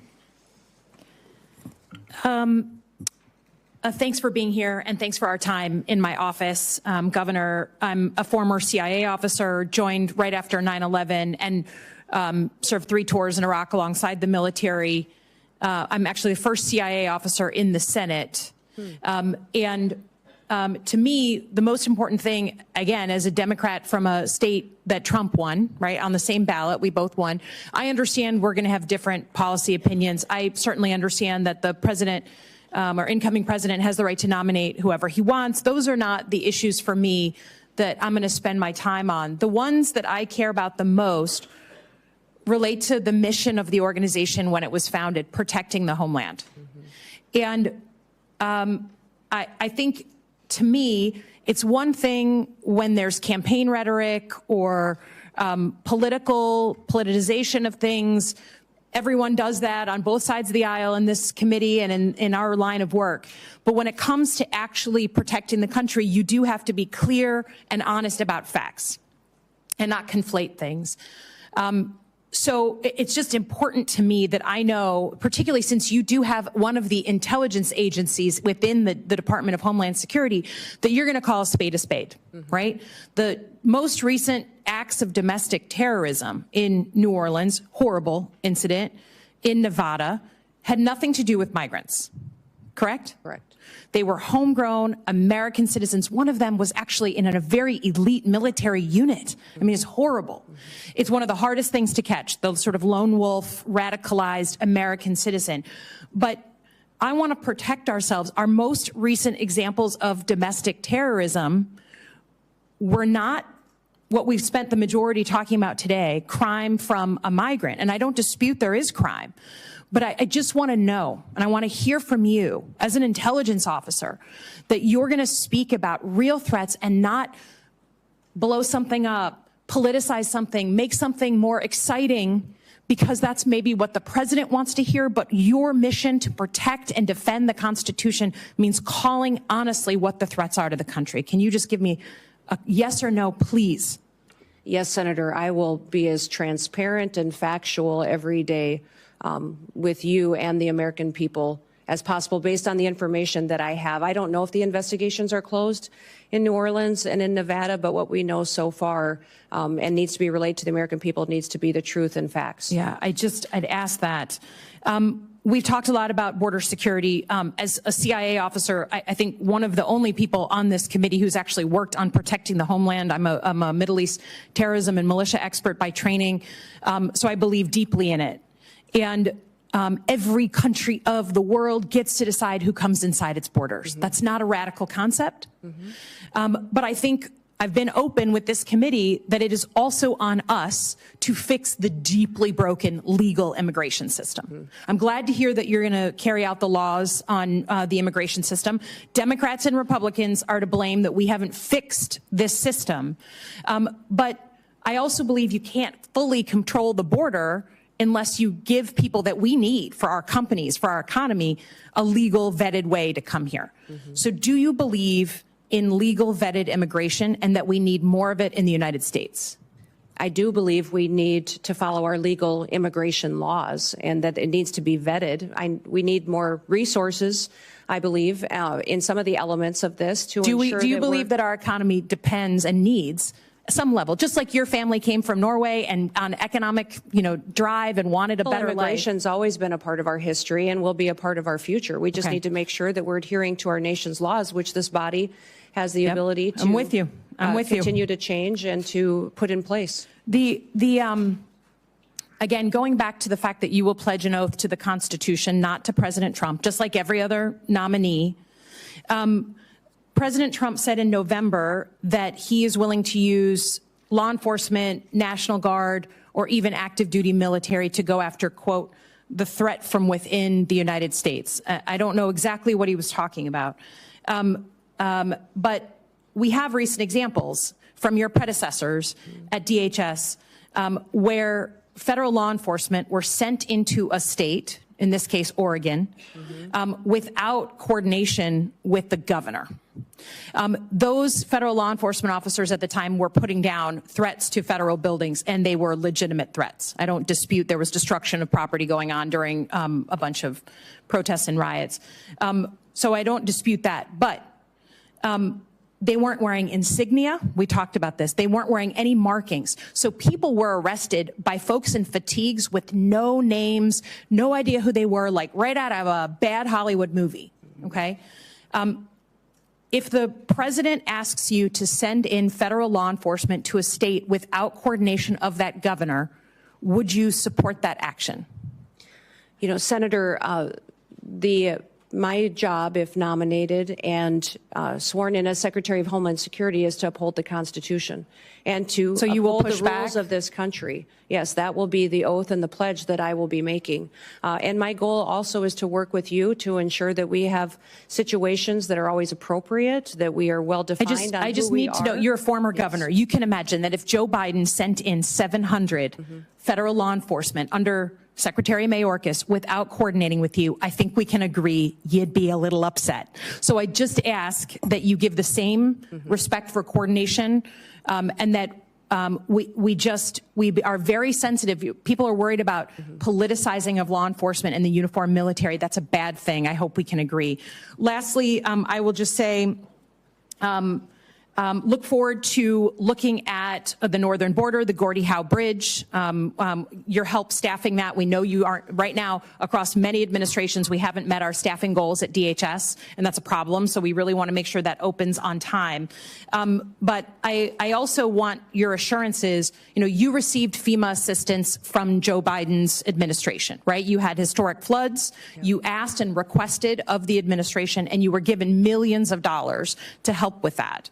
Thanks for being here, and thanks for our time in my office. Governor, I'm a former CIA officer, joined right after 9/11, and served 3 tours in Iraq alongside the military. I'm actually the first CIA officer in the Senate. To me, the most important thing, again, as a Democrat from a state that Trump won, right, on the same ballot, we both won. I understand we're going to have different policy opinions. I certainly understand that the president or incoming president has the right to nominate whoever he wants. Those are not the issues for me that I'm going to spend my time on. The ones that I care about the most relate to the mission of the organization when it was founded, protecting the homeland. And I think, to me, it's one thing when there's campaign rhetoric or politicization of things. Everyone does that on both sides of the aisle in this committee and in our line of work. But when it comes to actually protecting the country, you do have to be clear and honest about facts and not conflate things. So it's just important to me that I know, particularly since you do have one of the intelligence agencies within the Department of Homeland Security, that you're going to call a spade, right? The most recent acts of domestic terrorism in New Orleans, horrible incident, in Nevada, had nothing to do with migrants, correct? Correct. They were homegrown American citizens. One of them was actually in a very elite military unit. I mean, it's horrible. It's one of the hardest things to catch, the sort of lone wolf, radicalized American citizen. But I want to protect ourselves. Our most recent examples of domestic terrorism were not what we've spent the majority talking about today, crime from a migrant. And I don't dispute there is crime. But I just want to know, and I want to hear from you as an intelligence officer, that you're going to speak about real threats and not blow something up, politicize something, make something more exciting, because that's maybe what the president wants to hear. But your mission to protect and defend the Constitution means calling honestly what the threats are to the country. Can you just give me a yes or no, please? Yes, Senator, I will be as transparent and factual every day with you and the American people as possible based on the information that I have. I don't know if the investigations are closed in New Orleans and in Nevada, but what we know so far and needs to be relayed to the American people needs to be the truth and facts. Yeah, I'd ask that. We've talked a lot about border security. As a CIA officer, I think one of the only people on this committee who's actually worked on protecting the homeland. I'm a Middle East terrorism and militia expert by training, so I believe deeply in it. And every country of the world gets to decide who comes inside its borders. That's not a radical concept. But I think I've been open with this committee that it is also on us to fix the deeply broken legal immigration system. I'm glad to hear that you're going to carry out the laws on the immigration system. Democrats and Republicans are to blame that we haven't fixed this system. But I also believe you can't fully control the border unless you give people that we need for our companies, for our economy, a legal vetted way to come here. So do you believe in legal vetted immigration and that we need more of it in the United States? I do believe we need to follow our legal immigration laws and that it needs to be vetted. We need more resources, I believe, in some of the elements of this to ensure Do you believe that our economy depends and needs some level, just like your family came from Norway and on economic, drive and wanted a better life? Immigration's always been a part of our history and will be a part of our future. We just need to make sure that we're adhering to our nation's laws, which this body has the ability to. I'm with you. Continue to change and to put in place. Again, going back to the fact that you will pledge an oath to the Constitution, not to President Trump, just like every other nominee. President Trump said in November that he is willing to use law enforcement, National Guard, or even active duty military to go after, quote, the threat from within the United States. I don't know exactly what he was talking about. But we have recent examples from your predecessors at DHS where federal law enforcement were sent into a state, in this case, Oregon, without coordination with the governor. Those federal law enforcement officers at the time were putting down threats to federal buildings, and they were legitimate threats. I don't dispute there was destruction of property going on during a bunch of protests and riots. So I don't dispute that. But they weren't wearing insignia. We talked about this. They weren't wearing any markings. So people were arrested by folks in fatigues with no names, no idea who they were, like right out of a bad Hollywood movie, okay? If the president asks you to send in federal law enforcement to a state without coordination of that governor, would you support that action? Senator, my job, if nominated and sworn in as Secretary of Homeland Security, is to uphold the Constitution and to uphold the rules of this country. Yes, that will be the oath and the pledge that I will be making. And my goal also is to work with you to ensure that we have situations that are always appropriate, that we are well defined. I just need to know, you're a former governor. You can imagine that if Joe Biden sent in 700 federal law enforcement under Secretary Mayorkas without coordinating with you, I think we can agree you'd be a little upset. So I just ask that you give the same respect for coordination and that we are very sensitive. People are worried about politicizing of law enforcement and the uniformed military. That's a bad thing. I hope we can agree. Lastly, I will just say, look forward to looking at the northern border, the Gordie Howe Bridge, your help staffing that. We know you aren't right now across many administrations. We haven't met our staffing goals at DHS, and that's a problem. So we really want to make sure that opens on time. But I also want your assurances. You received FEMA assistance from Joe Biden's administration, right? You had historic floods. Yep. You asked and requested of the administration, and you were given millions of dollars to help with that.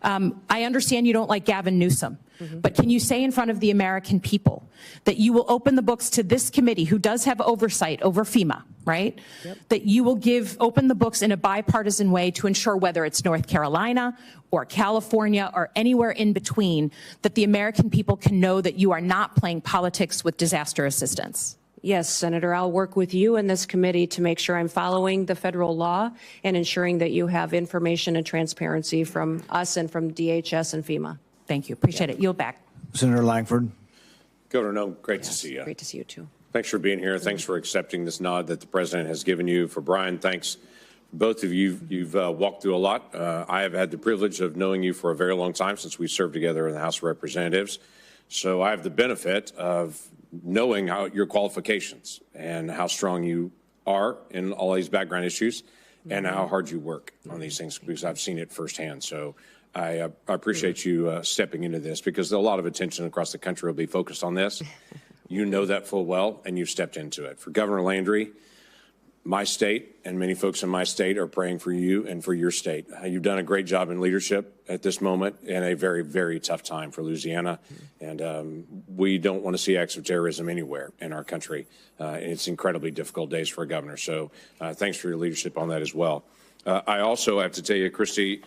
I understand you don't like Gavin Newsom, but can you say in front of the American people that you will open the books to this committee, who does have oversight over FEMA, right? Yep. That you will open the books in a bipartisan way to ensure, whether it's North Carolina or California or anywhere in between, that the American people can know that you are not playing politics with disaster assistance? Yes, Senator, I'll work with you and this committee to make sure I'm following the federal law and ensuring that you have information and transparency from us and from DHS and FEMA. Thank you. Appreciate it. Yield back. Senator Langford. Governor Noem, great to see you. Great to see you, too. Thanks for being here. Thanks for accepting this nod that the president has given you. For Brian, thanks. Both of you, you've walked through a lot. I have had the privilege of knowing you for a very long time, since we served together in the House of Representatives. So I have the benefit of knowing your qualifications and how strong you are in all these background issues and how hard you work on these things, because I've seen it firsthand. So I appreciate you stepping into this, because a lot of attention across the country will be focused on this. You know that full well, and you've stepped into it. For Governor Landry, my state and many folks in my state are praying for you and for your state. You've done a great job in leadership at this moment in a very, very tough time for Louisiana. And we don't want to see acts of terrorism anywhere in our country. And it's incredibly difficult days for a governor. So thanks for your leadership on that as well. I also have to tell you, Kristi,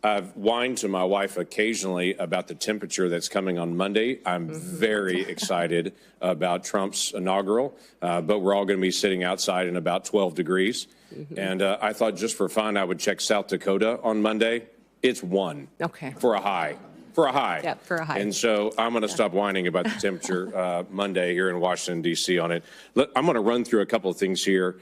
I've whined to my wife occasionally about the temperature that's coming on Monday. I'm very excited about Trump's inaugural, but we're all going to be sitting outside in about 12 degrees. And I thought just for fun, I would check South Dakota on Monday. It's 1 for a high. For a high. Yeah, for a high. And so I'm going to stop whining about the temperature Monday here in Washington, D.C. on it. I'm going to run through a couple of things here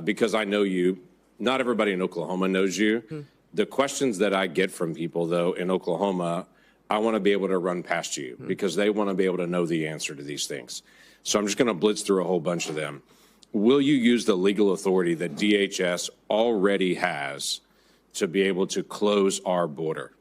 because I know you. Not everybody in Oklahoma knows you. The questions that I get from people, though, in Oklahoma, I want to be able to run past you because they want to be able to know the answer to these things. So I'm just going to blitz through a whole bunch of them. Will you use the legal authority that DHS already has to be able to close our border?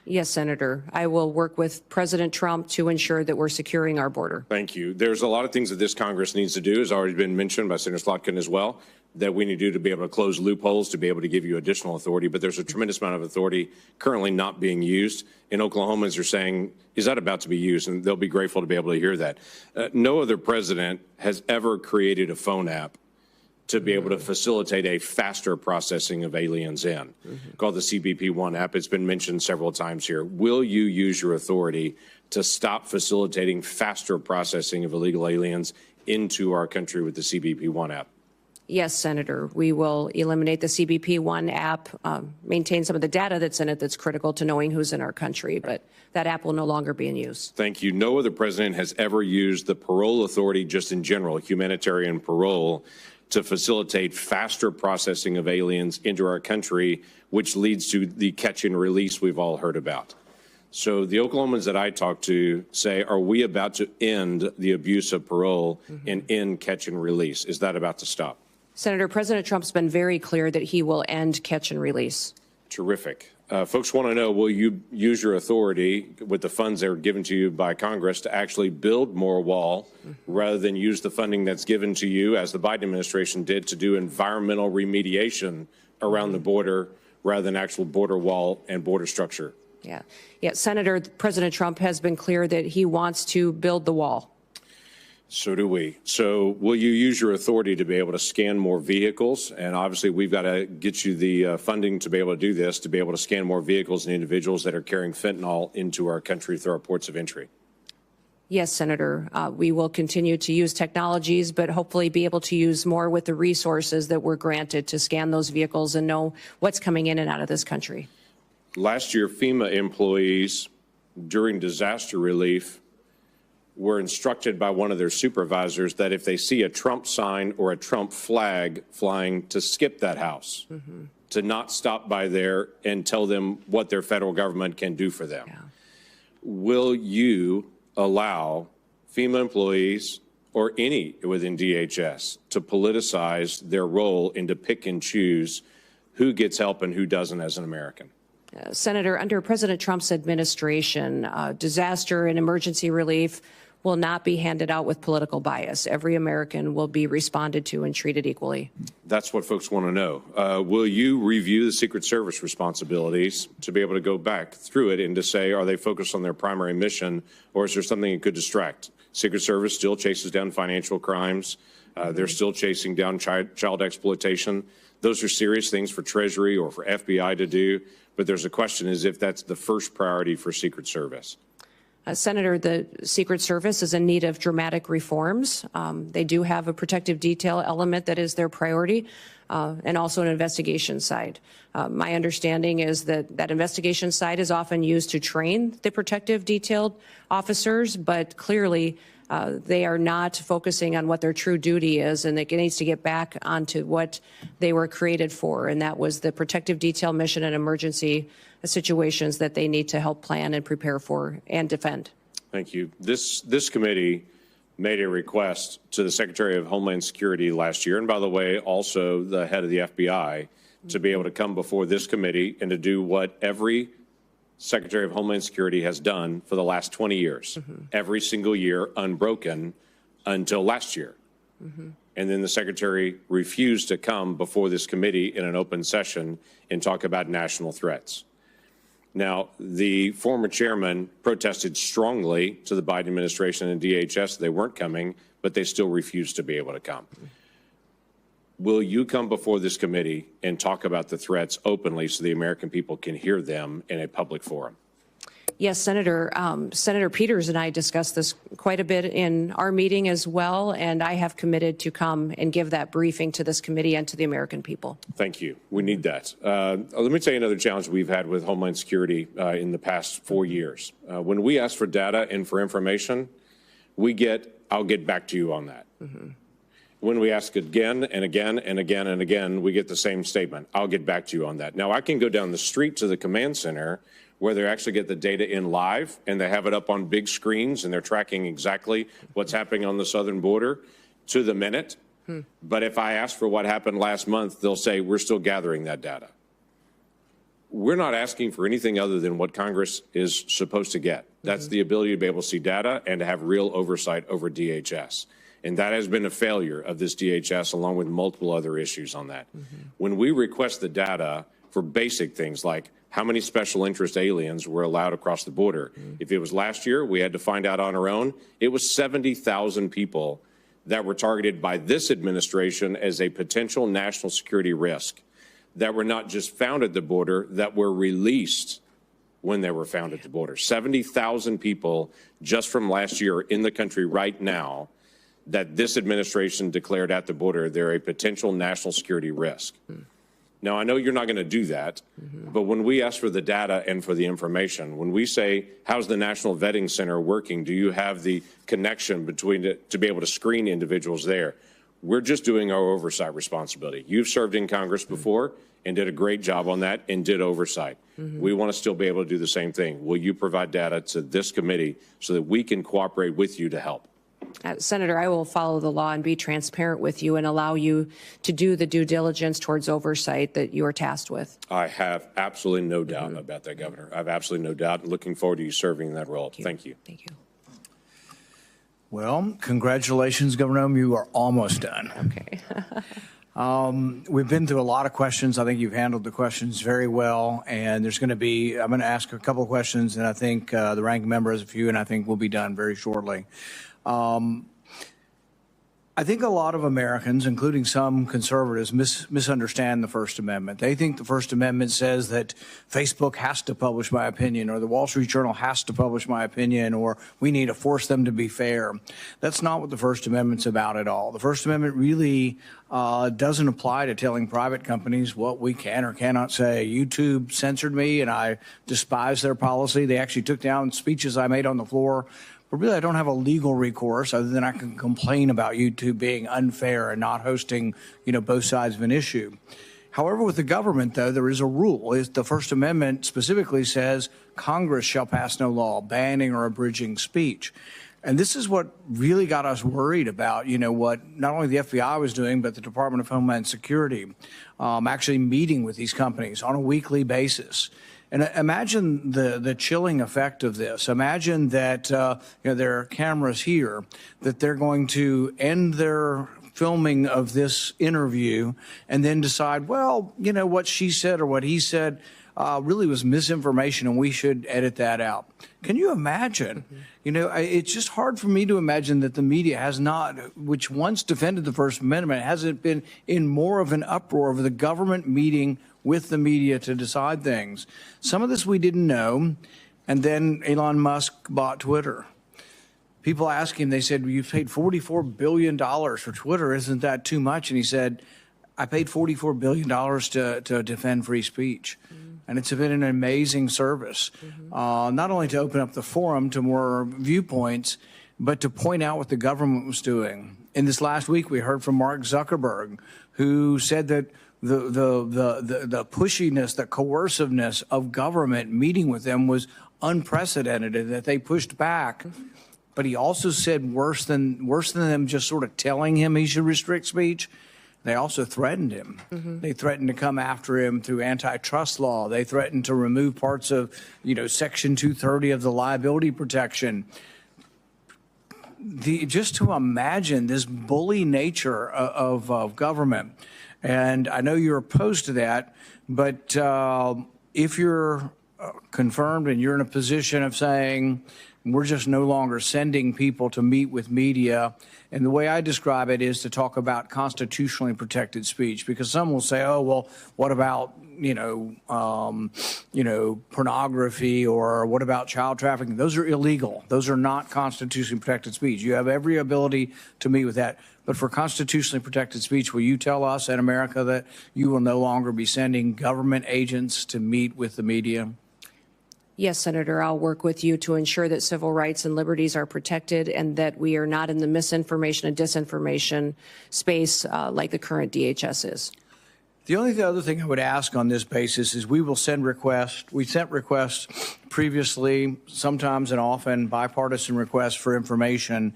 Yes, Senator. I will work with President Trump to ensure that we're securing our border. Thank you. There's a lot of things that this Congress needs to do, has already been mentioned by Senator Slotkin as well, that we need to do to be able to close loopholes, to be able to give you additional authority. But there's a tremendous amount of authority currently not being used. In Oklahomans are saying, is that about to be used? And they'll be grateful to be able to hear that. No other president has ever created a phone app to be able to facilitate a faster processing of aliens in, called the CBP One app. It's been mentioned several times here. Will you use your authority to stop facilitating faster processing of illegal aliens into our country with the CBP One app? Yes, Senator. We will eliminate the CBP One app, maintain some of the data that's in it that's critical to knowing who's in our country, but that app will no longer be in use. Thank you. No other president has ever used the parole authority just in general, humanitarian parole, to facilitate faster processing of aliens into our country, which leads to the catch and release we've all heard about. So the Oklahomans that I talk to say, are we about to end the abuse of parole and end catch and release? Is that about to stop? Senator, President Trump's been very clear that he will end catch and release. Terrific. Folks want to know, will you use your authority with the funds that are given to you by Congress to actually build more wall rather than use the funding that's given to you, as the Biden administration did, to do environmental remediation around the border rather than actual border wall and border structure? Yeah. Senator, President Trump has been clear that he wants to build the wall. So do we. So will you use your authority to be able to scan more vehicles? And obviously, we've got to get you the funding to be able to do this, to be able to scan more vehicles and individuals that are carrying fentanyl into our country through our ports of entry. Yes, Senator. We will continue to use technologies, but hopefully be able to use more with the resources that we're granted to scan those vehicles and know what's coming in and out of this country. Last year, FEMA employees during disaster relief were instructed by one of their supervisors that if they see a Trump sign or a Trump flag flying, to skip that house, to not stop by there and tell them what their federal government can do for them. Will you allow FEMA employees or any within DHS to politicize their role and to pick and choose who gets help and who doesn't as an American? Senator, under President Trump's administration, disaster and emergency relief will not be handed out with political bias. Every American will be responded to and treated equally. That's what folks want to know. Will you review the Secret Service responsibilities to be able to go back through it and to say, are they focused on their primary mission, or is there something that could distract? Secret Service still chases down financial crimes. They're still chasing down child exploitation. Those are serious things for Treasury or for FBI to do. But there's a question is if that's the first priority for Secret Service. Senator, the Secret Service is in need of dramatic reforms. They do have a protective detail element that is their priority, and also an investigation side. My understanding is that that investigation side is often used to train the protective detailed officers, but clearly they are not focusing on what their true duty is, and it needs to get back onto what they were created for, and that was the protective detail mission and emergency situations that they need to help plan and prepare for and defend. Thank you. This committee made a request to the Secretary of Homeland Security last year, and by the way, also the head of the FBI, to be able to come before this committee and to do what every Secretary of Homeland Security has done for the last 20 years, every single year, unbroken until last year. And then the Secretary refused to come before this committee in an open session and talk about national threats. Now, the former chairman protested strongly to the Biden administration and DHS. They weren't coming, but they still refused to be able to come. Will you come before this committee and talk about the threats openly so the American people can hear them in a public forum? Yes, Senator. Senator Peters and I discussed this quite a bit in our meeting as well, and I have committed to come and give that briefing to this committee and to the American people. Thank you. We need that. Let me tell you another challenge we've had with Homeland Security in the past 4 years. When we ask for data and for information, we get, "I'll get back to you on that." When we ask again and again and again and again, we get the same statement, "I'll get back to you on that." Now, I can go down the street to the command center where they actually get the data in live and they have it up on big screens and they're tracking exactly what's happening on the southern border to the minute. But if I ask for what happened last month, they'll say, "We're still gathering that data." We're not asking for anything other than what Congress is supposed to get. That's the ability to be able to see data and to have real oversight over DHS. And that has been a failure of this DHS, along with multiple other issues on that. When we request the data for basic things like how many special interest aliens were allowed across the border, if it was last year, we had to find out on our own. It was 70,000 people that were targeted by this administration as a potential national security risk that were not just found at the border, that were released when they were found at the border. 70,000 people just from last year in the country right now that this administration declared at the border they're a potential national security risk. Now, I know you're not going to do that, but when we ask for the data and for the information, when we say, how's the National Vetting Center working? Do you have the connection between it to be able to screen individuals there? We're just doing our oversight responsibility. You've served in Congress before and did a great job on that and did oversight. We want to still be able to do the same thing. Will you provide data to this committee so that we can cooperate with you to help? Senator, I will follow the law and be transparent with you and allow you to do the due diligence towards oversight that you are tasked with. I have absolutely no doubt about that, Governor. I have absolutely no doubt. Looking forward to you serving in that role. Thank you. Thank you. Well, congratulations, Governor Noem. You are almost done. Okay. We've been through a lot of questions. I think you've handled the questions very well. And there's going to be, I'm going to ask a couple of questions, and I think the ranking member has a few, and I think we'll be done very shortly. I think a lot of Americans, including some conservatives, misunderstand the First Amendment. They think the First Amendment says that Facebook has to publish my opinion, or the Wall Street Journal has to publish my opinion, or we need to force them to be fair. That's not what the First Amendment's about at all. The First Amendment really doesn't apply to telling private companies what we can or cannot say. YouTube censored me, and I despise their policy. They actually took down speeches I made on the floor. But really, I don't have a legal recourse other than I can complain about YouTube being unfair and not hosting, both sides of an issue. However, with the government, though, there is a rule. The First Amendment specifically says Congress shall pass no law banning or abridging speech. And this is what really got us worried about, what not only the FBI was doing, but the Department of Homeland Security, actually meeting with these companies on a weekly basis. And imagine the chilling effect of this. Imagine that there are cameras here, that they're going to end their filming of this interview and then decide, well, what she said or what he said really was misinformation and we should edit that out. Can you imagine? It's just hard for me to imagine that the media has not, which once defended the First Amendment, hasn't been in more of an uproar over the government meeting with the media to decide things. Some of this we didn't know, and then Elon Musk bought Twitter. People asked him, they said, well, you paid $44 billion for Twitter. Isn't that too much? And he said, I paid $44 billion to defend free speech. And it's been an amazing service, not only to open up the forum to more viewpoints, but to point out what the government was doing. In this last week, we heard from Mark Zuckerberg, who said that the pushiness, the coerciveness of government meeting with them was unprecedented, and that they pushed back. But he also said worse than them just sort of telling him he should restrict speech, they also threatened him. They threatened to come after him through antitrust law. They threatened to remove parts of, Section 230 of the liability protection. Just to imagine this bully nature of government. And I know you're opposed to that, but if you're confirmed and you're in a position of saying, we're just no longer sending people to meet with media. And the way I describe it is to talk about constitutionally protected speech, because some will say, oh, well, what about, pornography, or what about child trafficking? Those are illegal. Those are not constitutionally protected speech. You have every ability to meet with that. But for constitutionally protected speech, will you tell us in America that you will no longer be sending government agents to meet with the media? Yes, Senator, I'll work with you to ensure that civil rights and liberties are protected and that we are not in the misinformation and disinformation space like the current DHS is. The only other thing I would ask on this basis is we will send requests. We sent requests previously, sometimes and often bipartisan requests for information.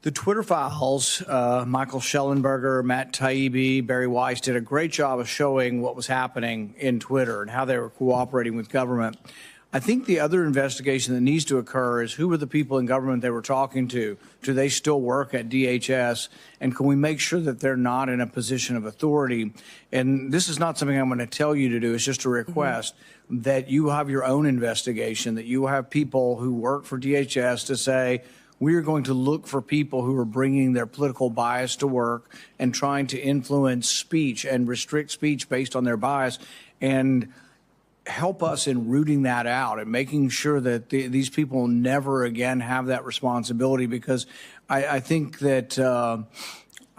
The Twitter files, Michael Schellenberger, Matt Taibbi, Barry Weiss did a great job of showing what was happening in Twitter and how they were cooperating with government. I think the other investigation that needs to occur is who were the people in government they were talking to? Do they still work at DHS? And can we make sure that they're not in a position of authority? And this is not something I'm going to tell you to do. It's just a request that you have your own investigation, that you have people who work for DHS to say, we are going to look for people who are bringing their political bias to work and trying to influence speech and restrict speech based on their bias, and help us in rooting that out and making sure that these people never again have that responsibility, because I think that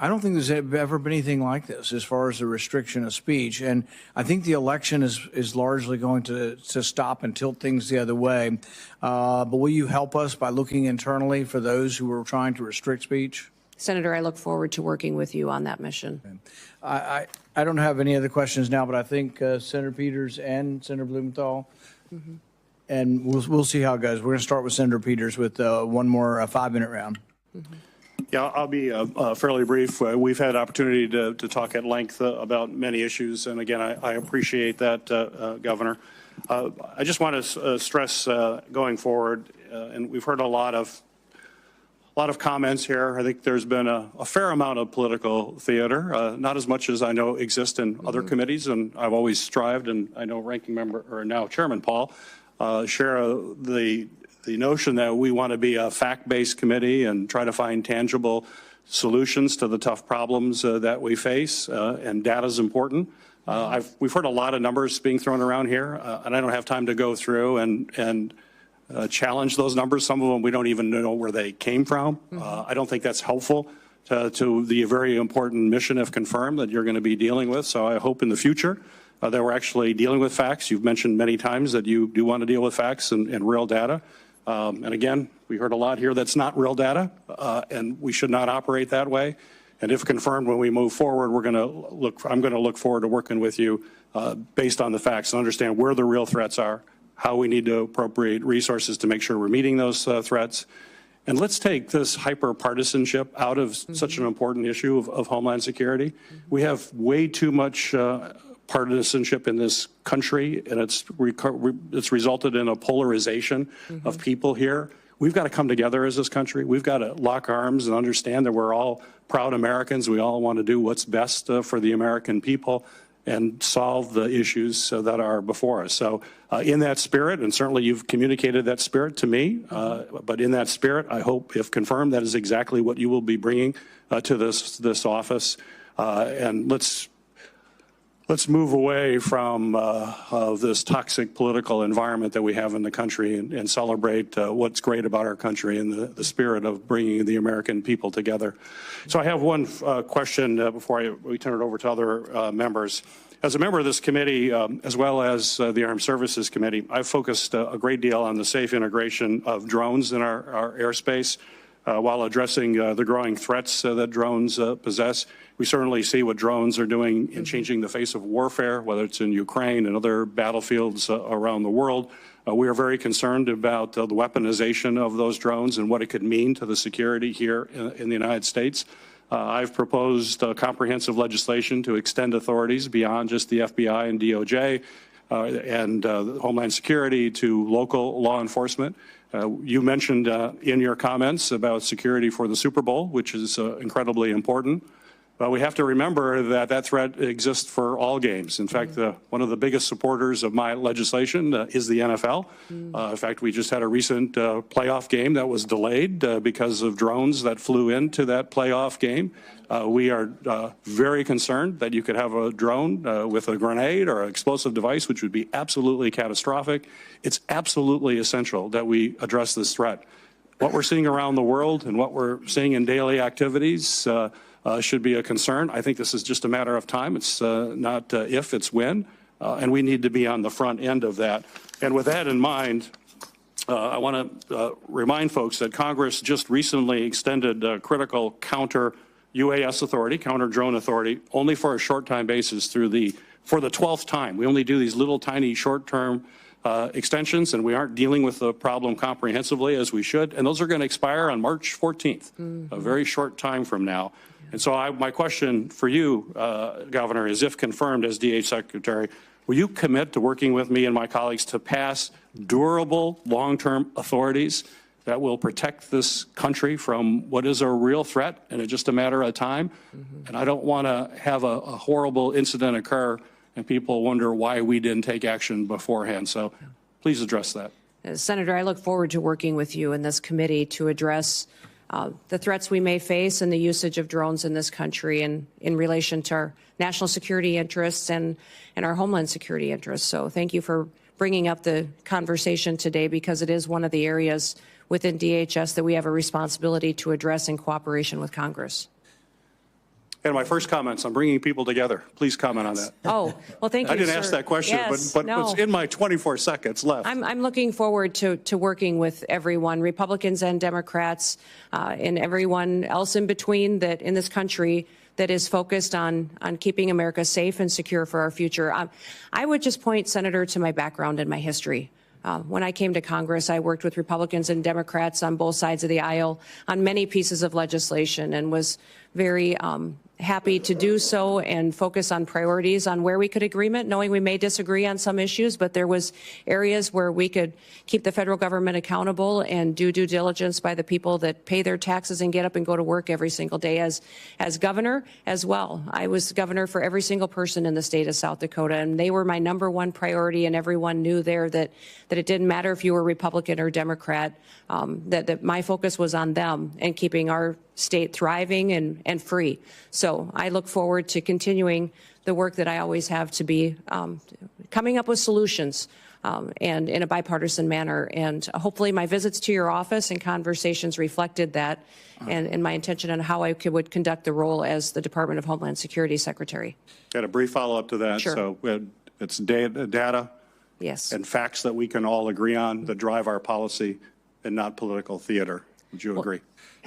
I don't think there's ever been anything like this as far as the restriction of speech. And I think the election is largely going to stop and tilt things the other way. But will you help us by looking internally for those who are trying to restrict speech? Senator, I look forward to working with you on that mission. I don't have any other questions now, but I think Senator Peters and Senator Blumenthal, and we'll see how it goes. We're going to start with Senator Peters with one more 5-minute round. Yeah, I'll be fairly brief. We've had opportunity to talk at length about many issues, and again, I appreciate that, Governor. I just want to stress going forward, and we've heard a lot of comments here. I think there's been a fair amount of political theater, not as much as I know exists in other committees, and I've always strived, and I know Ranking Member, or now Chairman Paul, share the notion that we want to be a fact-based committee and try to find tangible solutions to the tough problems that we face, and data is important. We've heard a lot of numbers being thrown around here, and I don't have time to go through and challenge those numbers. Some of them we don't even know where they came from. I don't think that's helpful to the very important mission, if confirmed, that you're going to be dealing with. So I hope in the future that we're actually dealing with facts. You've mentioned many times that you do want to deal with facts and real data. And again, we heard a lot here that's not real data, and we should not operate that way. And if confirmed, when we move forward, I'm going to look forward to working with you based on the facts and understand where the real threats are, how we need to appropriate resources to make sure we're meeting those threats. And let's take this hyper-partisanship out of such an important issue of Homeland Security. We have way too much partisanship in this country, and it's resulted in a polarization of people here. We've got to come together as this country. We've got to lock arms and understand that we're all proud Americans. We all want to do what's best for the American people and solve the issues that are before us. So in that spirit, and certainly you've communicated that spirit to me, but in that spirit, I hope, if confirmed, that is exactly what you will be bringing to this office. And let's move away from this toxic political environment that we have in the country and celebrate what's great about our country and the spirit of bringing the American people together. So I have one question before we turn it over to other members. As a member of this committee, as well as the Armed Services Committee, I've focused a great deal on the safe integration of drones in our airspace while addressing the growing threats that drones possess. We certainly see what drones are doing in changing the face of warfare, whether it's in Ukraine and other battlefields around the world. We are very concerned about the weaponization of those drones and what it could mean to the security here in the United States. I've proposed comprehensive legislation to extend authorities beyond just the FBI and DOJ and Homeland Security to local law enforcement. You mentioned in your comments about security for the Super Bowl, which is incredibly important. But we have to remember that that threat exists for all games. In fact, one of the biggest supporters of my legislation is the NFL. In fact, we just had a recent playoff game that was delayed because of drones that flew into that playoff game. We are very concerned that you could have a drone with a grenade or an explosive device, which would be absolutely catastrophic. It's absolutely essential that we address this threat. What we're seeing around the world and what we're seeing in daily activities should be a concern. I think this is just a matter of time. It's not if, it's when. And we need to be on the front end of that. And with that in mind, I want to remind folks that Congress just recently extended critical counter UAS authority, counter drone authority, only for a short time basis for the 12th time. We only do these little tiny short-term extensions, and we aren't dealing with the problem comprehensively as we should. And those are going to expire on March 14th, a very short time from now. And so my question for you, Governor, is if confirmed as DH Secretary, will you commit to working with me and my colleagues to pass durable long-term authorities that will protect this country from what is a real threat and it's just a matter of time? And I don't want to have a horrible incident occur and people wonder why we didn't take action beforehand. So please address that. Senator, I look forward to working with you in this committee to address the threats we may face and the usage of drones in this country and in relation to our national security interests and our homeland security interests. So thank you for bringing up the conversation today, because it is one of the areas within DHS that we have a responsibility to address in cooperation with Congress. And my first comments on bringing people together. Please comment on that. Oh, well, thank you, I didn't sir. ask that question, yes, but no. it's in my 24 seconds left. I'm looking forward to working with everyone, Republicans and Democrats, and everyone else in between that in this country that is focused on keeping America safe and secure for our future. I would just point, Senator, to my background and my history. When I came to Congress, I worked with Republicans and Democrats on both sides of the aisle on many pieces of legislation and was very happy to do so and focus on priorities on where we could agreement, knowing we may disagree on some issues, but there was areas where we could keep the federal government accountable and do due diligence by the people that pay their taxes and get up and go to work every single day. As governor as well, I was governor for every single person in the state of South Dakota, and they were my #1 priority, and everyone knew there that it didn't matter if you were Republican or Democrat, that my focus was on them and keeping our state thriving and free. So I look forward to continuing the work that I always have to be coming up with solutions and in a bipartisan manner. And hopefully my visits to your office and conversations reflected that and my intention on how I would conduct the role as the Department of Homeland Security Secretary. Got a brief follow-up to that. Sure. So it's data yes, and facts that we can all agree on that drive our policy and not political theater. Would you agree?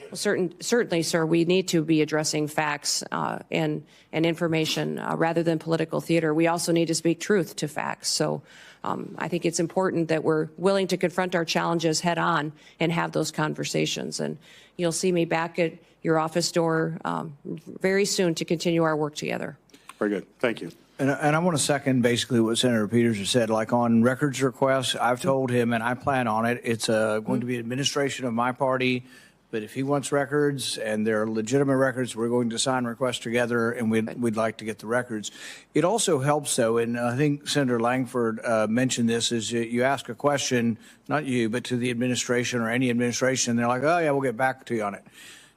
Well, certainly, sir. We need to be addressing facts and information rather than political theater. We also need to speak truth to facts. So I think it's important that we're willing to confront our challenges head on and have those conversations. And you'll see me back at your office door very soon to continue our work together. Very good. Thank you. And I want to second basically what Senator Peters has said. Like on records requests, I've told him, and I plan on it, it's going to be administration of my party. But if he wants records and they're legitimate records, we're going to sign requests together, and we'd like to get the records. It also helps, though, and I think Senator Langford mentioned this, is you ask a question, not you, but to the administration or any administration, and they're like, oh, yeah, we'll get back to you on it.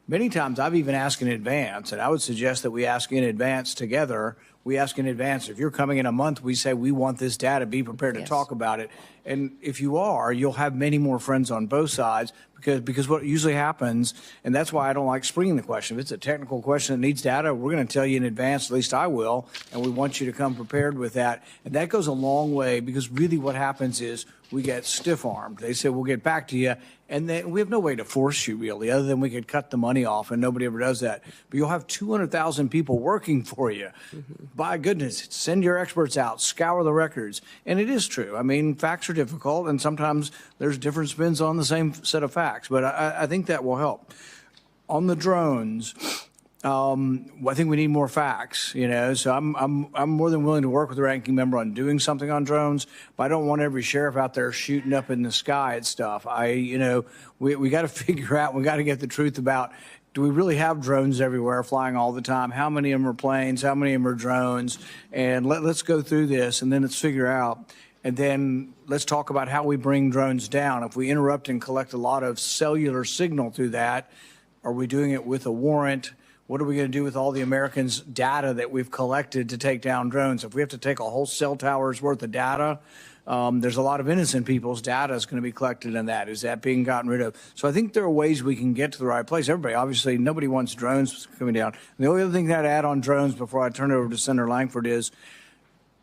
Many times I've even asked in advance, and I would suggest that we ask in advance together. We ask in advance. If you're coming in a month, we say we want this data, be prepared to talk about it. And if you are, you'll have many more friends on both sides, because what usually happens, and that's why I don't like springing the question. If it's a technical question that needs data, we're going to tell you in advance, at least I will, and we want you to come prepared with that. And that goes a long way, because really what happens is we get stiff-armed. They say, we'll get back to you, and then we have no way to force you, really, other than we could cut the money off, and nobody ever does that. But you'll have 200,000 people working for you. By goodness, send your experts out, scour the records. And it is true. I mean, facts are difficult, and sometimes there's different spins on the same set of facts. But I think that will help. On the drones, I think we need more facts, so I'm more than willing to work with the ranking member on doing something on drones, but I don't want every sheriff out there shooting up in the sky at stuff. We got to figure out, we got to get the truth about, do we really have drones everywhere flying all the time? How many of them are planes? How many of them are drones? And let's go through this, and then let's figure out. And then let's talk about how we bring drones down. If we interrupt and collect a lot of cellular signal through that, are we doing it with a warrant? What are we going to do with all the Americans' data that we've collected to take down drones? If we have to take a whole cell tower's worth of data, there's a lot of innocent people's data is going to be collected in that. Is that being gotten rid of? So I think there are ways we can get to the right place. Everybody, obviously, nobody wants drones coming down. And the only other thing that I'd add on drones before I turn it over to Senator Langford is,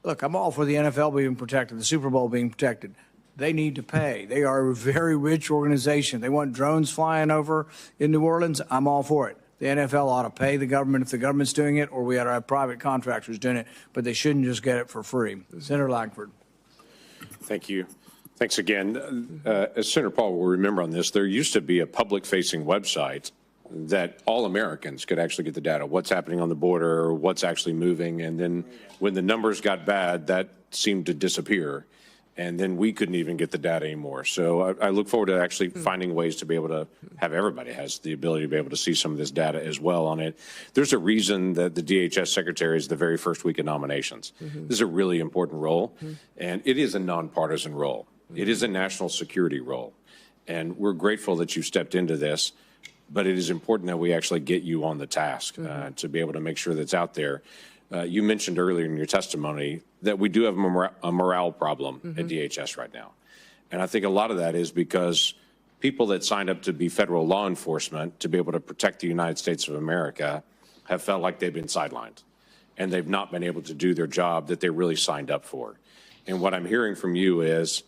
look, I'm all for the NFL being protected, the Super Bowl being protected. They need to pay. They are a very rich organization. They want drones flying over in New Orleans. I'm all for it. The NFL ought to pay the government if the government's doing it, or we ought to have private contractors doing it, but they shouldn't just get it for free. Senator Langford. Thank you. Thanks again. As Senator Paul will remember on this, there used to be a public-facing website that all Americans could actually get the data, what's happening on the border, what's actually moving, and then when the numbers got bad, that seemed to disappear, and then we couldn't even get the data anymore. So I look forward to actually finding ways to be able to have everybody has the ability to be able to see some of this data as well on it. There's a reason that the DHS secretary is the very first week of nominations. This is a really important role, and it is a nonpartisan role. It is a national security role, and we're grateful that you stepped into this. But it is important that we actually get you on the task to be able to make sure that's out there. You mentioned earlier in your testimony that we do have a morale problem at DHS right now. And I think a lot of that is because people that signed up to be federal law enforcement to be able to protect the United States of America have felt like they've been sidelined and they've not been able to do their job that they really signed up for. And what I'm hearing from you is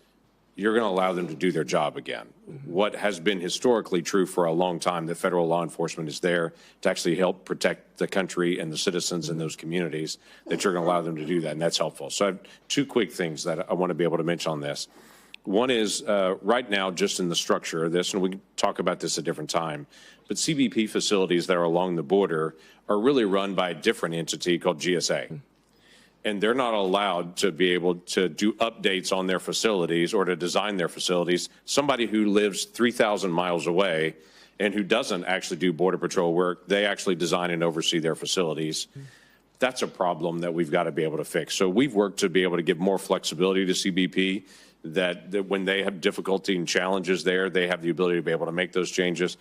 you're going to allow them to do their job again. What has been historically true for a long time, that federal law enforcement is there to actually help protect the country and the citizens in those communities, that you're going to allow them to do that, and that's helpful. So I have two quick things that I want to be able to mention on this. One is right now, just in the structure of this, and we can talk about this at a different time, but CBP facilities that are along the border are really run by a different entity called GSA. And they're not allowed to be able to do updates on their facilities or to design their facilities. Somebody who lives 3,000 miles away and who doesn't actually do Border Patrol work, they actually design and oversee their facilities. That's a problem that we've got to be able to fix. So we've worked to be able to give more flexibility to CBP, that when they have difficulty and challenges there, they have the ability to be able to make those changes.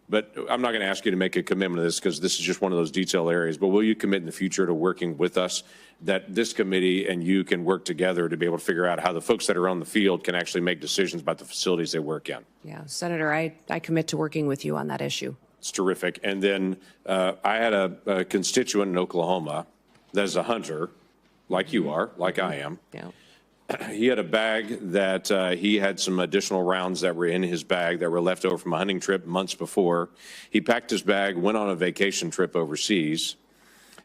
But I'm not going to ask you to make a commitment to this because this is just one of those detail areas. But will you commit in the future to working with us, that this committee and you can work together to be able to figure out how the folks that are on the field can actually make decisions about the facilities they work in? Yeah, Senator, I commit to working with you on that issue. It's terrific. And then I had a constituent in Oklahoma that is a hunter, like you are, like I am. Yeah. He had a bag that he had some additional rounds that were in his bag that were left over from a hunting trip months before. He packed his bag, went on a vacation trip overseas,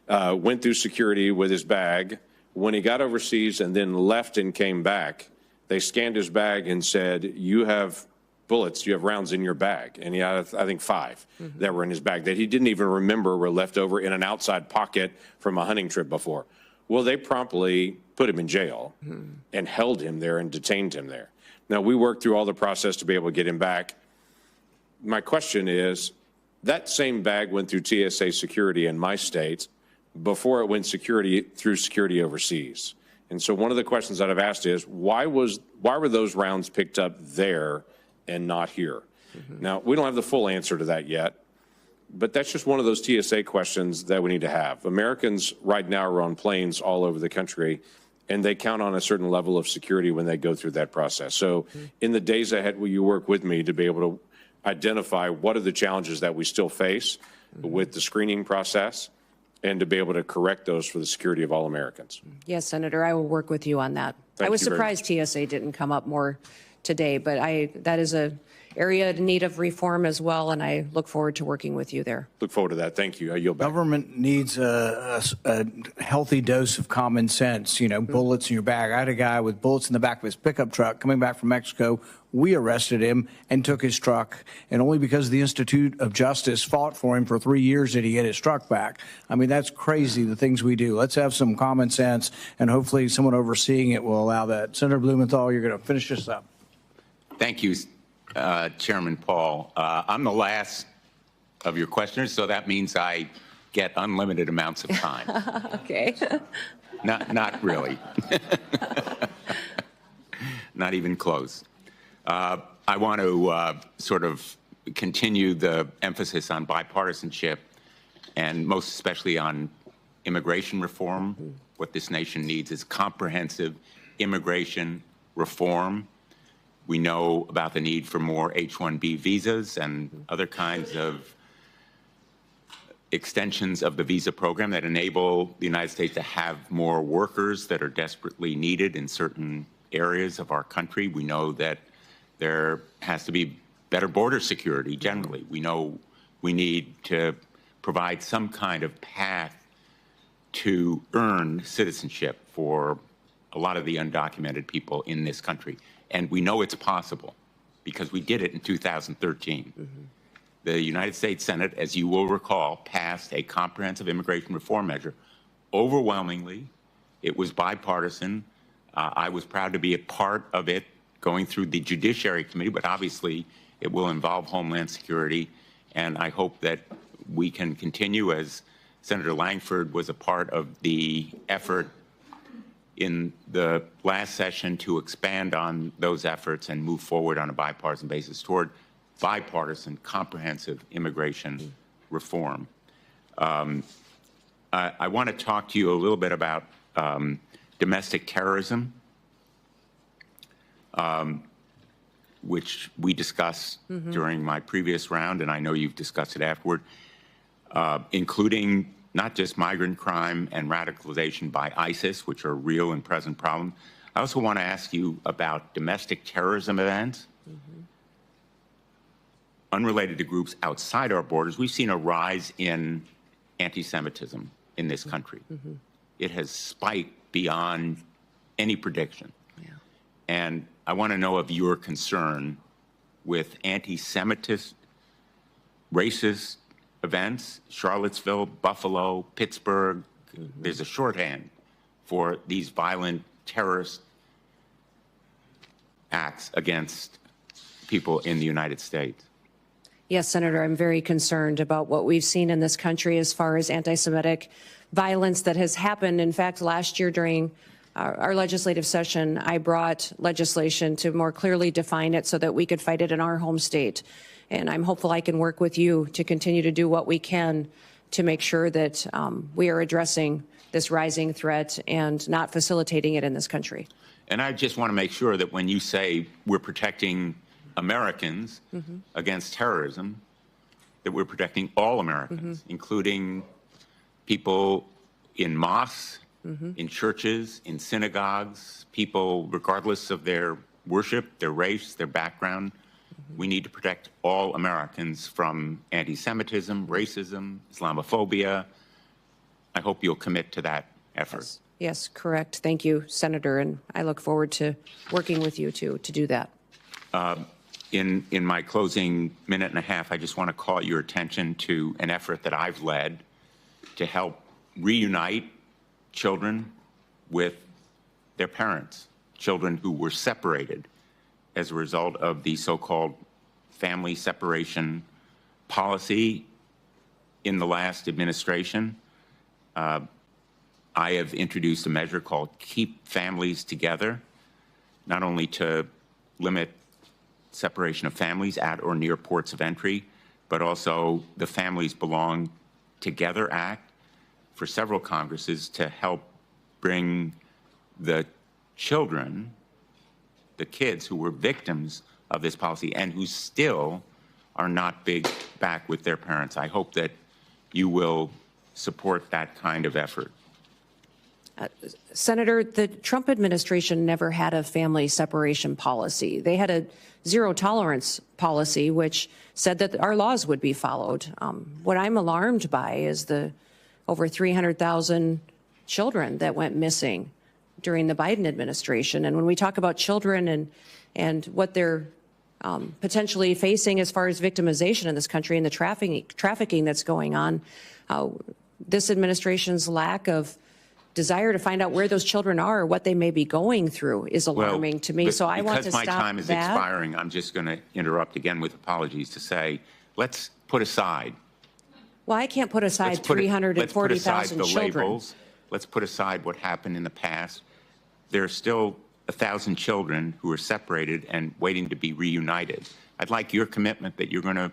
went through security with his bag. When he got overseas and then left and came back, they scanned his bag and said, you have bullets, you have rounds in your bag. And he had, I think, 5 that were in his bag that he didn't even remember were left over in an outside pocket from a hunting trip before. Well, they promptly put him in jail and held him there and detained him there. Now, we worked through all the process to be able to get him back. My question is, that same bag went through TSA security in my state before it went through security overseas. And so one of the questions that I've asked is, why were those rounds picked up there and not here? Now, we don't have the full answer to that yet. But that's just one of those TSA questions that we need to have. Americans right now are on planes all over the country, and they count on a certain level of security when they go through that process. So in the days ahead, will you work with me to be able to identify what are the challenges that we still face with the screening process and to be able to correct those for the security of all Americans? Yes, Senator, I will work with you on that. I was surprised TSA didn't come up more today, but that is area in need of reform as well, and I look forward to working with you there. Look forward to that. Thank you. I yield back. Government needs a healthy dose of common sense, bullets in your bag. I had a guy with bullets in the back of his pickup truck coming back from Mexico. We arrested him and took his truck, and only because the Institute of Justice fought for him for 3 years did he get his truck back. I mean, that's crazy, the things we do. Let's have some common sense, and hopefully someone overseeing it will allow that. Senator Blumenthal, you're going to finish this up. Thank you, Chairman Paul. I'm the last of your questioners, so that means I get unlimited amounts of time. Okay. Not really. Not even close. I want to sort of continue the emphasis on bipartisanship and most especially on immigration reform. What this nation needs is comprehensive immigration reform. We know about the need for more H-1B visas and other kinds of extensions of the visa program that enable the United States to have more workers that are desperately needed in certain areas of our country. We know that there has to be better border security generally. We know we need to provide some kind of path to earn citizenship for a lot of the undocumented people in this country. And we know it's possible because we did it in 2013. The United States Senate, as you will recall, passed a comprehensive immigration reform measure. Overwhelmingly, it was bipartisan. I was proud to be a part of it going through the Judiciary Committee, but obviously it will involve Homeland Security. And I hope that we can continue, as Senator Langford was a part of the effort in the last session, to expand on those efforts and move forward on a bipartisan basis toward bipartisan, comprehensive immigration reform. I want to talk to you a little bit about domestic terrorism, which we discussed during my previous round, and I know you've discussed it afterward, including not just migrant crime and radicalization by ISIS, which are real and present problems. I also want to ask you about domestic terrorism events unrelated to groups outside our borders. We've seen a rise in anti-Semitism in this country. It has spiked beyond any prediction. And I want to know of your concern with anti-Semitist, racist events, Charlottesville, Buffalo, Pittsburgh. There's a shorthand for these violent terrorist acts against people in the United States. Yes, Senator, I'm very concerned about what we've seen in this country as far as anti-Semitic violence that has happened. In fact, last year during our legislative session, I brought legislation to more clearly define it so that we could fight it in our home state. And I'm hopeful I can work with you to continue to do what we can to make sure that we are addressing this rising threat and not facilitating it in this country. And I just want to make sure that when you say we're protecting Americans against terrorism, that we're protecting all Americans, including people in mosques, in churches, in synagogues, people regardless of their worship, their race, their background. We need to protect all Americans from anti-Semitism, racism, Islamophobia. I hope you'll commit to that effort. Yes, correct. Thank you, Senator, and I look forward to working with you to do that. In my closing minute and a half, I just want to call your attention to an effort that I've led to help reunite children with their parents, children who were separated as a result of the so-called family separation policy in the last administration. I have introduced a measure called Keep Families Together, not only to limit separation of families at or near ports of entry, but also the Families Belong Together Act for several Congresses to help bring the children, the kids who were victims of this policy and who still are not back with their parents. I hope that you will support that kind of effort. Senator, the Trump administration never had a family separation policy. They had a zero tolerance policy, which said that our laws would be followed. What I'm alarmed by is the over 300,000 children that went missing during the Biden administration. And when we talk about children and what they're potentially facing as far as victimization in this country and the trafficking that's going on, this administration's lack of desire to find out where those children are or what they may be going through is alarming to me. So I want to stop that. Because my time is expiring, I'm just going to interrupt again with apologies to say, let's put aside. Well, I can't put aside 340,000 children. Labels. Let's put aside what happened in the past. There are still 1,000 children who are separated and waiting to be reunited. I'd like your commitment that you're going to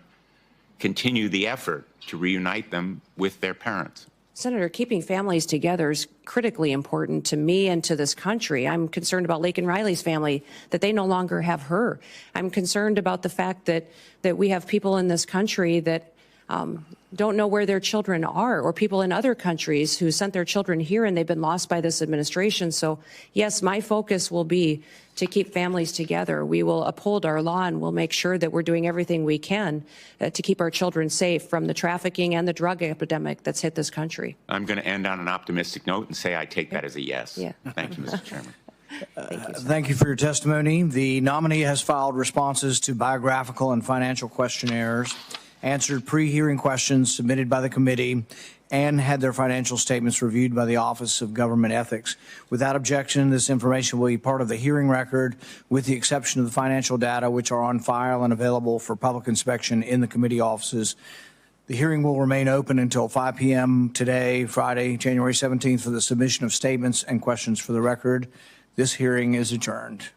continue the effort to reunite them with their parents. Senator, keeping families together is critically important to me and to this country. I'm concerned about Laken Riley's family, that they no longer have her. I'm concerned about the fact that we have people in this country that don't know where their children are, or people in other countries who sent their children here and they've been lost by this administration. So, yes, my focus will be to keep families together. We will uphold our law and we'll make sure that we're doing everything we can to keep our children safe from the trafficking and the drug epidemic that's hit this country. I'm going to end on an optimistic note and say I take that as a yes. Yeah. Thank you, Mr. Chairman. Thank you for your testimony. The nominee has filed responses to biographical and financial questionnaires, answered pre-hearing questions submitted by the committee, and had their financial statements reviewed by the Office of Government Ethics. Without objection, this information will be part of the hearing record, with the exception of the financial data, which are on file and available for public inspection in the committee offices. The hearing will remain open until 5 p.m. today, Friday, January 17th, for the submission of statements and questions for the record. This hearing is adjourned.